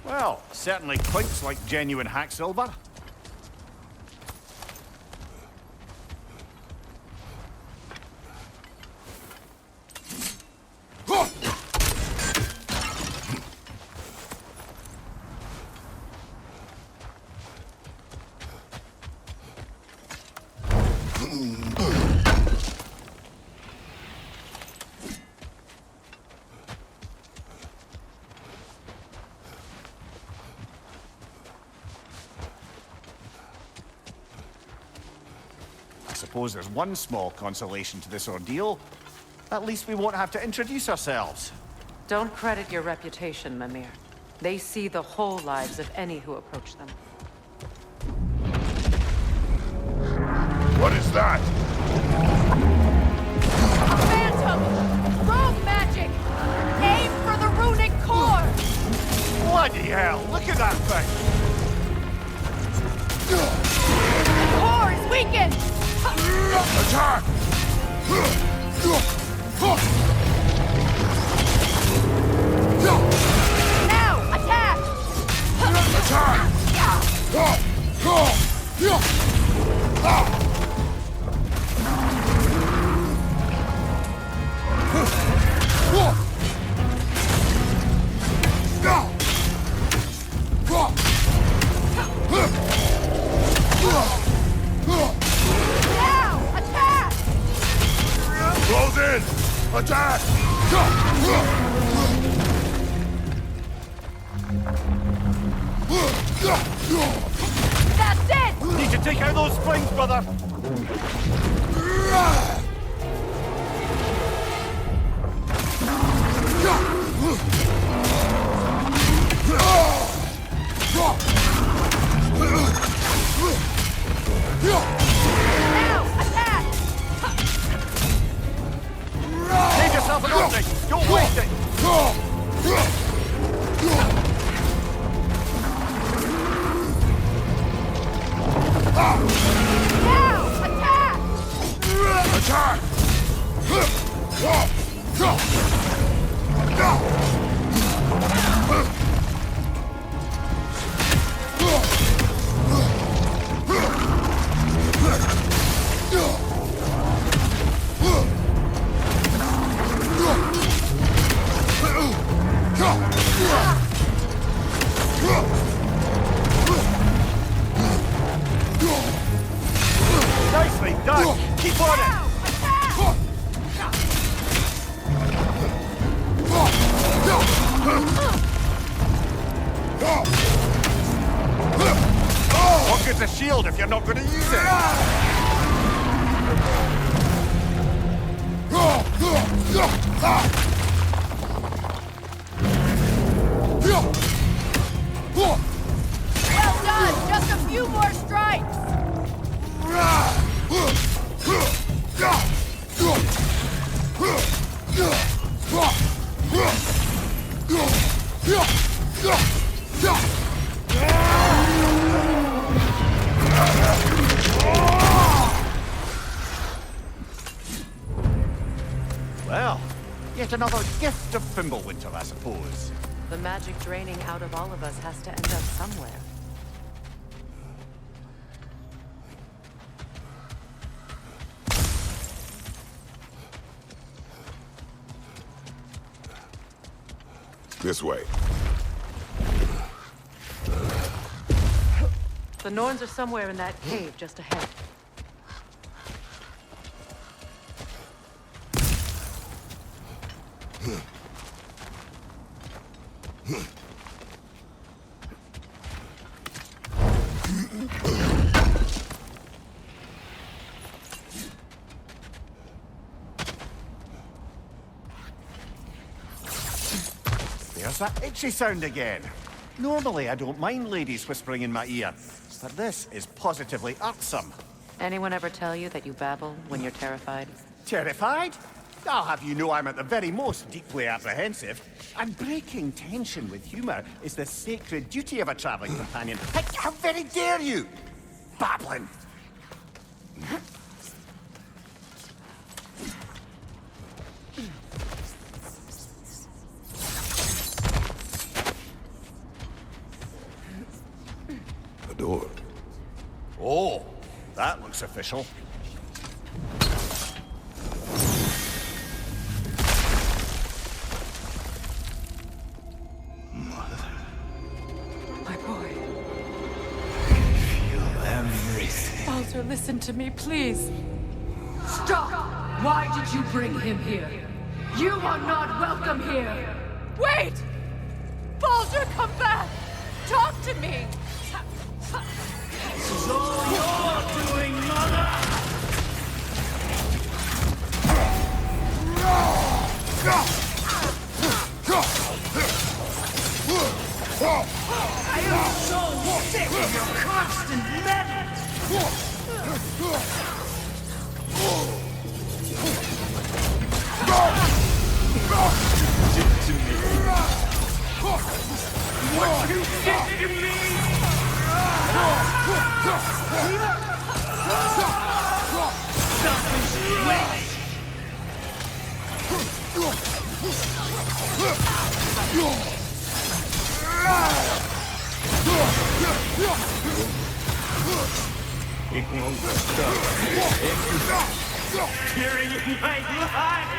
Well, certainly clinks like genuine hack silver. I suppose there's one small consolation to this ordeal. At least we won't have to introduce ourselves. Don't credit your reputation, Mimir. They see the whole lives of any who approach them. What is that? Phantom! Rogue magic! Aim for the runic core! Bloody hell, look at that thing! The core is weakened! Attack! Now, attack! Now, attack! Close in! Attack! That's it! Need to take out those springs, brother! Now, attack! Save yourself an opening! Don't waste it! Now! Attack! Attack! Nicely done! Keep on it! What good's a shield if you're not going to use it? Well done! Just a few more strikes! Well, yet another gift of Fimbulwinter, I suppose. The magic draining out of all of us has to end up somewhere. This way. The Norns are somewhere in that cave just ahead. There's that itchy sound again. Normally, I don't mind ladies whispering in my ear, but this is positively irksome. Anyone ever tell you that you babble when you're terrified? Terrified? I'll have you know I'm at the very most deeply apprehensive. And breaking tension with humor is the sacred duty of a traveling companion. How very dare you! Babbling! A door. Oh, that looks official. My boy. Feel everything. Baldur, listen to me, please. Stop! Why did you bring him here? You are not welcome here! Wait! Baldur, come back! Talk to me! This is all you're doing, mother! I am so sick of your constant meddling! Did to me. What you did to me! It won't stop. Tearing in my life!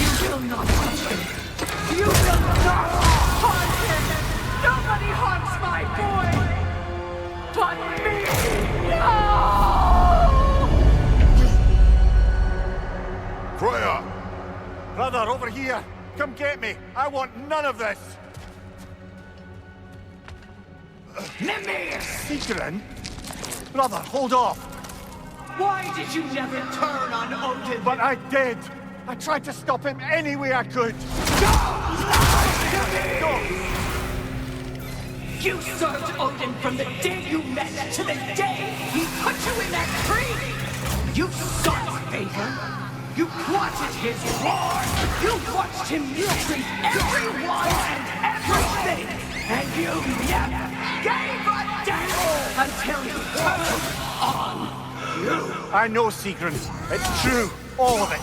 You will not touch him! You will not harm him! Nobody harms my boy! But me! No! Freya! Brother, over here! Come get me! I want none of this! Mimir! Sigrun? Brother, hold off! Why did you never turn on Odin? But I did! I tried to stop him any way I could! Don't lie to me! You served Odin from the day you met to the day he put you in that tree! You sought favor. You plotted his war. You watched him mistreat everyone and everything. And you never gave a damn until he turned on you. I know, Secret. It's true. All of it.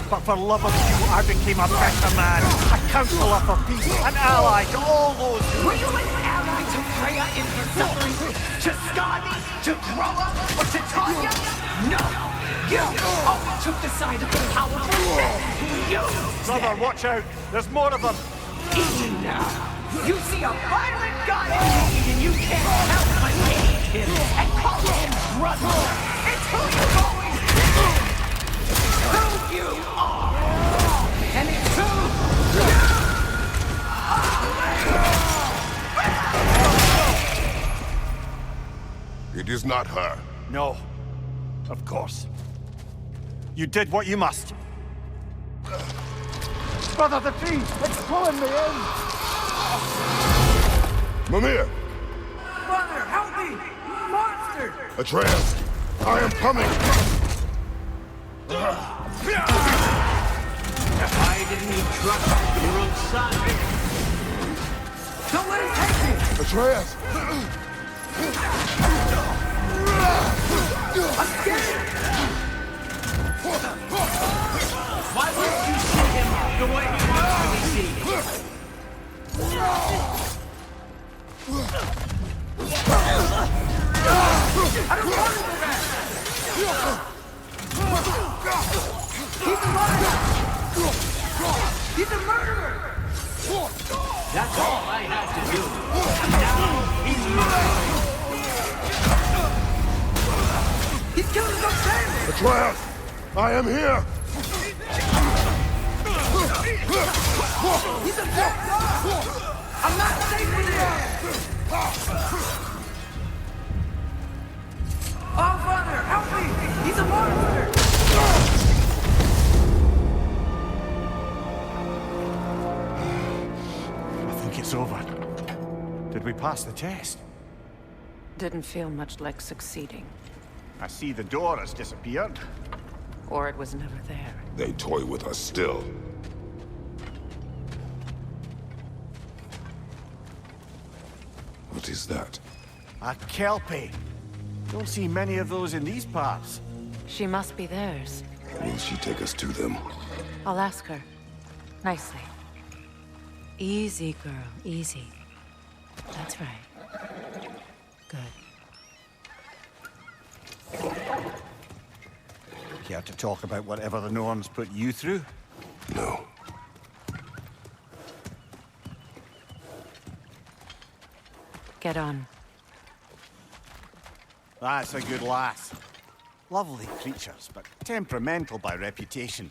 But for love of you, I became a better man. A counselor for peace. An ally to all those who... Were you an ally to Freya in her suffering? To Skadi? To Groa? Or to Tanya? No! You always took the side of the powerful men who used Brother, them. watch out. There's more of them. Easy now. You see a violent god in need and you can't help but hate him and call him brother. It's who you've always been. Who you are. And it's who you are. It is not her. No. Of course. You did what you must. Brother, the tree! It's pulling me in! Mimir! Mother, help me! Monster! Atreus! I am coming! Why didn't you trust your own son? Don't let him take me! Atreus! I'm scared! Why wouldn't you see him the way he wants to be seen? I don't want to go back! He's alive! He's a murderer! That's all I had to do. Now he's mine. He's killing his own family! Atreus! I am here! He's a dead dog! I'm not safe with him! Oh, Father, help me! He's a monster! I think it's over. Did we pass the test? Didn't feel much like succeeding. I see the door has disappeared. Or it was never there. They toy with us still. What is that? A Kelpie. Don't see many of those in these parts. She must be theirs. Will she take us to them? I'll ask her. Nicely. Easy, girl. Easy. That's right. Good. Care to talk about whatever the Norns put you through? No. Get on. That's a good lass. Lovely creatures, but temperamental by reputation.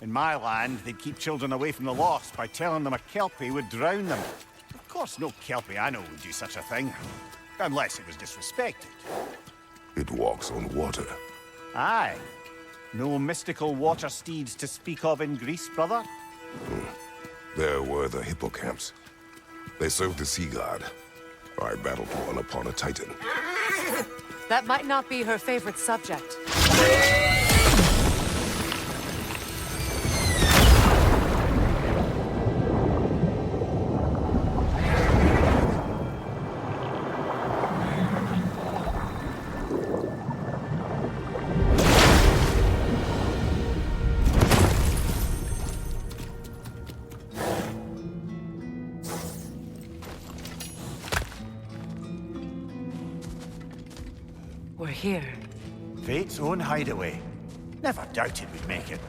In my land, they'd keep children away from the lost by telling them a Kelpie would drown them. Of course, no Kelpie I know would do such a thing. Unless it was disrespected. It walks on water. Aye. No mystical water steeds to speak of in Greece, brother? There were the hippocamps. They served the sea god. I battled one upon a titan. That might not be her favorite subject. We're here. Fate's own hideaway. Never doubted we'd make it.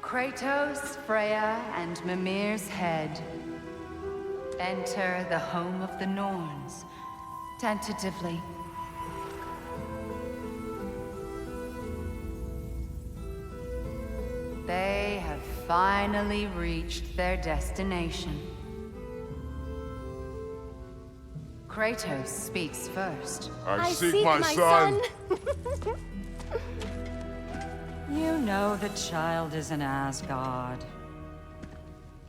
Kratos, Freya, and Mimir's head. Enter the home of the Norns. Tentatively. They have finally reached their destination. Kratos speaks first. I seek my son. You know the child is in Asgard.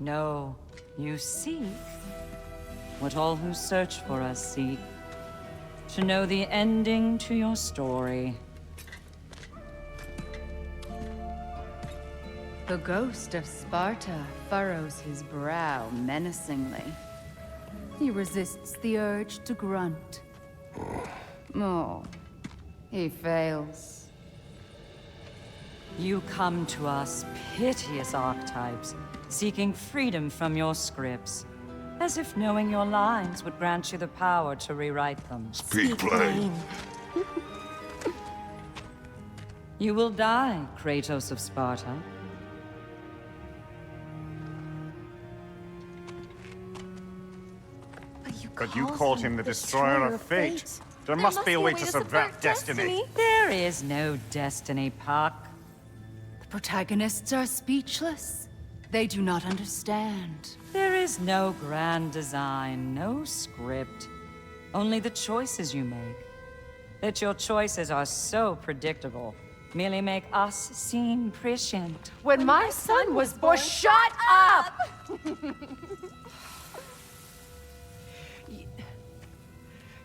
No, you seek what all who search for us seek. To know the ending to your story. The ghost of Sparta furrows his brow menacingly. He resists the urge to grunt. Oh, he fails. You come to us, piteous archetypes, seeking freedom from your scripts, as if knowing your lines would grant you the power to rewrite them. Speak plain. You will die, Kratos of Sparta. But you called him the Destroyer of Fate. There must be a way to subvert destiny. There is no destiny, Puck. The protagonists are speechless. They do not understand. There is no grand design, no script. Only the choices you make. That your choices are so predictable, merely make us seem prescient. When my son was born, shut up!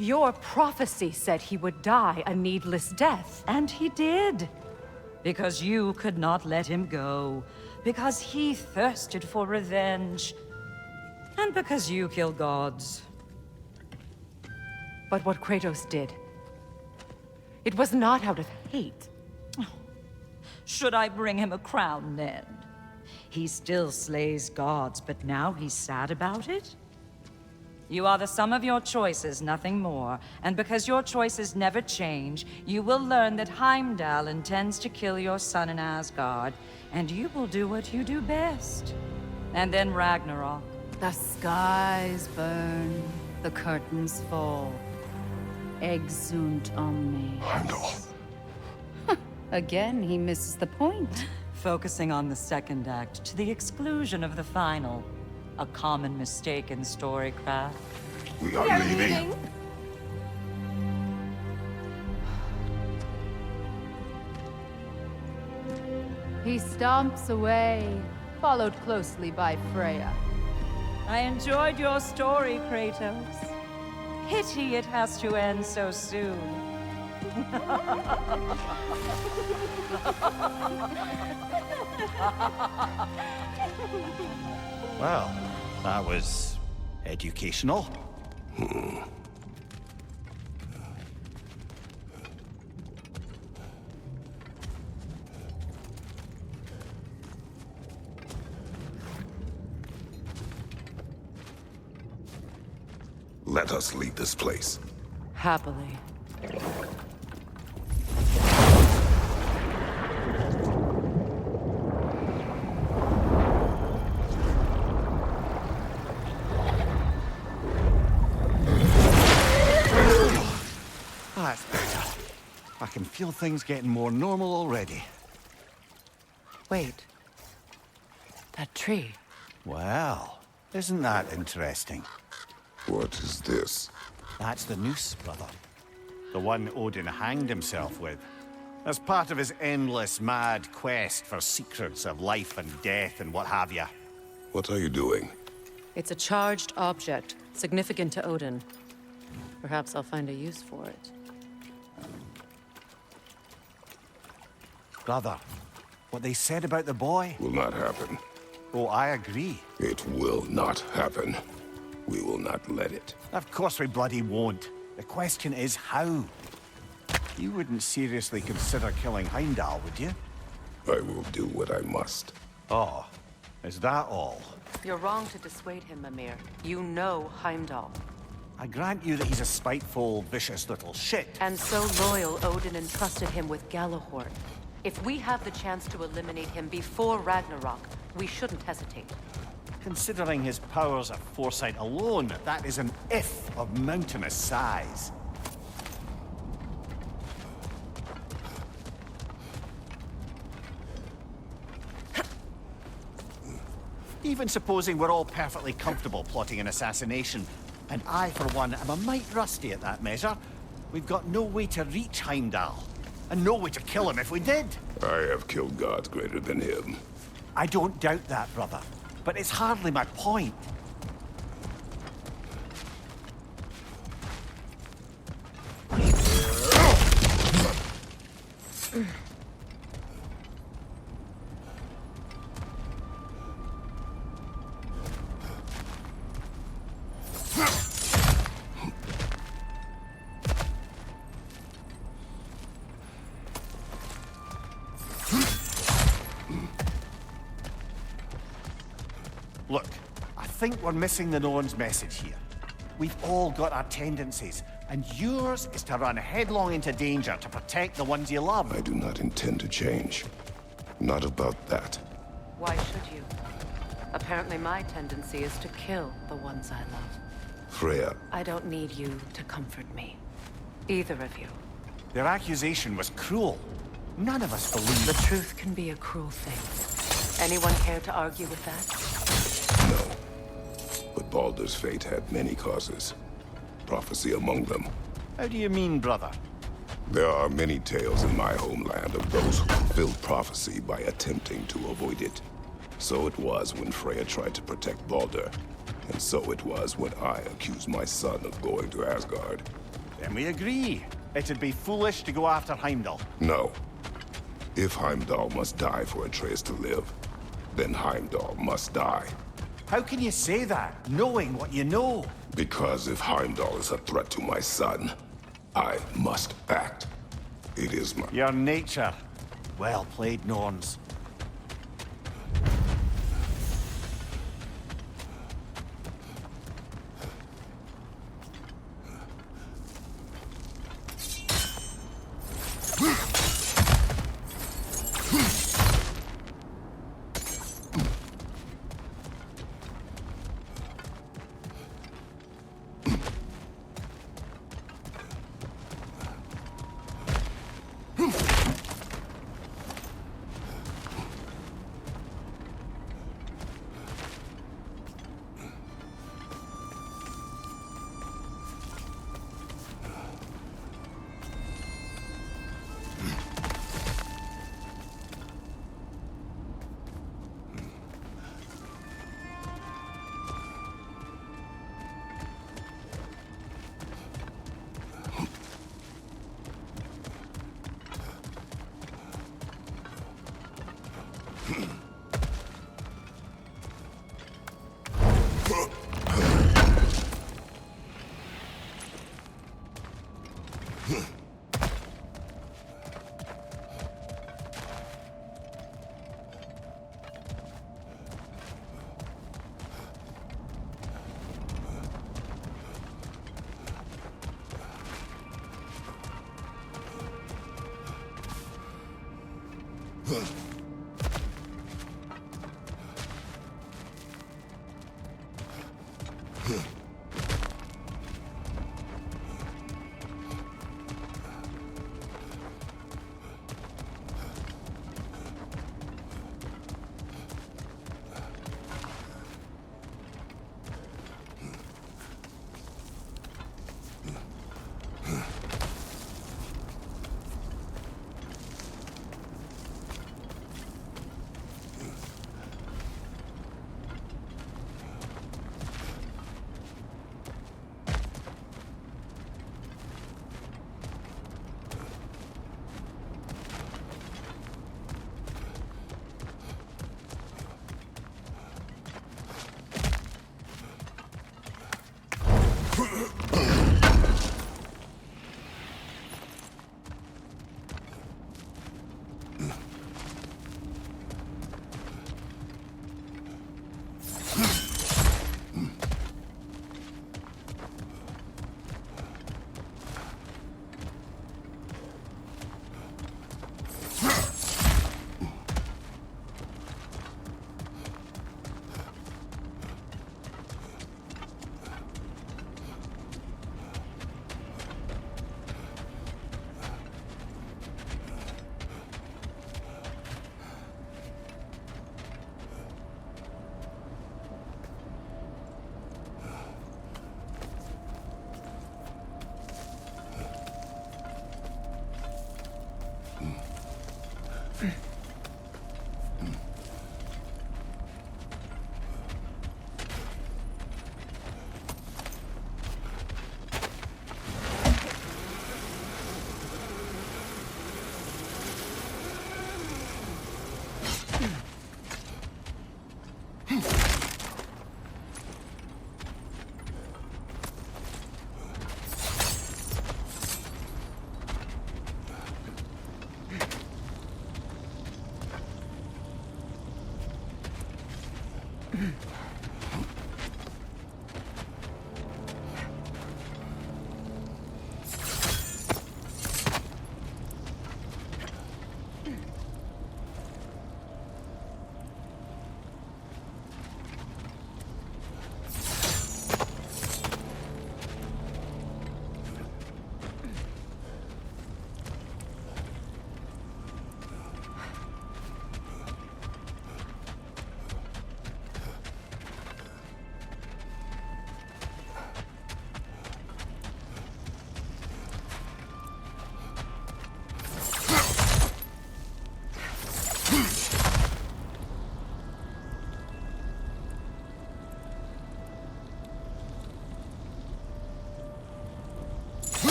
Your prophecy said he would die a needless death. And he did. Because you could not let him go. Because he thirsted for revenge. And because you kill gods. But what Kratos did, it was not out of hate. Should I bring him a crown then? He still slays gods, but now he's sad about it? You are the sum of your choices, nothing more. And because your choices never change, you will learn that Heimdall intends to kill your son in Asgard, and you will do what you do best. And then Ragnarok. The skies burn, the curtains fall. Exunt omnes. Heimdall. Again, he misses the point. Focusing on the second act to the exclusion of the final. A common mistake in storycraft. We are leaving. He stomps away, followed closely by Freya. I enjoyed your story, Kratos. Pity it has to end so soon. Well, that was educational. Let us leave this place. Happily. That's better. I can feel things getting more normal already. Wait. That tree. Well, isn't that interesting? What is this? That's the noose, brother. The one Odin hanged himself with. As part of his endless, mad quest for secrets of life and death and what have you. What are you doing? It's a charged object, significant to Odin. Perhaps I'll find a use for it. Brother, what they said about the boy? Will not happen. Oh, I agree. It will not happen. We will not let it. Of course we bloody won't. The question is how. You wouldn't seriously consider killing Heimdall, would you? I will do what I must. Oh, is that all? You're wrong to dissuade him, Mimir. You know Heimdall. I grant you that he's a spiteful, vicious little shit. And so loyal, Odin entrusted him with Galahorn. If we have the chance to eliminate him before Ragnarok, we shouldn't hesitate. Considering his powers of foresight alone, that is an if of mountainous size. Even supposing we're all perfectly comfortable plotting an assassination, And I, for one, am a mite rusty at that measure. We've got no way to reach Heimdall, and no way to kill him if we did. I have killed gods greater than him. I don't doubt that, brother. But it's hardly my point. Look, I think we're missing the no one's message here. We've all got our tendencies, and yours is to run headlong into danger to protect the ones you love. I do not intend to change. Not about that. Why should you? Apparently my tendency is to kill the ones I love. Freya. I don't need you to comfort me. Either of you. Their accusation was cruel. None of us believe the truth can be a cruel thing. Anyone care to argue with that? No. But Baldur's fate had many causes. Prophecy among them. How do you mean, brother? There are many tales in my homeland of those who fulfilled prophecy by attempting to avoid it. So it was when Freya tried to protect Baldur. And so it was when I accused my son of going to Asgard. Then we agree. It'd be foolish to go after Heimdall. No. If Heimdall must die for Atreus to live, then Heimdall must die. How can you say that, knowing what you know? Because if Heimdall is a threat to my son, I must act. It is my... Your nature. Well played, Norns.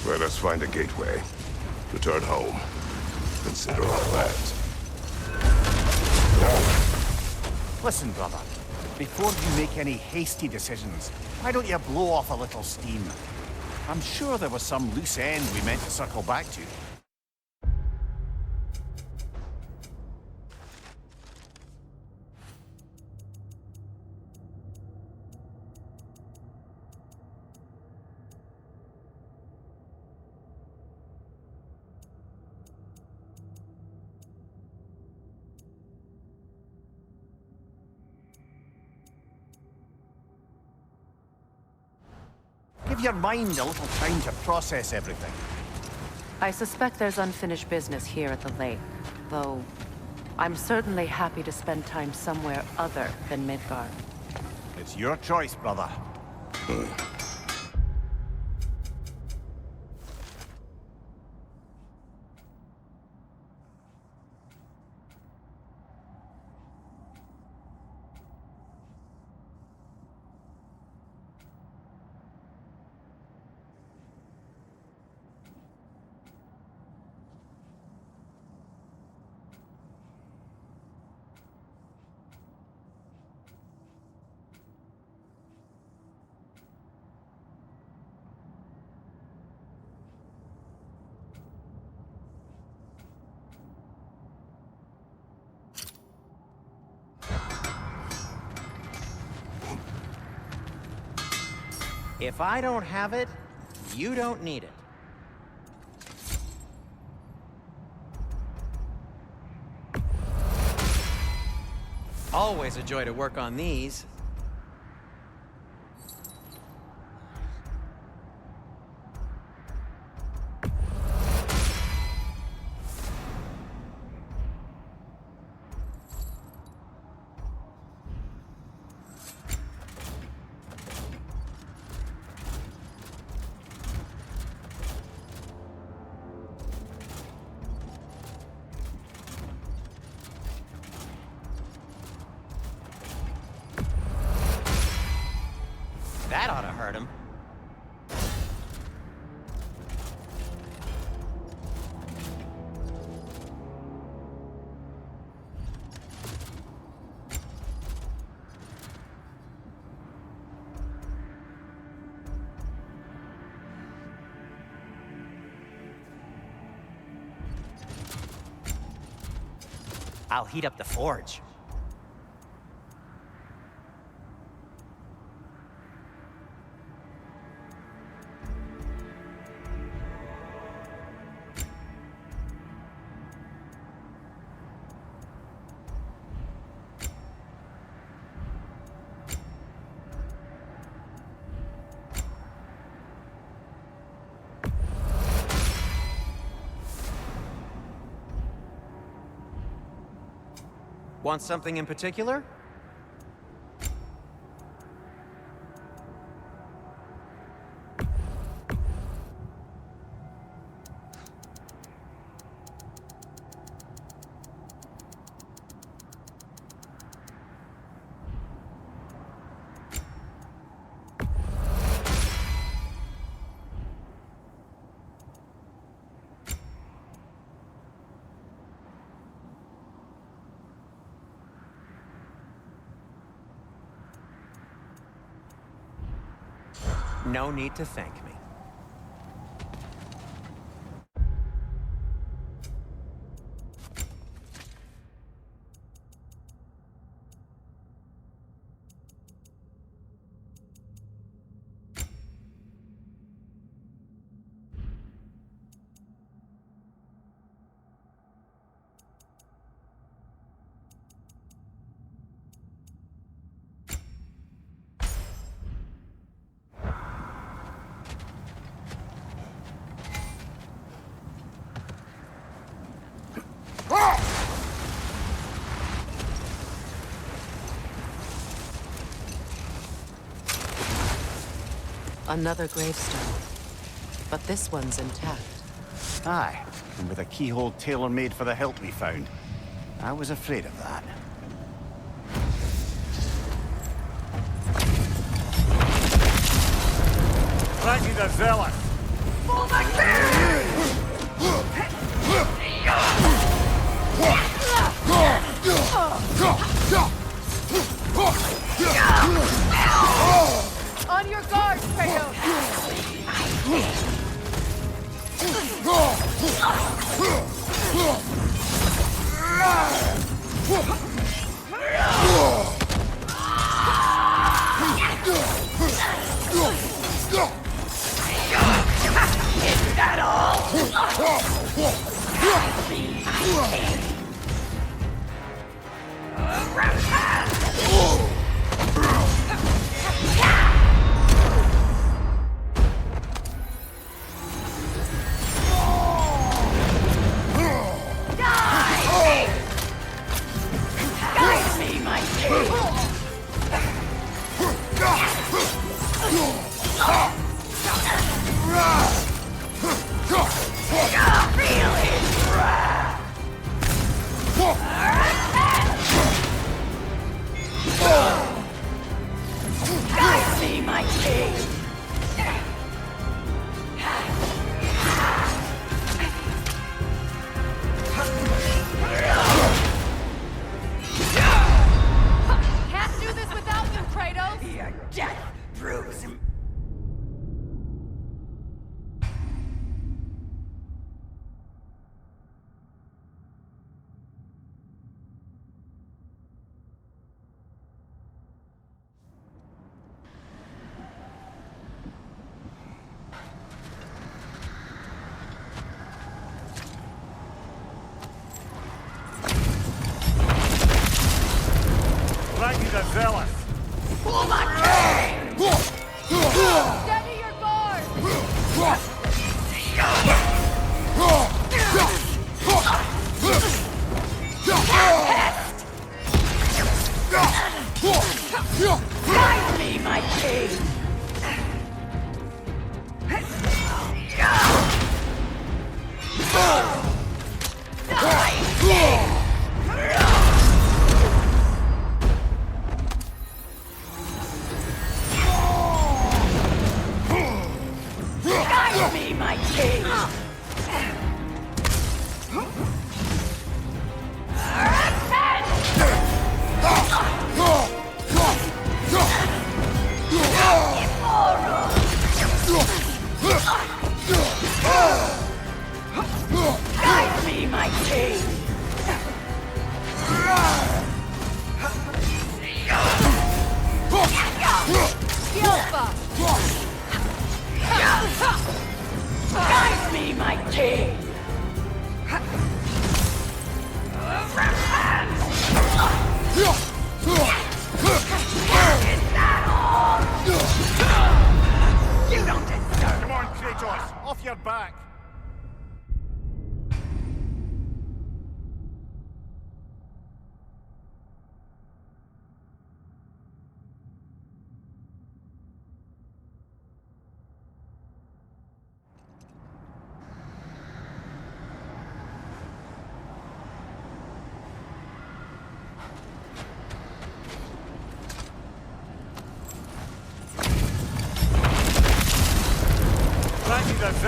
Let us find a gateway. Return home. Consider our plans. Listen, brother. Before you make any hasty decisions, why don't you blow off a little steam? I'm sure there was some loose end we meant to circle back to. Give your mind a little time to process everything. I suspect there's unfinished business here at the lake, though I'm certainly happy to spend time somewhere other than Midgard. It's your choice, brother. If I don't have it, you don't need it. Always a joy to work on these. That ought to hurt him. I'll heat up the forge. Want something in particular? No need to thank me. Another gravestone. But this one's intact. Aye, and with a keyhole tailor-made for the hilt we found. I was afraid of that. Frankie the Zealot! Pull the On your guard, Kratos! Is that all? Guide me, my king! Feel his wrath! Guide me, my king! Can't do this without you, Kratos! Your death proves him. Frankie the Zealot! Pull my king! Steady your guard! Guide me, my king! Guide me, my king! Guide me, my king! Guide me, my king! Is that all? You don't deserve. Come on, Kratos! Off your back!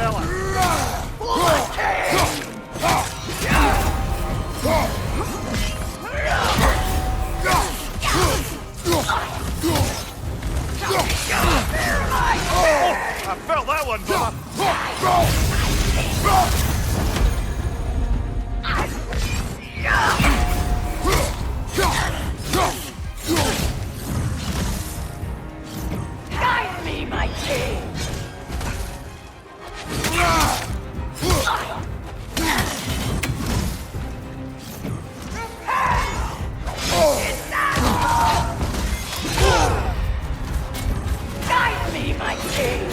zealot! I felt that one, brother! Guide me, my king! Guide me, my king!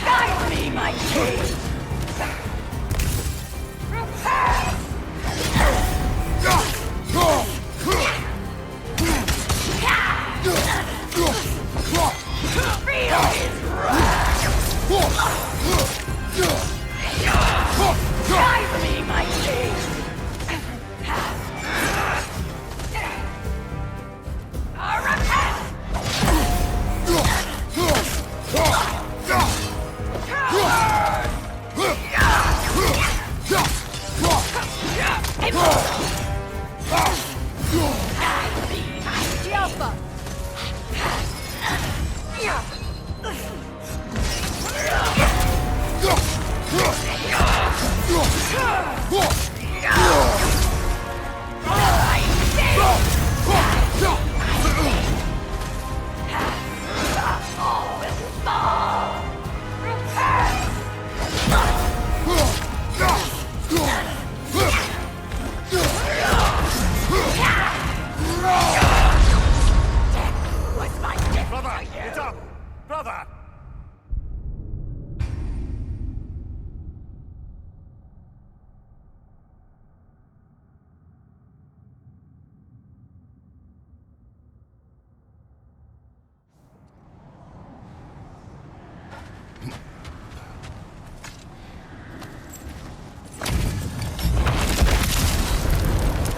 Guide me, my king! Feel his wrath! Guide me, my king! Brother, get up! Brother!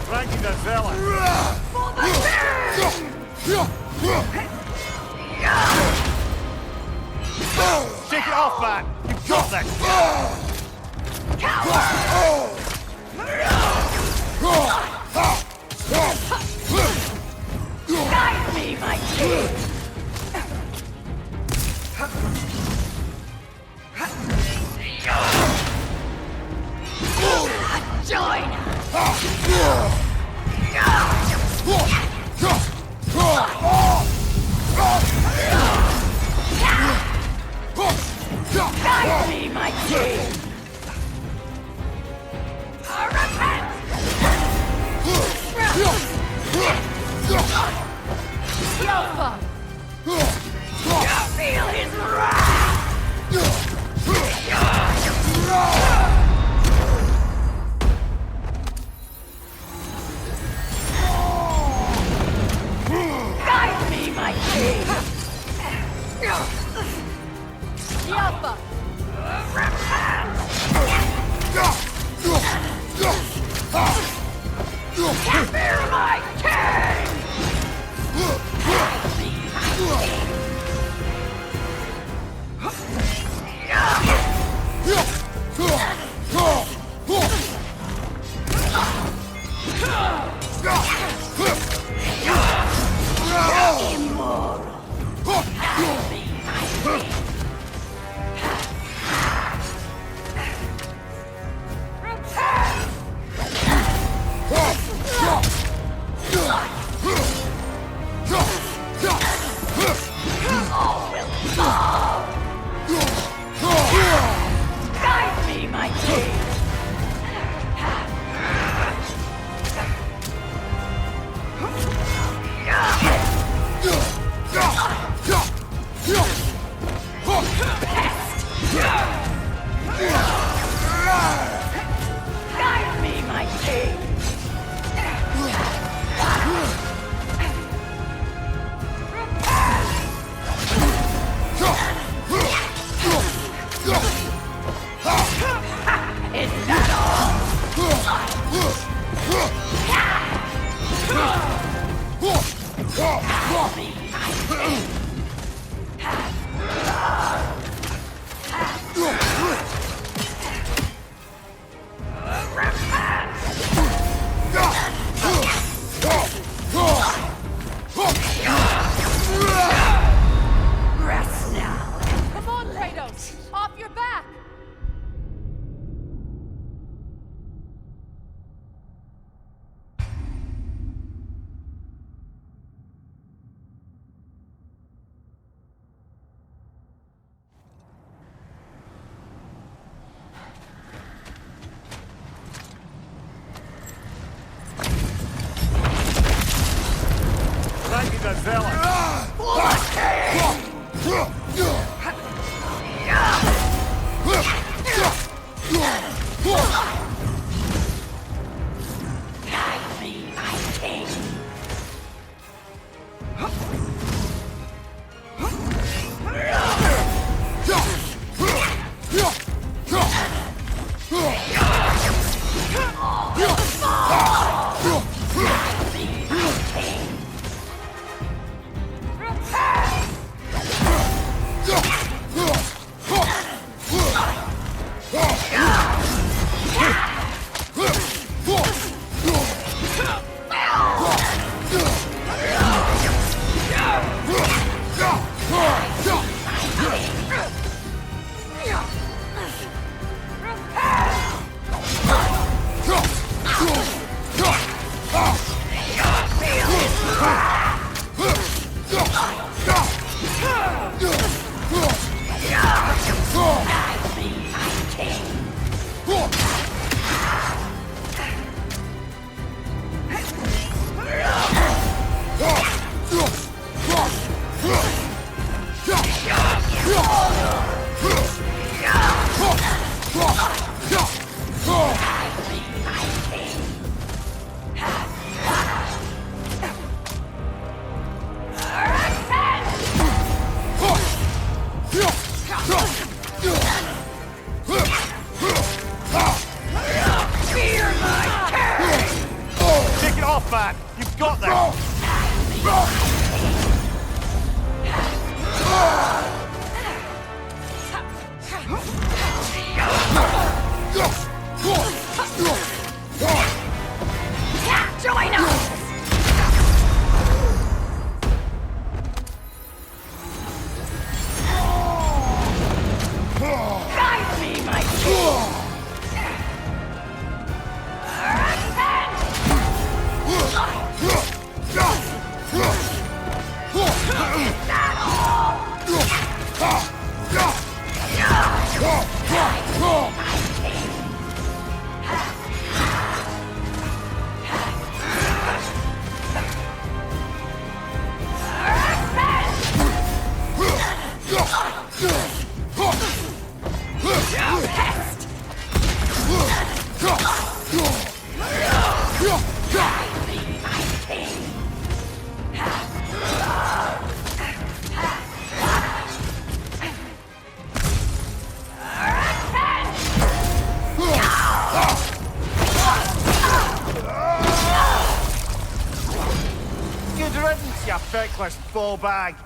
Frankie the Zealot! Shake it off, man! You've got this! Guide me, my king! Join Guide me, my king! Repent! Yofa! Feel his wrath! Guide me, my king! Yofa! Repent! Fear my king! Guide me, my king! Rest now. Come on, Kratos! Off your back! Thank you, Godzilla. Take it off, man! You've got this! Join us! Guide me, my king! Good riddance, you feckless ball bag.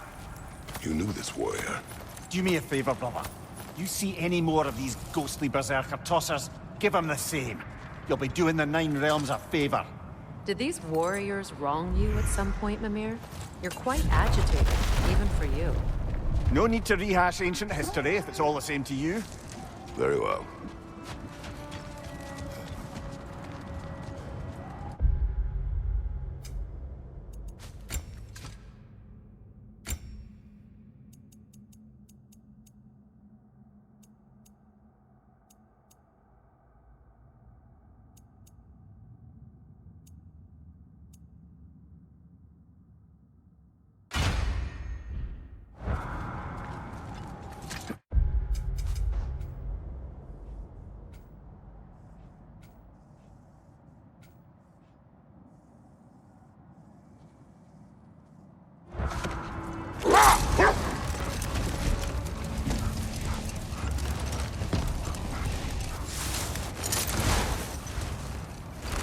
You knew this warrior. Do me a favor, brother. You see any more of these ghostly berserker tossers, give them the same. You'll be doing the Nine Realms a favor. Did these warriors wrong you at some point, Mimir? You're quite agitated, even for you. No need to rehash ancient history if it's all the same to you. Very well.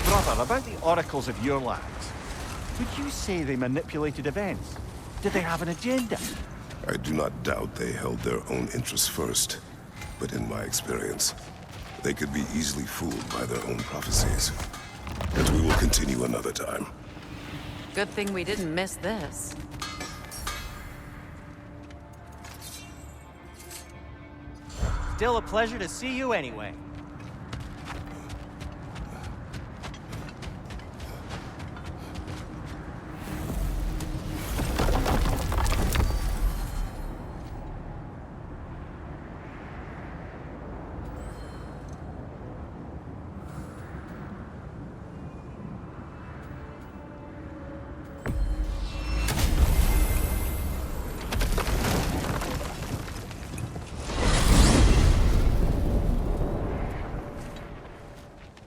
Brother, about the oracles of your lands. Would you say they manipulated events? Did they have an agenda? I do not doubt they held their own interests first. But in my experience, they could be easily fooled by their own prophecies. But we will continue another time. Good thing we didn't miss this. Still a pleasure to see you anyway.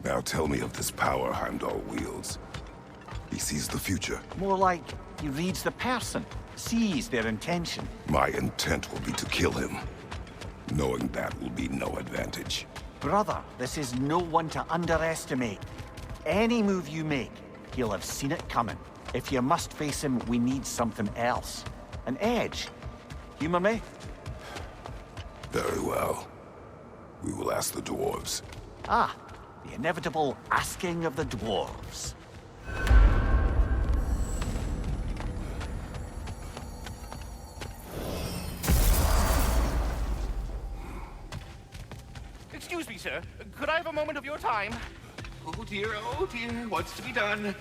Now tell me of this power Heimdall wields. He sees the future. More like he reads the person, sees their intention. My intent will be to kill him. Knowing that will be no advantage. Brother, this is no one to underestimate. Any move you make, he'll have seen it coming. If you must face him, we need something else. An edge. Humor me? Very well. We will ask the dwarves. Ah, the inevitable asking of the dwarves. Excuse me, sir. Could I have a moment of your time? Oh dear, what's to be done?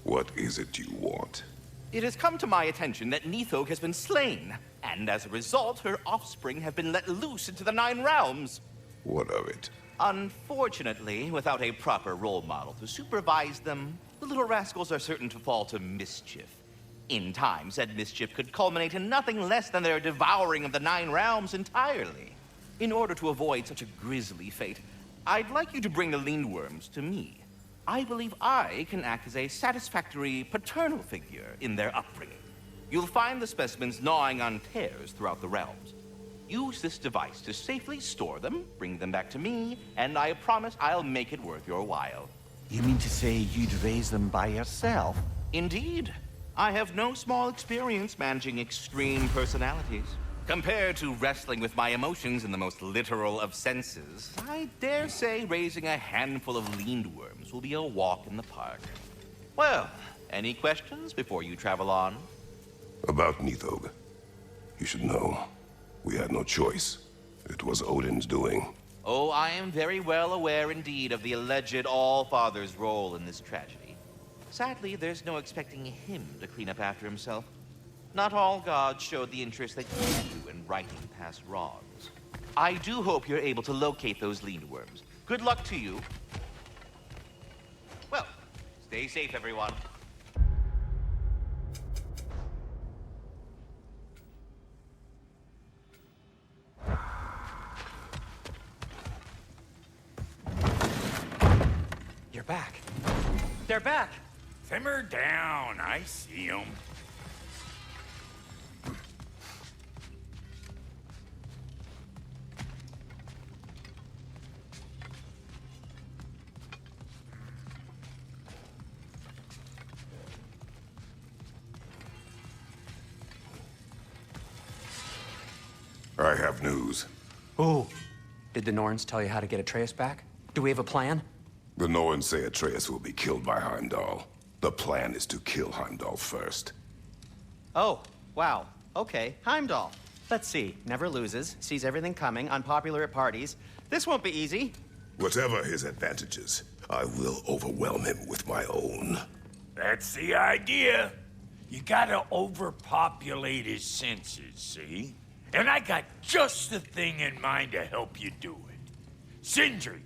What is it you want? It has come to my attention that Nitho has been slain, and as a result, her offspring have been let loose into the Nine Realms. What of it? Unfortunately, without a proper role model to supervise them, the little rascals are certain to fall to mischief. In time, said mischief could culminate in nothing less than their devouring of the Nine Realms entirely. In order to avoid such a grisly fate, I'd like you to bring the Lindworms to me. I believe I can act as a satisfactory paternal figure in their upbringing. You'll find the specimens gnawing on tears throughout the realms. Use this device to safely store them, bring them back to me, and I promise I'll make it worth your while. You mean to say you'd raise them by yourself? Indeed. I have no small experience managing extreme personalities. Compared to wrestling with my emotions in the most literal of senses, I dare say raising a handful of Lindworms will be a walk in the park. Well, any questions before you travel on? About Nithog. You should know. We had no choice. It was Odin's doing. Oh, I am very well aware indeed of the alleged All-Father's role in this tragedy. Sadly, there's no expecting him to clean up after himself. Not all gods showed the interest that you do in righting past wrongs. I do hope you're able to locate those Lindworms. Good luck to you. Well, stay safe, everyone. You're back. They're back. Simmer down. I see them. I have news. Oh. Did the Norns tell you how to get Atreus back? Do we have a plan? The Norns say Atreus will be killed by Heimdall. The plan is to kill Heimdall first. Oh, wow. Okay, Heimdall. Let's see. Never loses, sees everything coming, unpopular at parties. This won't be easy. Whatever his advantages, I will overwhelm him with my own. That's the idea. You gotta overpopulate his senses, see? And I got just the thing in mind to help you do it. Sindri,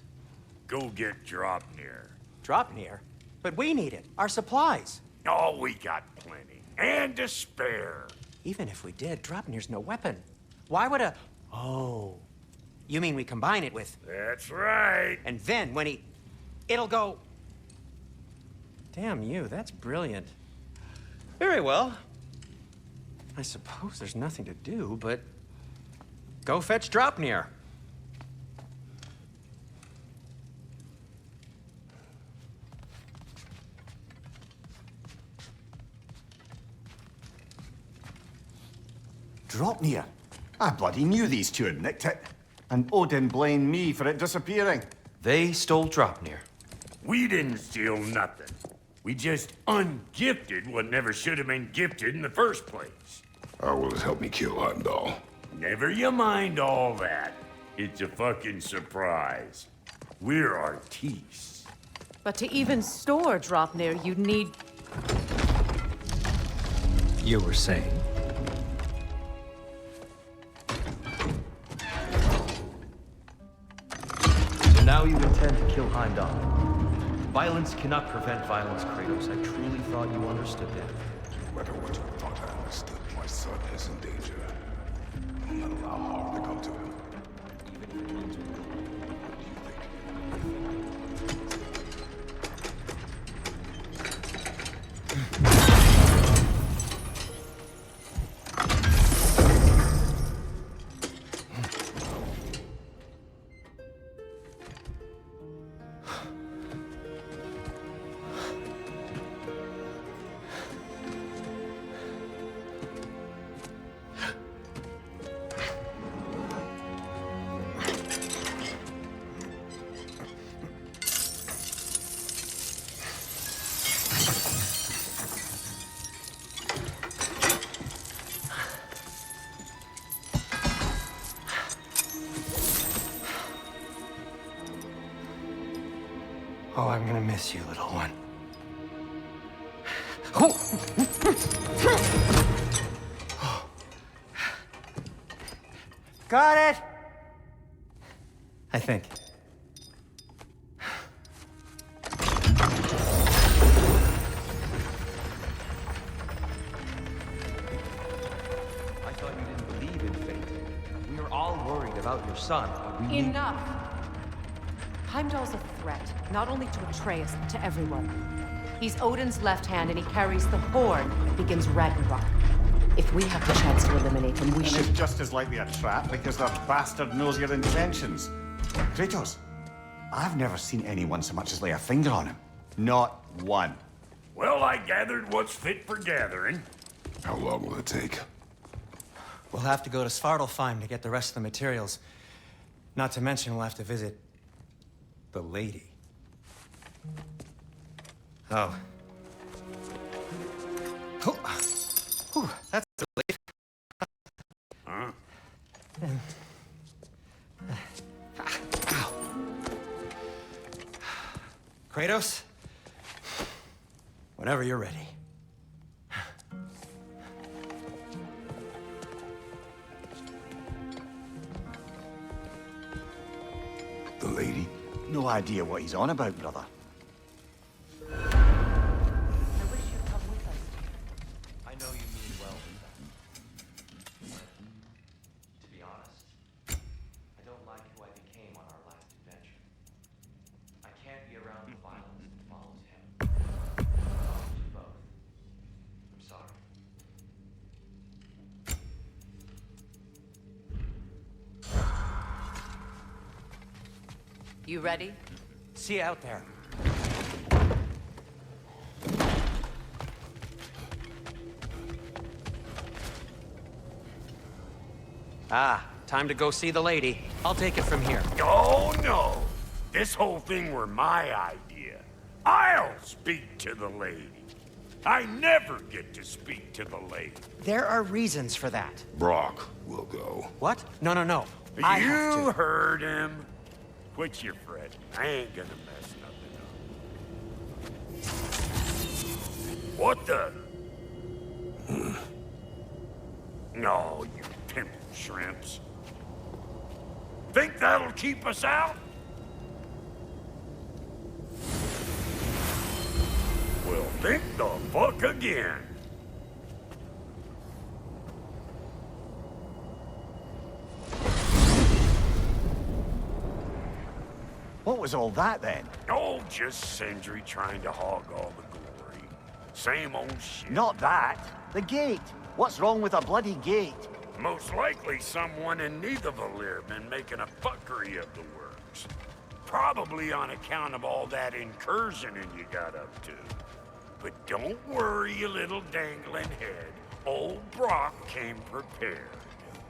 go get Dropnir. Dropnir? But we need it. Our supplies. Oh, we got plenty. And to spare. Even if we did, Dropnir's no weapon. Why would a... Oh. You mean we combine it with... That's right. And then when he... It'll go... Damn you, that's brilliant. Very well. I suppose there's nothing to do, but... Go fetch Dropnir. Dropnir? I bloody knew these two had nicked it. And Odin blamed me for it disappearing. They stole Dropnir. We didn't steal nothing. We just ungifted what never should have been gifted in the first place. How will it help me kill Heimdall? Never you mind all that. It's a fucking surprise. We're artistes. But to even store Dropnir, you'd need... You were saying? So now you intend to kill Heimdall. Violence cannot prevent violence, Kratos. I truly thought you understood that. No matter what you thought I understood, my son is in danger. I'll not allow harm to come to him. Oh, I'm gonna miss you, little one. Got it! I think. I thought you didn't believe in fate. We were all worried about your son. But we Enough! Heimdall's a threat, not only to Atreus, but to everyone. He's Odin's left hand, and he carries the horn that begins Ragnarok. If we have the chance to eliminate him, we should... And it's just as likely a trap because the bastard knows your intentions. Kratos, I've never seen anyone so much as lay a finger on him. Not one. Well, I gathered what's fit for gathering. How long will it take? We'll have to go to Svartalfheim to get the rest of the materials. Not to mention we'll have to visit the lady. Oh. Whew, that's the lady. Huh? Ow. Kratos? Whenever you're ready. The lady? No idea what he's on about, brother. I know you mean well. To be honest, I don't like who I became on our last adventure. I can't be around the violence that follows him. You both. I'm sorry. You ready? See you out there. Ah, time to go see the lady. I'll take it from here. Oh, no. This whole thing were my idea. I'll speak to the lady. I never get to speak to the lady. There are reasons for that. Brock will go. What? No, no, no. I have You to. heard him. Quit your fretting. I ain't gonna mess nothing up. What the? No, you pimp shrimps. Think that'll keep us out? Well, think the fuck again. What was all that then? Oh, just Sindri trying to hog all the glory. Same old shit. Not that. The gate. What's wrong with a bloody gate? Most likely someone in Ninuwiu been making a fuckery of the works. Probably on account of all that incursioning you got up to. But don't worry, you little dangling head. old Brock came prepared.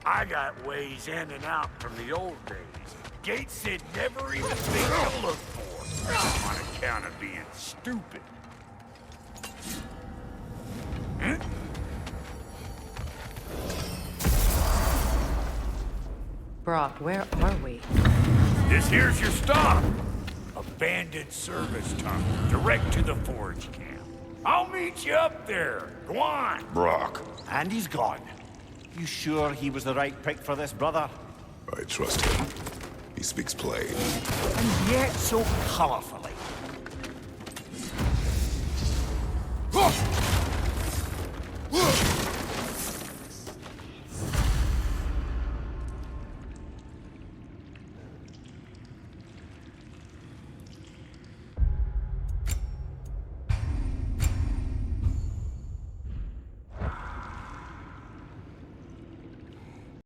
I got ways in and out from the old days. Gates said never even think to look for, on account of being stupid. Brock, where are we? This here's your stop. Abandoned service tunnel, direct to the forge camp. I'll meet you up there. Go on. Brock. And he's gone. You sure he was the right pick for this, brother? I trust him. He speaks plain. And yet so colorful.